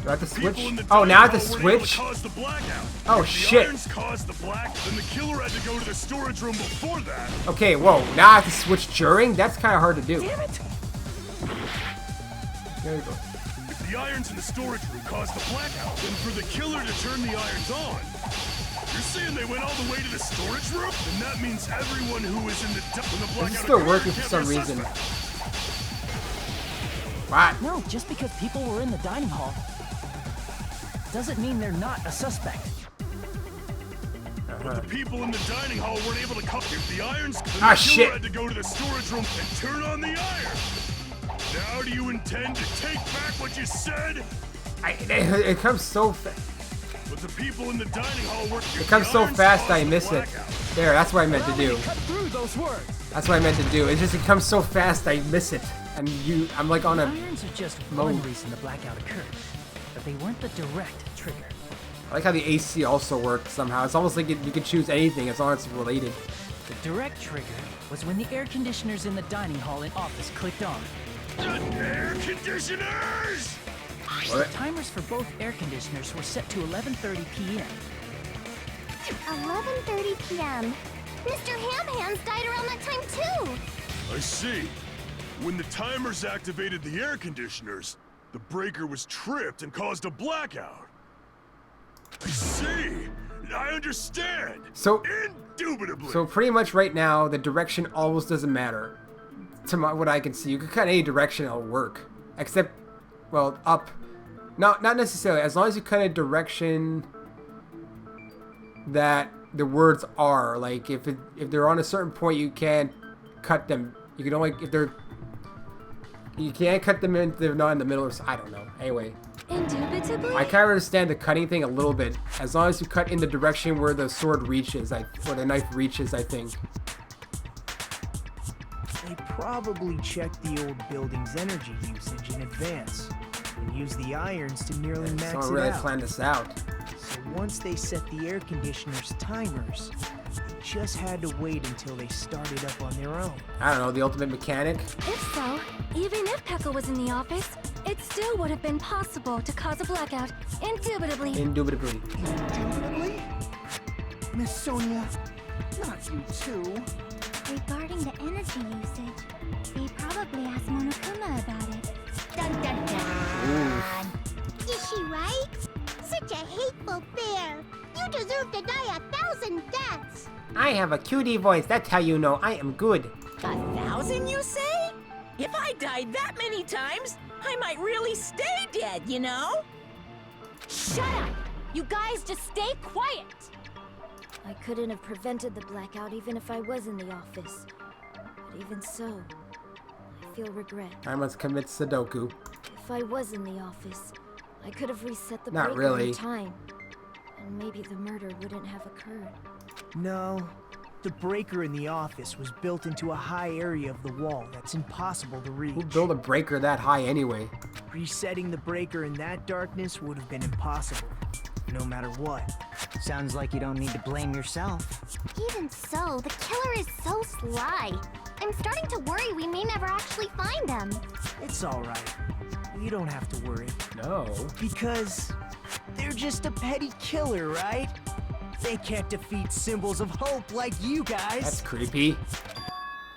Do I have to switch? Oh, now I have to switch? Oh, shit. If the irons caused the black, then the killer had to go to the storage room before that. Okay, whoa. Now I have to switch during? That's kind of hard to do. Damn it! There you go. If the irons in the storage room caused the blackout, then for the killer to turn the irons on, you're saying they went all the way to the storage room? Then that means everyone who was in the when the blackout This is still occurred working for can't some be a reason. suspect. What? No, just because people were in the dining hall doesn't mean they're not a suspect. But the people in the dining hall weren't able to come. If the irons, then Ah, the killer shit. had to go to the storage room and turn on the iron. Now do you intend to take back what you said? It comes so fast. But the people in the dining hall were. It comes so fast I miss it. There, that's what I meant to do. Cut through those words. That's what I meant to do. It's just it comes so fast I miss it. And I'm like on a Irons are just mode. one reason the blackout occurred, but they weren't the direct trigger. I like how the AC also worked somehow. It's almost like you can choose anything as long as it's related. The direct trigger was when the air conditioners in the dining hall and office clicked on. The air conditioners! The timers for both air conditioners were set to 11:30 p.m. 11:30 p.m. Mr. Ham-Hams died around that time too. I see. When the timers activated the air conditioners, the breaker was tripped and caused a blackout. I see. I understand. So, indubitably. So pretty much right now, the direction almost doesn't matter. To what I can see, you can cut any direction, it'll work. Except, well, up. No, not necessarily. As long as you cut a direction that the words are, like if they're on a certain point, you can't cut them. You can only you can't cut them if they're not in the middle or I don't know. Anyway. Indubitably? I kind of understand the cutting thing a little bit. As long as you cut in the direction where the sword reaches, or the knife reaches, I think. They probably checked the old building's energy usage in advance and used the irons to nearly max Someone it really out. planned this out. So once they set the air conditioner's timers, they just had to wait until they started up on their own. I don't know, the ultimate mechanic? If so, even if Pekka was in the office, it still would have been possible to cause a blackout, indubitably. Indubitably. Indubitably? Miss Sonia, not you too. Regarding the energy usage, they probably asked Monokuma about it. Dun dun dun! Is she right? Such a hateful bear! You deserve to die 1,000 deaths! I have a cutie voice, that's how you know I am good. 1,000, you say? If I died that many times, I might really stay dead, you know? Shut up! You guys just stay quiet! I couldn't have prevented the blackout even if I was in the office. But even so, I feel regret. I must commit Sudoku. If I was in the office, I could have reset the Not breaker really. in time. And maybe the murder wouldn't have occurred. No, the breaker in the office was built into a high area of the wall that's impossible to reach. Who built a breaker that high anyway? Resetting the breaker in that darkness would have been impossible, no matter what. Sounds like you don't need to blame yourself. Even so, the killer is so sly. I'm starting to worry we may never actually find them. It's alright. You don't have to worry. No. Because they're just a petty killer, right? They can't defeat symbols of hope like you guys. That's creepy.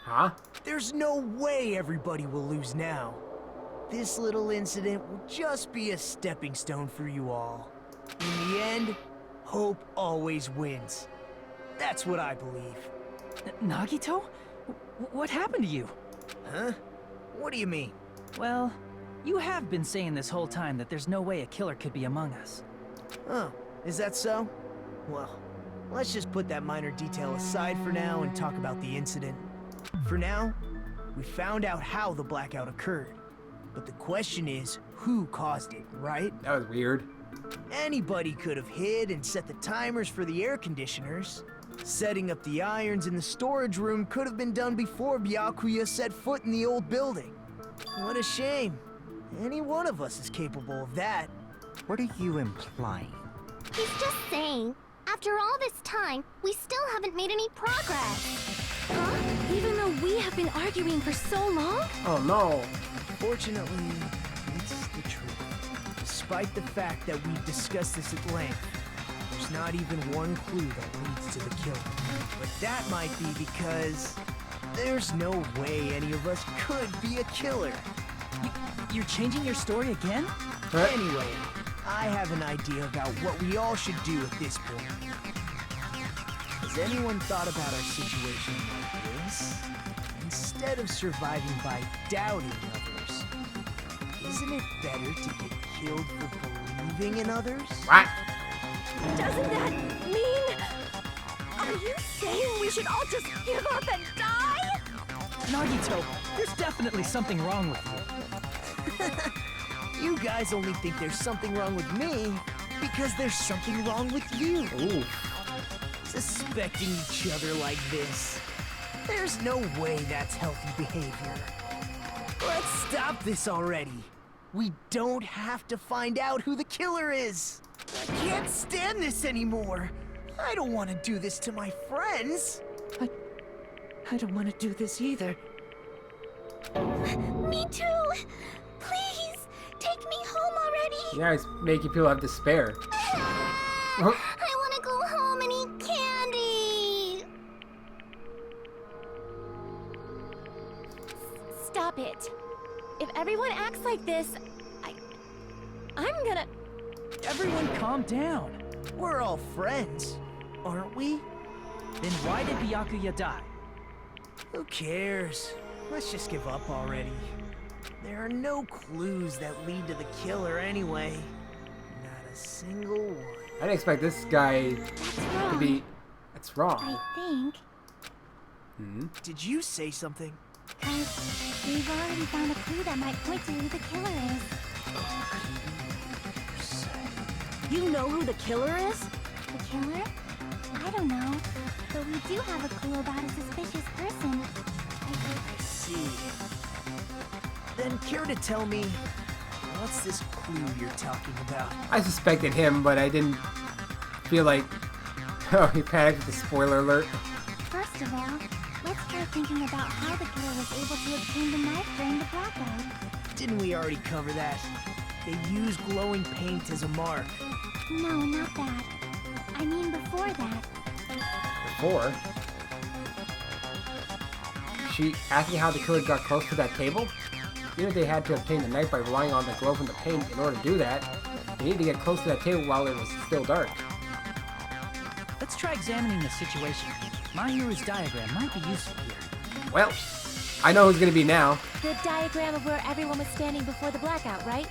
Huh? There's no way everybody will lose now. This little incident will just be a stepping stone for you all. In the end, hope always wins. That's what I believe. Nagito? What happened to you? Huh? What do you mean? Well, you have been saying this whole time that there's no way a killer could be among us. Oh, is that so? Well, let's just put that minor detail aside for now and talk about the incident. For now, we found out how the blackout occurred. But the question is, who caused it, right? That was weird. Anybody could have hid and set the timers for the air conditioners. Setting up the irons in the storage room could have been done before Byakuya set foot in the old building. What a shame. Any one of us is capable of that. What are you implying? He's just saying, after all this time, we still haven't made any progress. Huh? Even though we have been arguing for so long? Oh no. Fortunately, it's the truth. Despite the fact that we've discussed this at length, there's not even one clue that leads to the killing. But that might be because there's no way any of us could be a killer. You're changing your story again? Anyway, I have an idea about what we all should do at this point. Has anyone thought about our situation like this? Instead of surviving by doubting others, isn't it better to get killed for believing in others? What? Doesn't that mean... Are you saying we should all just give up and die? Nagito, there's definitely something wrong with you. You guys only think there's something wrong with me because there's something wrong with you. Ooh. Suspecting each other like this. There's no way that's healthy behavior. Let's stop this already. We don't have to find out who the killer is. I can't stand this anymore. I don't want to do this to my friends. I don't want to do this either. Me too! Please, take me home already! You guys making people have despair. I want to go home and eat candy! Stop it. If everyone acts like this, I'm gonna... Everyone calm down. We're all friends, aren't we? Then why did Byakuya die? Who cares? Let's just give up already. There are no clues that lead to the killer anyway. Not a single one. I didn't expect this guy to be... That's wrong. I think... Did you say something? Because we've already found a clue that might point to who the killer is. You know who the killer is? The killer? I don't know. But we do have a clue about a suspicious person. I see. Then care to tell me, what's this clue you're talking about? I suspected him, but I didn't feel like... Oh, he panicked with the spoiler alert. First of all, let's try thinking about how the killer was able to obtain the knife during the blackout. Didn't we already cover that? They use glowing paint as a mark. No, not that. I mean before that. Before? She asked me how the killer got close to that table? Even if they had to obtain the knife by relying on the glow from the paint in order to do that, they needed to get close to that table while it was still dark. Let's try examining the situation. My hero's diagram might be useful here. Well, I know who's gonna be now. The diagram of where everyone was standing before the blackout, right?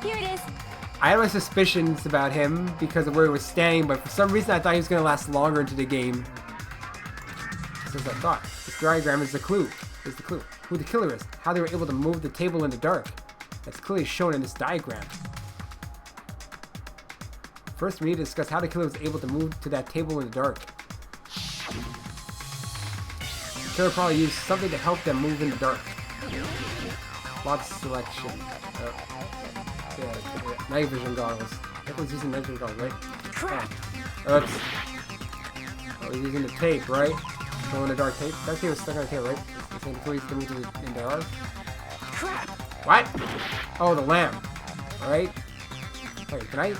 Here it is. I had my suspicions about him because of where he was standing, but for some reason I thought he was gonna last longer into the game. Just as I thought. This diagram is the clue. Is the clue. Who the killer is. How they were able to move the table in the dark. That's clearly shown in this diagram. First, we need to discuss how the killer was able to move to that table in the dark. The killer probably used something to help them move in the dark. Plot selection. Yeah, night vision goggles. Everyone's using night vision goggles, right? Crap. Oops. Oh, he's using the tape, right? Go in the dark tape. Dark tape was stuck on the table, right? The same police can move to in the dark. Crap! What? Oh, the lamp. Alright. Wait, can I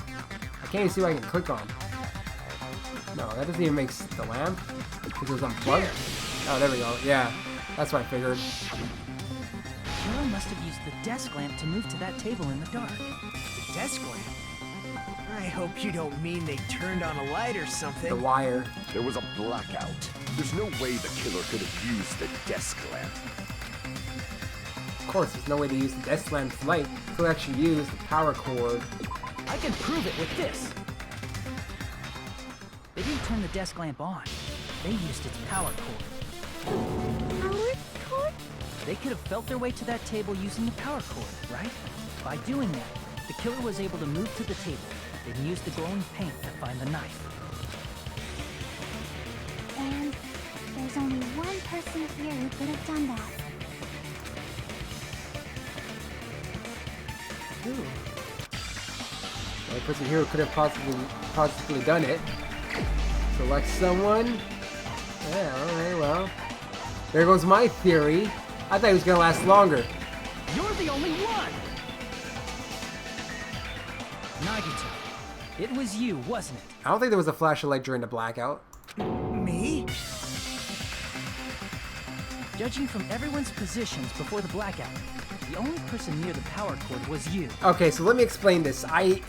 can't even see what I can click on. No, that doesn't even make the lamp. Because it was unplugged. Oh, there we go. Yeah. That's what I figured. Killer must have used the desk lamp to move to that table in the dark. The desk lamp? I hope you don't mean they turned on a light or something. The wire. There was a blackout. There's no way the killer could have used the desk lamp. Of course, there's no way to use the desk lamp's light to actually use the power cord. I can prove it with this. They didn't turn the desk lamp on. They used its power cord. Power cord? They could have felt their way to that table using the power cord, right? By doing that, the killer was able to move to the table, then use the glowing paint to find the knife. And there's only one person here who could have done that. Ooh. The only person here who could have possibly done it. Select someone. Yeah, alright, well. There goes my theory. I thought it was gonna last longer. You're the only one! Nagito, it was you, wasn't it? I don't think there was a flash of light during the blackout. Me? Judging from everyone's positions before the blackout, the only person near the power cord was you. Okay, so let me explain this. I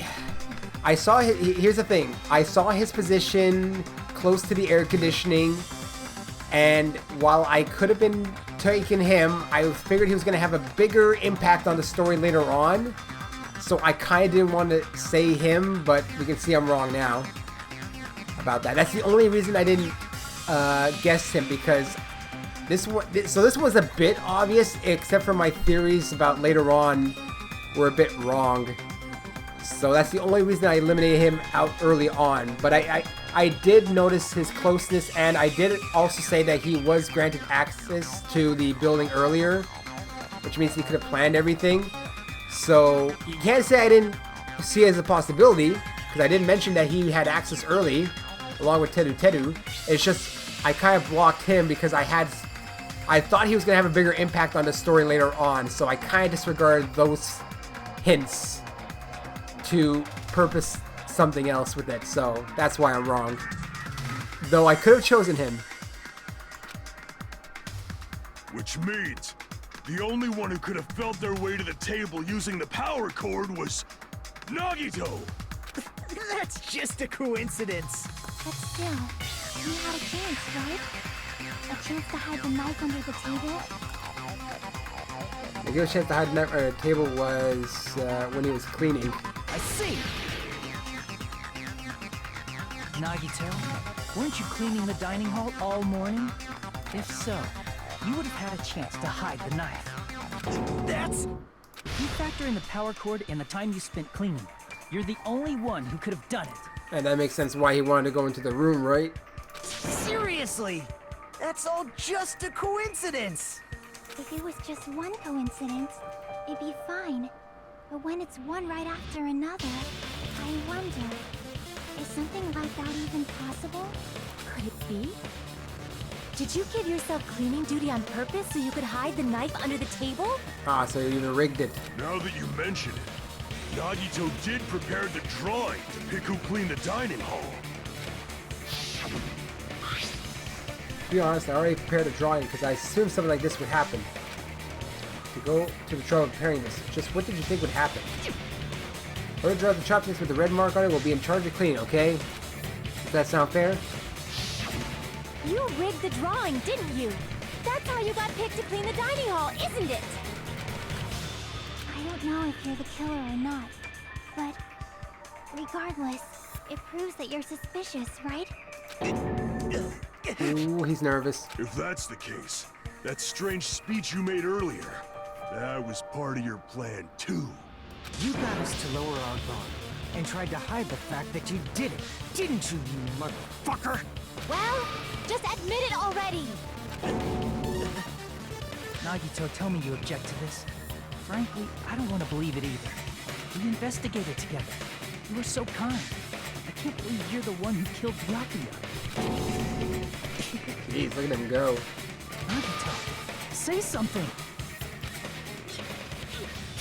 saw here's the thing. I saw his position close to the air conditioning, and while I could have been taking him, I figured he was going to have a bigger impact on the story later on. So I kind of didn't want to say him, but we can see I'm wrong now about that. That's the only reason I didn't guess him, because this was a bit obvious, except for my theories about later on were a bit wrong. So that's the only reason I eliminated him out early on. But I did notice his closeness, and I did also say that he was granted access to the building earlier, which means he could have planned everything. So you can't say I didn't see it as a possibility, because I did mention that he had access early, along with Teru. It's just I kind of blocked him because I thought he was going to have a bigger impact on the story later on, so I kind of disregarded those hints to purpose something else with it, so that's why I'm wrong. Though I could have chosen him. Which means the only one who could have felt their way to the table using the power cord was Nagito! That's just a coincidence. But still, we had a chance, right? A chance to hide the knife under the table? The good chance to hide the knife under the table was when he was cleaning. I see! Nagito, weren't you cleaning the dining hall all morning? If so, you would have had a chance to hide the knife. That's... If you factor in the power cord and the time you spent cleaning, you're the only one who could have done it. And that makes sense why he wanted to go into the room, right? Seriously! That's all just a coincidence! If it was just one coincidence, it'd be fine. But when it's one right after another, I wonder, is something like that even possible? Could it be? Did you give yourself cleaning duty on purpose so you could hide the knife under the table? Ah, so you even rigged it. Now that you mention it, Nagito did prepare the drawing to pick who cleaned the dining hall. To be honest, I already prepared a drawing because I assumed something like this would happen. To go to the trouble of preparing this, just what did you think would happen? Whoever draws the chopsticks with the red mark on it will be in charge of cleaning, okay? Does that sound fair? You rigged the drawing, didn't you? That's how you got picked to clean the dining hall, isn't it? I don't know if you're the killer or not, but regardless, it proves that you're suspicious, right? Ooh, he's nervous. If that's the case, that strange speech you made earlier, that was part of your plan too. You got us to lower our guard and tried to hide the fact that you did it, didn't you, you motherfucker? Well, just admit it already! Nagito, tell me you object to this. Frankly, I don't want to believe it either. We investigated together. You were so kind. I can't believe you're the one who killed Byakuya. Jeez, look at him go. Nagito, say something.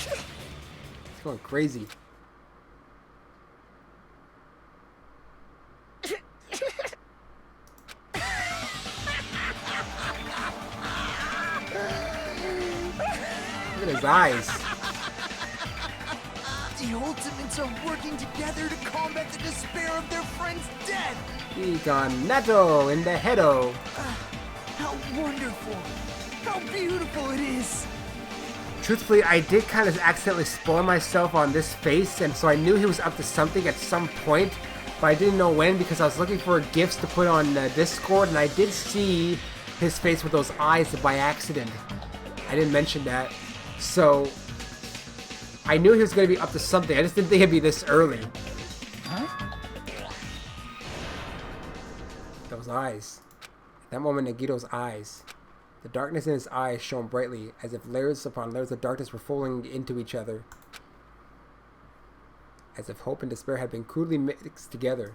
He's going crazy. Look at his eyes. The Ultimates are working together to combat the despair of their friend's death. Neto in the heado. How wonderful. How beautiful it is. Truthfully, I did kind of accidentally spoil myself on this face, and so I knew he was up to something at some point, but I didn't know when because I was looking for gifts to put on Discord, and I did see his face with those eyes by accident. I didn't mention that. So, I knew he was going to be up to something. I just didn't think it'd be this early. Huh? Those eyes. At that moment, Nagito's eyes. The darkness in his eyes shone brightly, as if layers upon layers of darkness were falling into each other. As if hope and despair had been crudely mixed together.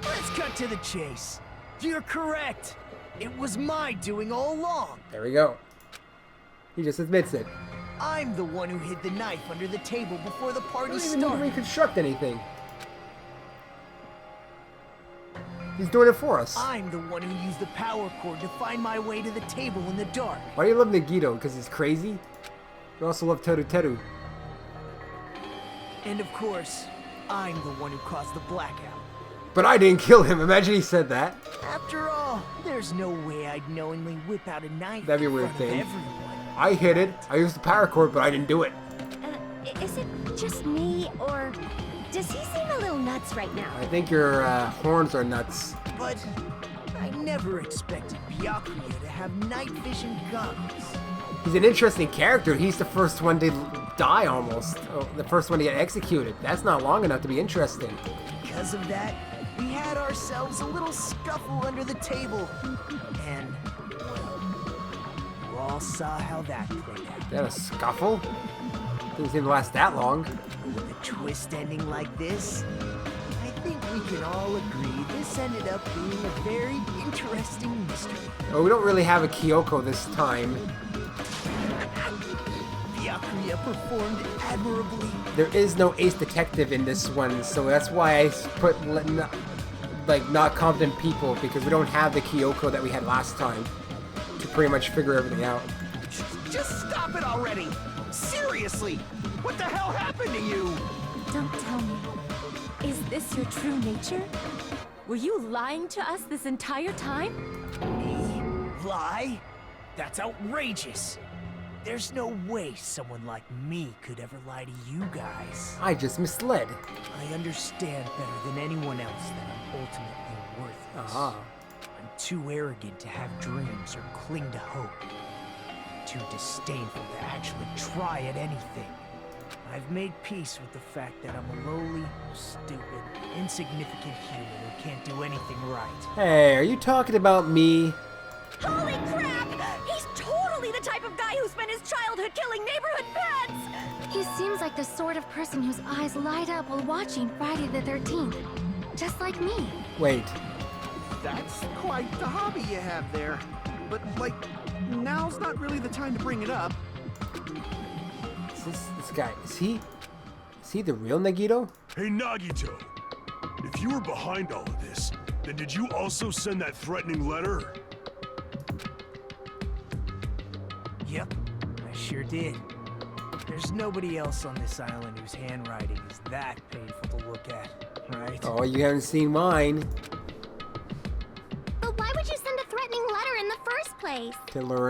Let's cut to the chase. You're correct. It was my doing all along. There we go. He just admits it. I'm the one who hid the knife under the table before the party He doesn't even need to started. reconstruct anything. He's doing it for us. I'm the one who used the power cord to find my way to the table in the dark. Why do you love Nagito? Because he's crazy? You also love Teru Teru. And of course, I'm the one who caused the blackout. But I didn't kill him. Imagine he said that. After all, there's no way I'd knowingly whip out a knife That'd be a in weird front of thing. everyone. I hit it. I used the power cord, but I didn't do it. Is it just me, or does he seem a little nuts right now? I think your horns are nuts. But I never expected Byakuya to have night vision goggles. He's an interesting character. He's the first one to die almost. Oh, the first one to get executed. That's not long enough to be interesting. Because of that, we had ourselves a little scuffle under the table. And, well, you all saw how that played out. Is that a scuffle? Didn't seem to last that long. With a twist ending like this, I think we can all agree this ended up being a very interesting mystery. Oh, we don't really have a Kyoko this time. Byakuya performed admirably. There is no ace detective in this one, so that's why I put not competent people, because we don't have the Kyoko that we had last time to pretty much figure everything out. Just stop it already. Seriously, what the hell happened to you? Don't tell me. Is this your true nature? Were you lying to us this entire time? Me? Lie? That's outrageous. There's no way someone like me could ever lie to you guys. I just misled. I understand better than anyone else that I'm ultimately worthless. Ah. I'm too arrogant to have dreams or cling to hope. Too disdainful to actually try at anything. I've made peace with the fact that I'm a lowly, stupid, insignificant human who can't do anything right. Hey, are you talking about me? Holy crap! He's totally the type of guy who spent his childhood killing neighborhood pets! He seems like the sort of person whose eyes light up while watching Friday the 13th. Just like me. Wait. That's quite the hobby you have there. But, like, now's not really the time to bring it up. This guy, is he the real Nagito? Hey, Nagito. If you were behind all of this, then did you also send that threatening letter? Yep, I sure did. There's nobody else on this island whose handwriting is that painful to look at, right? Oh, you haven't seen mine. But why would you send a threatening letter in the first place? To lure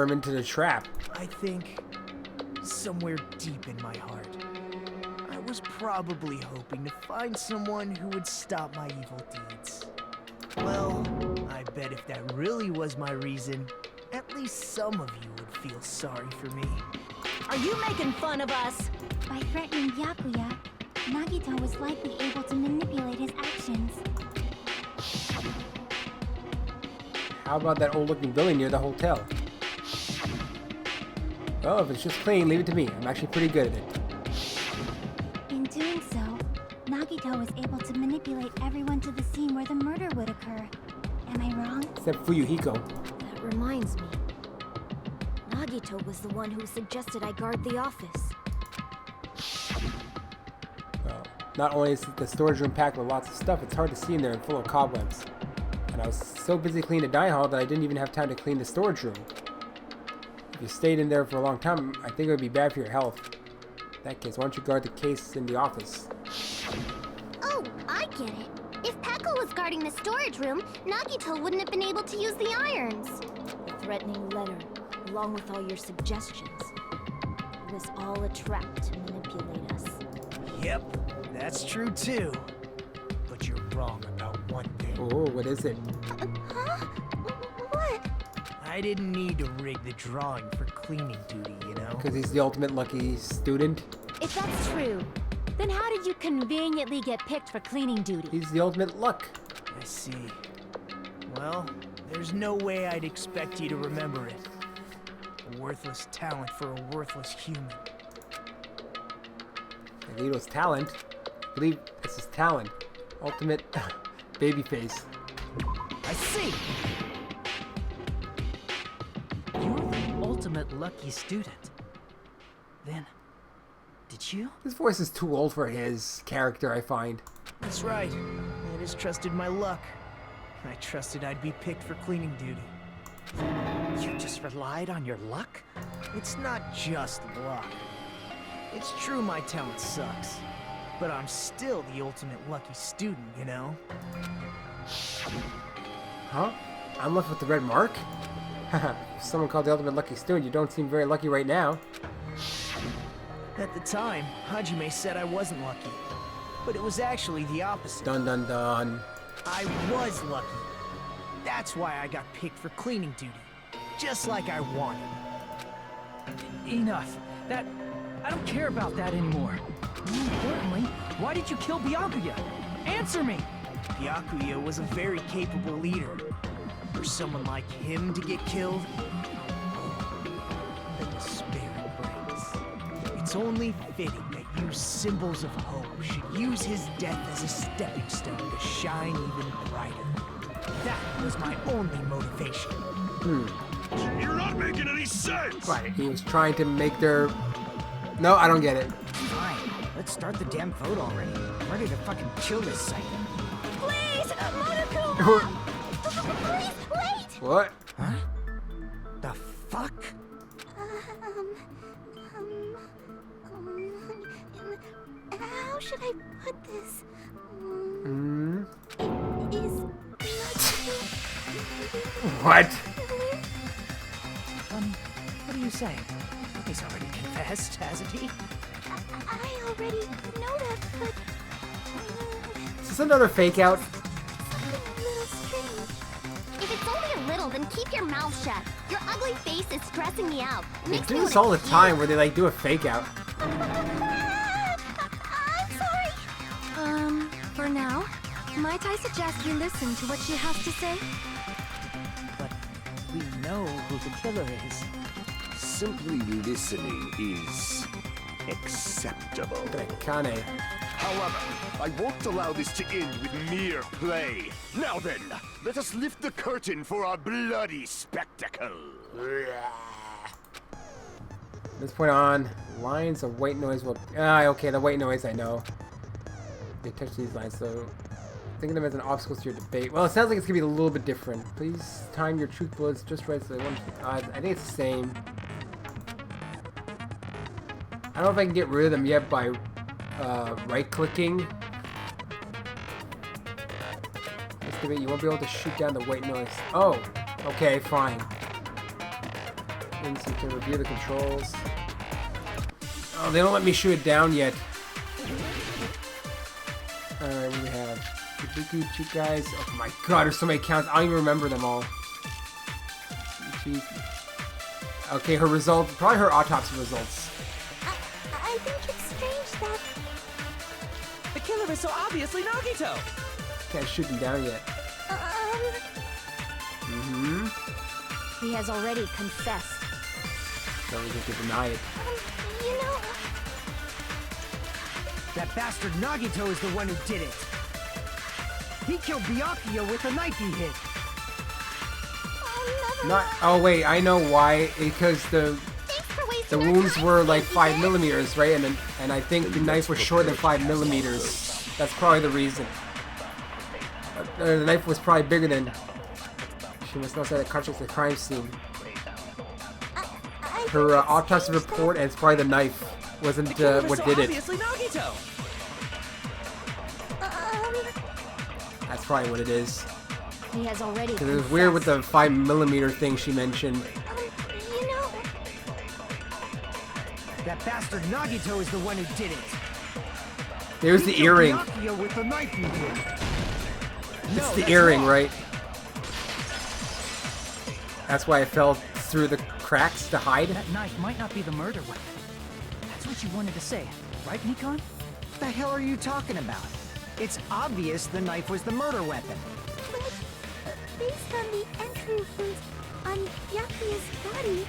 him into the trap. I think somewhere deep in my heart, I was probably hoping to find someone who would stop my evil deeds. Well, I bet if that really was my reason, at least some of you would feel sorry for me. Are you making fun of us? By threatening Byakuya, Nagito was likely able to manipulate his actions. How about that old-looking building near the hotel? Oh, if it's just clean, leave it to me. I'm actually pretty good at it. In doing so, Nagito was able to manipulate everyone to the scene where the murder would occur. Am I wrong? Except Fuyuhiko. That reminds me. Nagito was the one who suggested I guard the office. Well, not only is the storage room packed with lots of stuff, it's hard to see in there and full of cobwebs. And I was so busy cleaning the dining hall that I didn't even have time to clean the storage room. If you stayed in there for a long time, I think it would be bad for your health. In that case, why don't you guard the case in the office? Oh, I get it. If Peko was guarding the storage room, Nagito wouldn't have been able to use the irons. The threatening letter, along with all your suggestions. It was all a trap to manipulate us. Yep, that's true too. But you're wrong about one thing. Oh, what is it? Huh? What? I didn't need to rig the drawing for cleaning duty, you know? Because he's the ultimate lucky student? If that's true, then how did you conveniently get picked for cleaning duty? He's the ultimate luck. I see. Well, there's no way I'd expect you to remember it. A worthless talent for a worthless human. Magito's talent? I believe this is talent. Ultimate babyface. I see! You're the ultimate lucky student. Then, did you? His voice is too old for his character, I find. That's right. I just trusted my luck. I trusted I'd be picked for cleaning duty. You just relied on your luck? It's not just luck. It's true my talent sucks, but I'm still the ultimate lucky student, you know? Huh? I'm left with the red mark? Haha, if someone called the ultimate lucky student, you don't seem very lucky right now. At the time, Hajime said I wasn't lucky, but it was actually the opposite. Dun dun dun. I was lucky. That's why I got picked for cleaning duty, just like I wanted. Enough. I don't care about that anymore. More importantly, why did you kill Byakuya? Answer me! Byakuya was a very capable leader. For someone like him to get killed, the despair it brings. It's only fitting that you symbols of hope should use his death as a stepping stone to shine even brighter. That was my only motivation. You're not making any sense! Right, he was trying to make their... No, I don't get it. Fine, let's start the damn vote already. I'm ready to fucking kill this psycho. Please, Monokuma! Please, wait! What? Huh? The fuck? How should I put this? Is What? What are you saying? He's already confessed, hasn't he? I already know that, but Is this another fake out? something a little strange. If it's only a little, then keep your mouth shut. Your ugly face is stressing me out. They Makes do me this wanna all the puke. time where they like do a fake out. I'm sorry. For now, might I suggest we listen to what she has to say? But we know who the killer is. Simply listening is acceptable. Kane. However, I won't allow this to end with mere play. Now then, let us lift the curtain for our bloody spectacle. From this point on, lines of white noise will... okay, the white noise I know. They touch these lines, so... Think of them as an obstacle to your debate. Well, it sounds like it's gonna be a little bit different. Please time your truth bullets just right so they won't... I think it's the same. I don't know if I can get rid of them yet by right-clicking. Just give it, you won't be able to shoot down the white noise. Oh, okay, fine. Then so you can review the controls. Oh, they don't let me shoot it down yet. Alright, what do we have? Ibuku, guys. Oh my god, there's so many counts. I don't even remember them all. Okay, her results. Probably her autopsy results. I think it's strange that... The killer is so obviously Nagito! Can't shoot him down yet. He has already confessed. So we can deny it. You know... That bastard Nagito is the one who did it. He killed Byakuya with a knife he hid. Not. Oh wait, I know why. Because the wounds were like 5 millimeters, right? And I think the knife was shorter than 5 millimeters. That's probably the reason. The knife was probably bigger than. She must not say that cartridge at the crime scene. Her autopsy report, and it's probably the knife wasn't what did it. Obviously Nagito. That's probably what it is. He has already. Because it was weird with the 5 millimeter thing she mentioned. You know, That bastard Nagito is the one who did it. There's the earring. Byakuya with the knife you did. It's the earring, right? That's why I fell through the cracks to hide. That knife might not be the murder weapon. That's what you wanted to say, right, Nikon? What the hell are you talking about? It's obvious the knife was the murder weapon. Based on the entry wounds on Byakuya's body,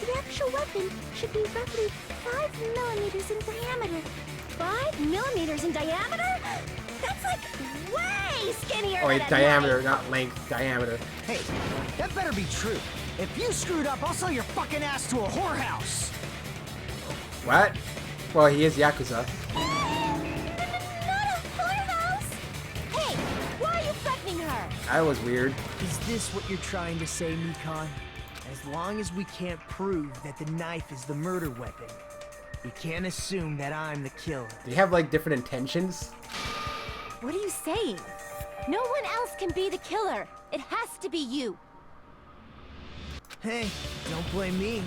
the actual weapon should be roughly 5 millimeters in diameter. 5 millimeters in diameter? That's like way skinnier Oh, than wait, a diameter, knife. not length, diameter. Hey, that better be true. If you screwed up, I'll sell your fucking ass to a whorehouse. What? Well, he is Yakuza. Hey, why are you threatening her? That was weird. Is this what you're trying to say, Nikon? As long as we can't prove that the knife is the murder weapon, we can't assume that I'm the killer. Do you have, like, different intentions? What are you saying? No one else can be the killer. It has to be you. Hey, don't blame me.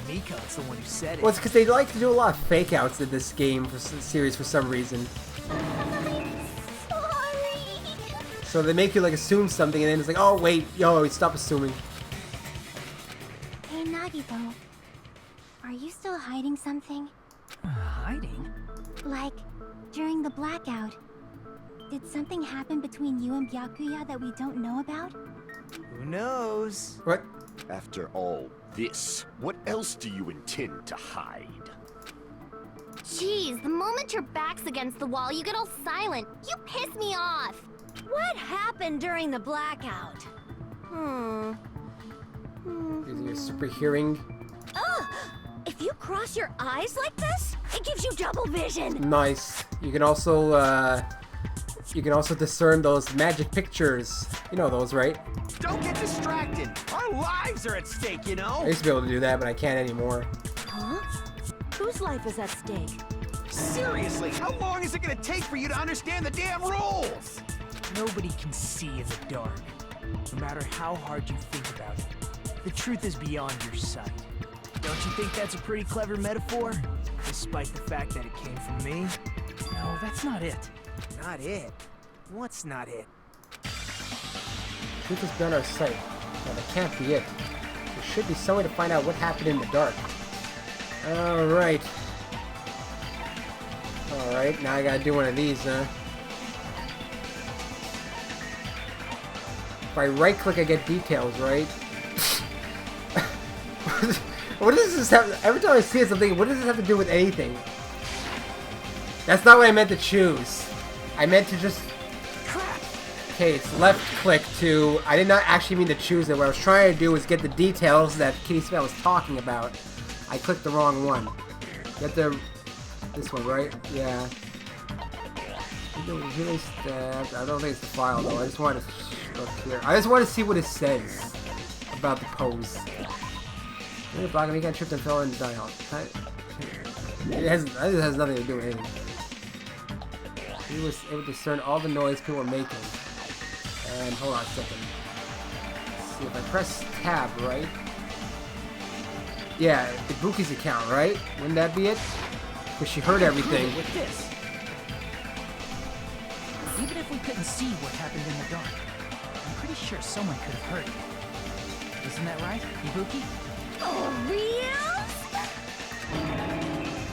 Nikon's the one who said it. Well, it's because they like to do a lot of fake outs in this game for series for some reason. Sorry. So they make you like assume something, and then it's like, oh wait, yo, stop assuming. Hey, Nagito. Are you still hiding something? Hiding? Like, during the blackout, did something happen between you and Byakuya that we don't know about? Who knows? What? After all this, what else do you intend to hide? Jeez, the moment your back's against the wall, you get all silent. You piss me off. What happened during the blackout? Using your super hearing. Ugh! If you cross your eyes like this, it gives you double vision. Nice. You can also discern those magic pictures. You know those, right? Don't get distracted. Our lives are at stake, you know? I used to be able to do that, but I can't anymore. Huh? Whose life is at stake? Seriously, how long is it gonna take for you to understand the damn rules? Nobody can see in the dark. No matter how hard you think about it, the truth is beyond your sight. Don't you think that's a pretty clever metaphor? Despite the fact that it came from me? No, that's not it. Not it. What's not it? Truth is beyond our sight. No, that can't be it. There should be some way to find out what happened in the dark. Alright. Alright, now I gotta do one of these, huh? If I right click, I get details, right? What does this have? Every time I see it, I'm thinking, what does this have to do with anything? That's not what I meant to choose. I meant to just... Okay, it's left click to... I did not actually mean to choose it. What I was trying to do was get the details that Kitty Spell was talking about. I clicked the wrong one. Get the... This one, right? Yeah. I don't think it's the file, though. I just want to look here. I just want to see what it says about the pose. You're blocking me, got tripped and fell and died. It has nothing to do with anything. He was able to discern all the noise people were making. And hold on a second. Let's see, if I press tab, right? Yeah, Ibuki's account, right? Wouldn't that be it? Because she heard everything. With this. Even if we couldn't see what happened in the dark, I'm pretty sure someone could have heard it. Isn't that right, Ibuki? Oh, real?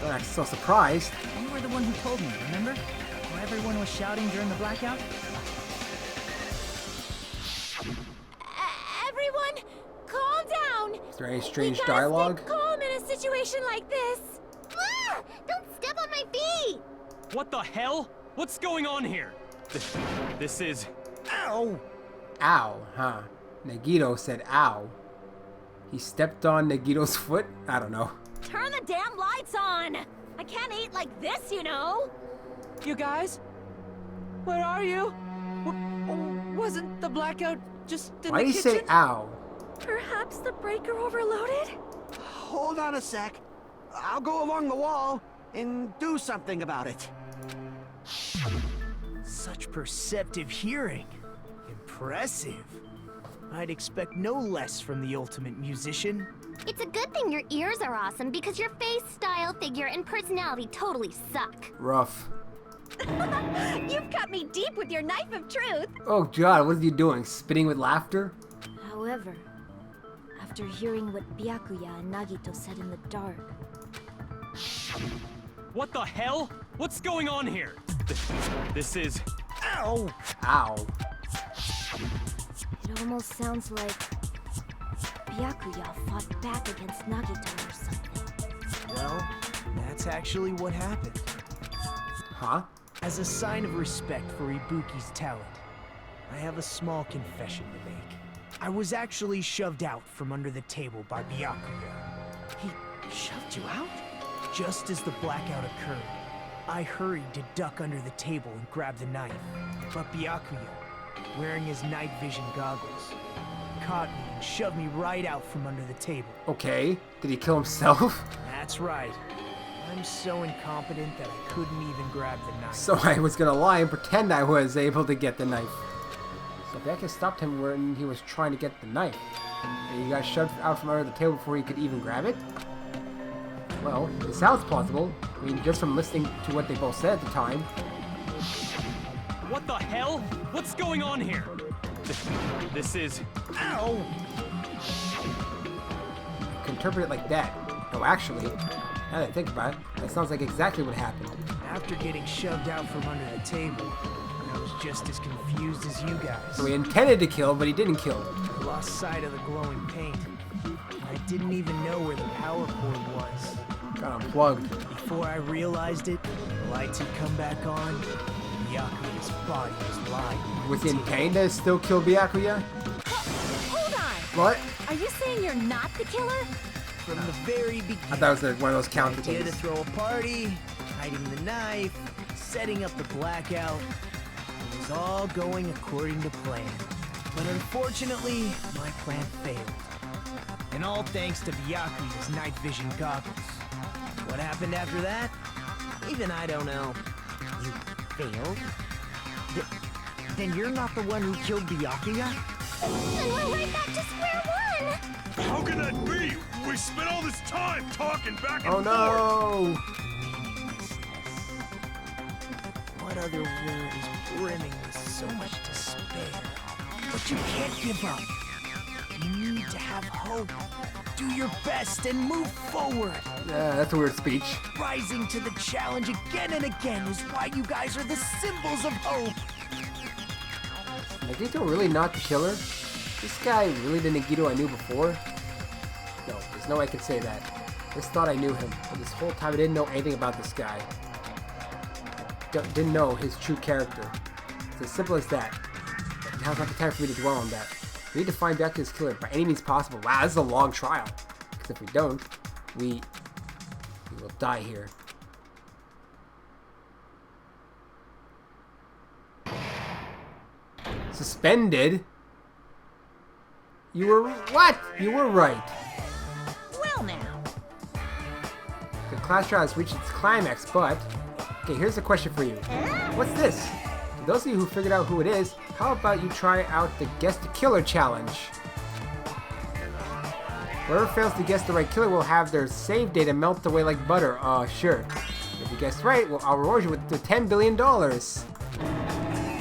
I'm so surprised. You were the one who told me, remember? Where everyone was shouting during the blackout? Everyone, calm down. Is there any strange We gotta dialogue? stay calm in a situation like this. Ah! Don't step on my feet! What the hell? What's going on here? This is... Ow! Ow, huh? Nagito said ow. He stepped on Nagito's foot? I don't know. Turn the damn lights on! I can't eat like this, you know! You guys? Where are you? Wasn't the blackout just in Why the did he kitchen? say ow? Perhaps the breaker overloaded? Hold on a sec. I'll go along the wall and do something about it. Such perceptive hearing. Impressive. I'd expect no less from the ultimate musician. It's a good thing your ears are awesome because your face, style, figure, and personality totally suck. Rough. You've cut me deep with your knife of truth. Oh god, what are you doing? Spitting with laughter? However, after hearing what Byakuya and Nagito said in the dark, What the hell? What's going on here? This is... Ow! Ow. it almost sounds like Byakuya fought back against Nagito or something. Well, that's actually what happened. Huh? As a sign of respect for Ibuki's talent, I have a small confession to make. I was actually shoved out from under the table by Byakuya. He shoved you out? Just as the blackout occurred, I hurried to duck under the table and grab the knife. But Byakuya, wearing his night vision goggles, caught me and shoved me right out from under the table. Okay. Did he kill himself? That's right. I'm so incompetent that I couldn't even grab the knife. So I was gonna lie and pretend I was able to get the knife. So Byakuya stopped him when he was trying to get the knife. And you got shoved out from under the table before he could even grab it? Well, it sounds plausible. I mean, just from listening to what they both said at the time. What the hell? What's going on here? This is... Ow! You can interpret it like that. No, actually, now that I think about it, that sounds like exactly what happened. After getting shoved out from under the table, I was just as confused as you guys. So he intended to kill, but he didn't kill. I lost sight of the glowing paint. I didn't even know where the power cord was. Got unplugged. Before I realized it, the lights had come back on. Byakuya's body was lying. Was he in pain to still kill Byakuya? Hold on! What? Are you saying you're not the killer? From the very beginning. I thought it was one of those counter idea to things. throw a party, hiding the knife, setting up the blackout. It was all going according to plan. But unfortunately, my plan failed. And all thanks to Byakuya's night vision goggles. What happened after that? Even I don't know. You failed? Then you're not the one who killed Byakuya? Then we're right back to square one! How can that be? We spent all this time talking back and Oh no! What other word is brimming with so much despair? But you can't give up. You need to have hope. Do your best and move forward. Yeah, that's a weird speech. Rising to the challenge again and again is why you guys are the symbols of hope. Nagito really not the killer? This guy really the Nagito I knew before? No, there's no way I could say that. I just thought I knew him, but this whole time I didn't know anything about this guy. Didn't know his true character. It's as simple as that. Now's not the time for me to dwell on that. We need to find Byakuya's killer by any means possible. Wow, this is a long trial. Because if we don't, we will die here. Suspended? You were... What? You were right. Well now. The class trial has reached its climax, but... Okay, here's a question for you. What's this? To those of you who figured out who it is, how about you try out the Guess the Killer challenge? Whoever fails to guess the right killer will have their save data melt away like butter. Sure. If you guessed right, well, I'll reward you with the $10 billion.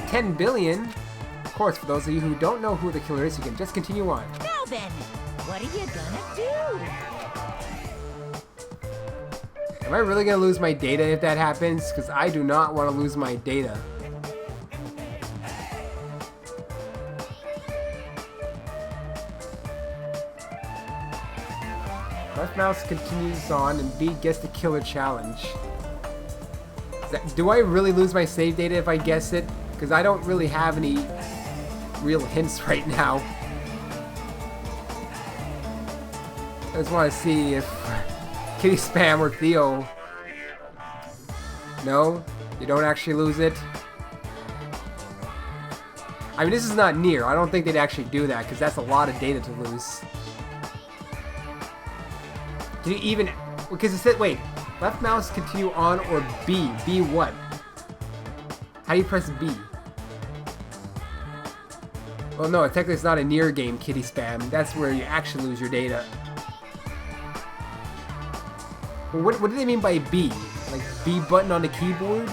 10 billion? Of course, for those of you who don't know who the killer is, you can just continue on. Now then, what are you gonna do? Am I really gonna lose my data if that happens? Because I do not want to lose my data. Left mouse continues on and B gets the killer challenge. Do I really lose my save data if I guess it? Because I don't really have any real hints right now. I just want to see if Kitty Spam or Theo. No? You don't actually lose it? I mean, this is not near. I don't think they'd actually do that, because that's a lot of data to lose. Can you even... Because it said... Wait. Left mouse continue on or B? B what? How do you press B? Well, no, technically it's not a near game, Kitty Spam. That's where you actually lose your data. Well, what do they mean by B? Like B button on the keyboard?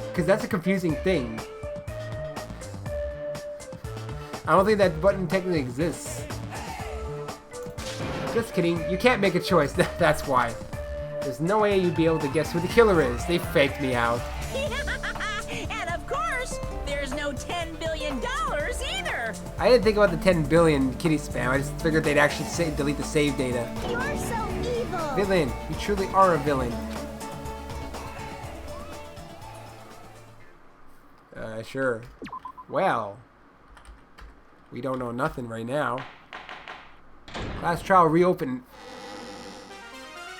Because that's a confusing thing. I don't think that button technically exists. Just kidding. You can't make a choice. That's why. There's no way you'd be able to guess who the killer is. They faked me out. And of course, there's no $10 billion either. I didn't think about the 10 billion Kitty Spam. I just figured they'd actually delete the save data. You're so evil. Villain. You truly are a villain. Sure. Well. We don't know nothing right now. Last trial reopened.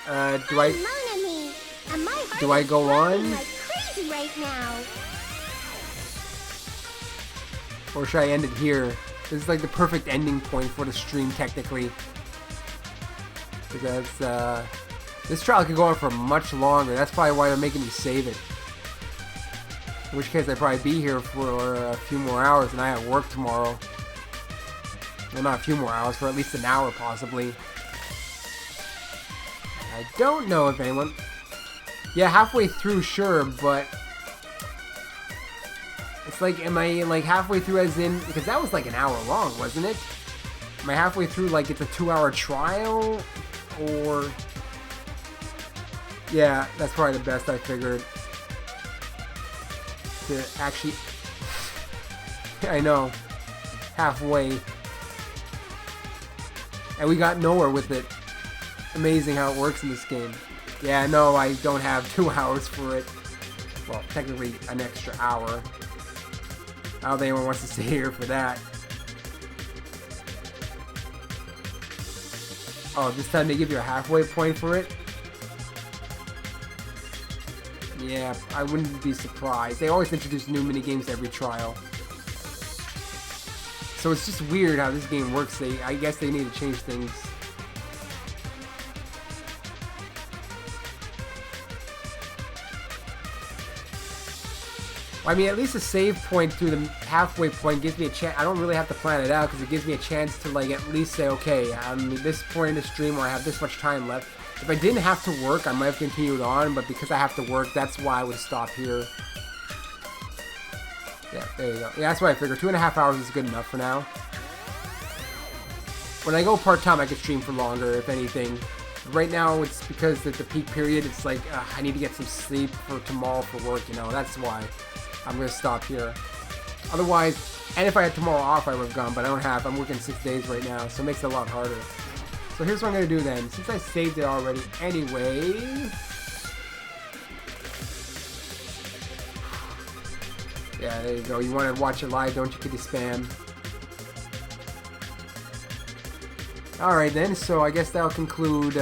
Do I go on? Like crazy right now. Or should I end it here? This is like the perfect ending point for the stream, technically. Because this trial could go on for much longer. That's probably why they're making me save it. In which case I'd probably be here for a few more hours, and I have work tomorrow. Well, not a few more hours, for at least an hour, possibly. I don't know if anyone... Yeah, halfway through, sure, but... It's like, am I like halfway through as in... Because that was like an hour long, wasn't it? Am I halfway through like it's a 2-hour trial? Or... Yeah, that's probably the best I figured. To actually... I know. Halfway. And we got nowhere with it. Amazing how it works in this game. Yeah, no, I don't have 2 hours for it. Well, technically an extra hour. I don't think anyone wants to stay here for that. Oh, this time they give you a halfway point for it? Yeah, I wouldn't be surprised. They always introduce new minigames to every trial. So it's just weird how this game works. I guess they need to change things. I mean, at least a save point through the halfway point gives me a chance. I don't really have to plan it out because it gives me a chance to like at least say, okay, I'm at this point in the stream where I have this much time left. If I didn't have to work, I might have continued on, but because I have to work, that's why I would stop here. Yeah, there you go. Yeah, that's what I figured. 2.5 hours is good enough for now. When I go part-time, I could stream for longer, if anything. Right now, it's because at the peak period, it's like, I need to get some sleep for tomorrow for work, you know. That's why I'm going to stop here. Otherwise, and if I had tomorrow off, I would have gone, but I don't have. I'm working 6 days right now, so it makes it a lot harder. So here's what I'm going to do then. Since I saved it already anyway... Yeah, there you go. You want to watch it live, don't you, Kitty Spam? Alright then, so I guess that'll conclude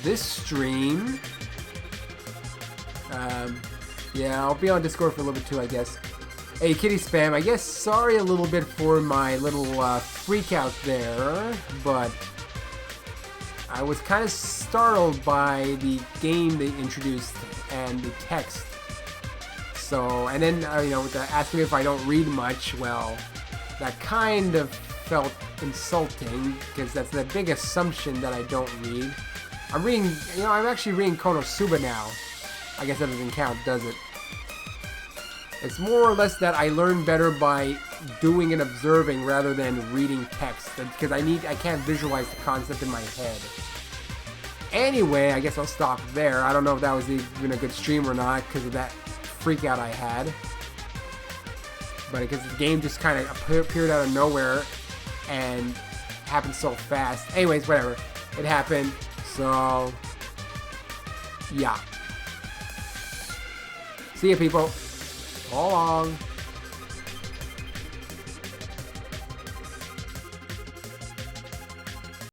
this stream. Yeah, I'll be on Discord for a little bit too, I guess. Hey, Kitty Spam, I guess sorry a little bit for my little freak out there, but I was kind of startled by the game they introduced and the text. So, and then, you know, asking me if I don't read much, well, that kind of felt insulting, because that's the big assumption that I don't read. I'm reading, you know, I'm actually reading Konosuba now. I guess that doesn't count, does it? It's more or less that I learn better by doing and observing rather than reading text, because I can't visualize the concept in my head. Anyway, I guess I'll stop there. I don't know if that was even a good stream or not, because of that freak out I had. But because the game just kind of appeared out of nowhere and happened so fast. Anyways, whatever. It happened. So, yeah. See ya, people. So long.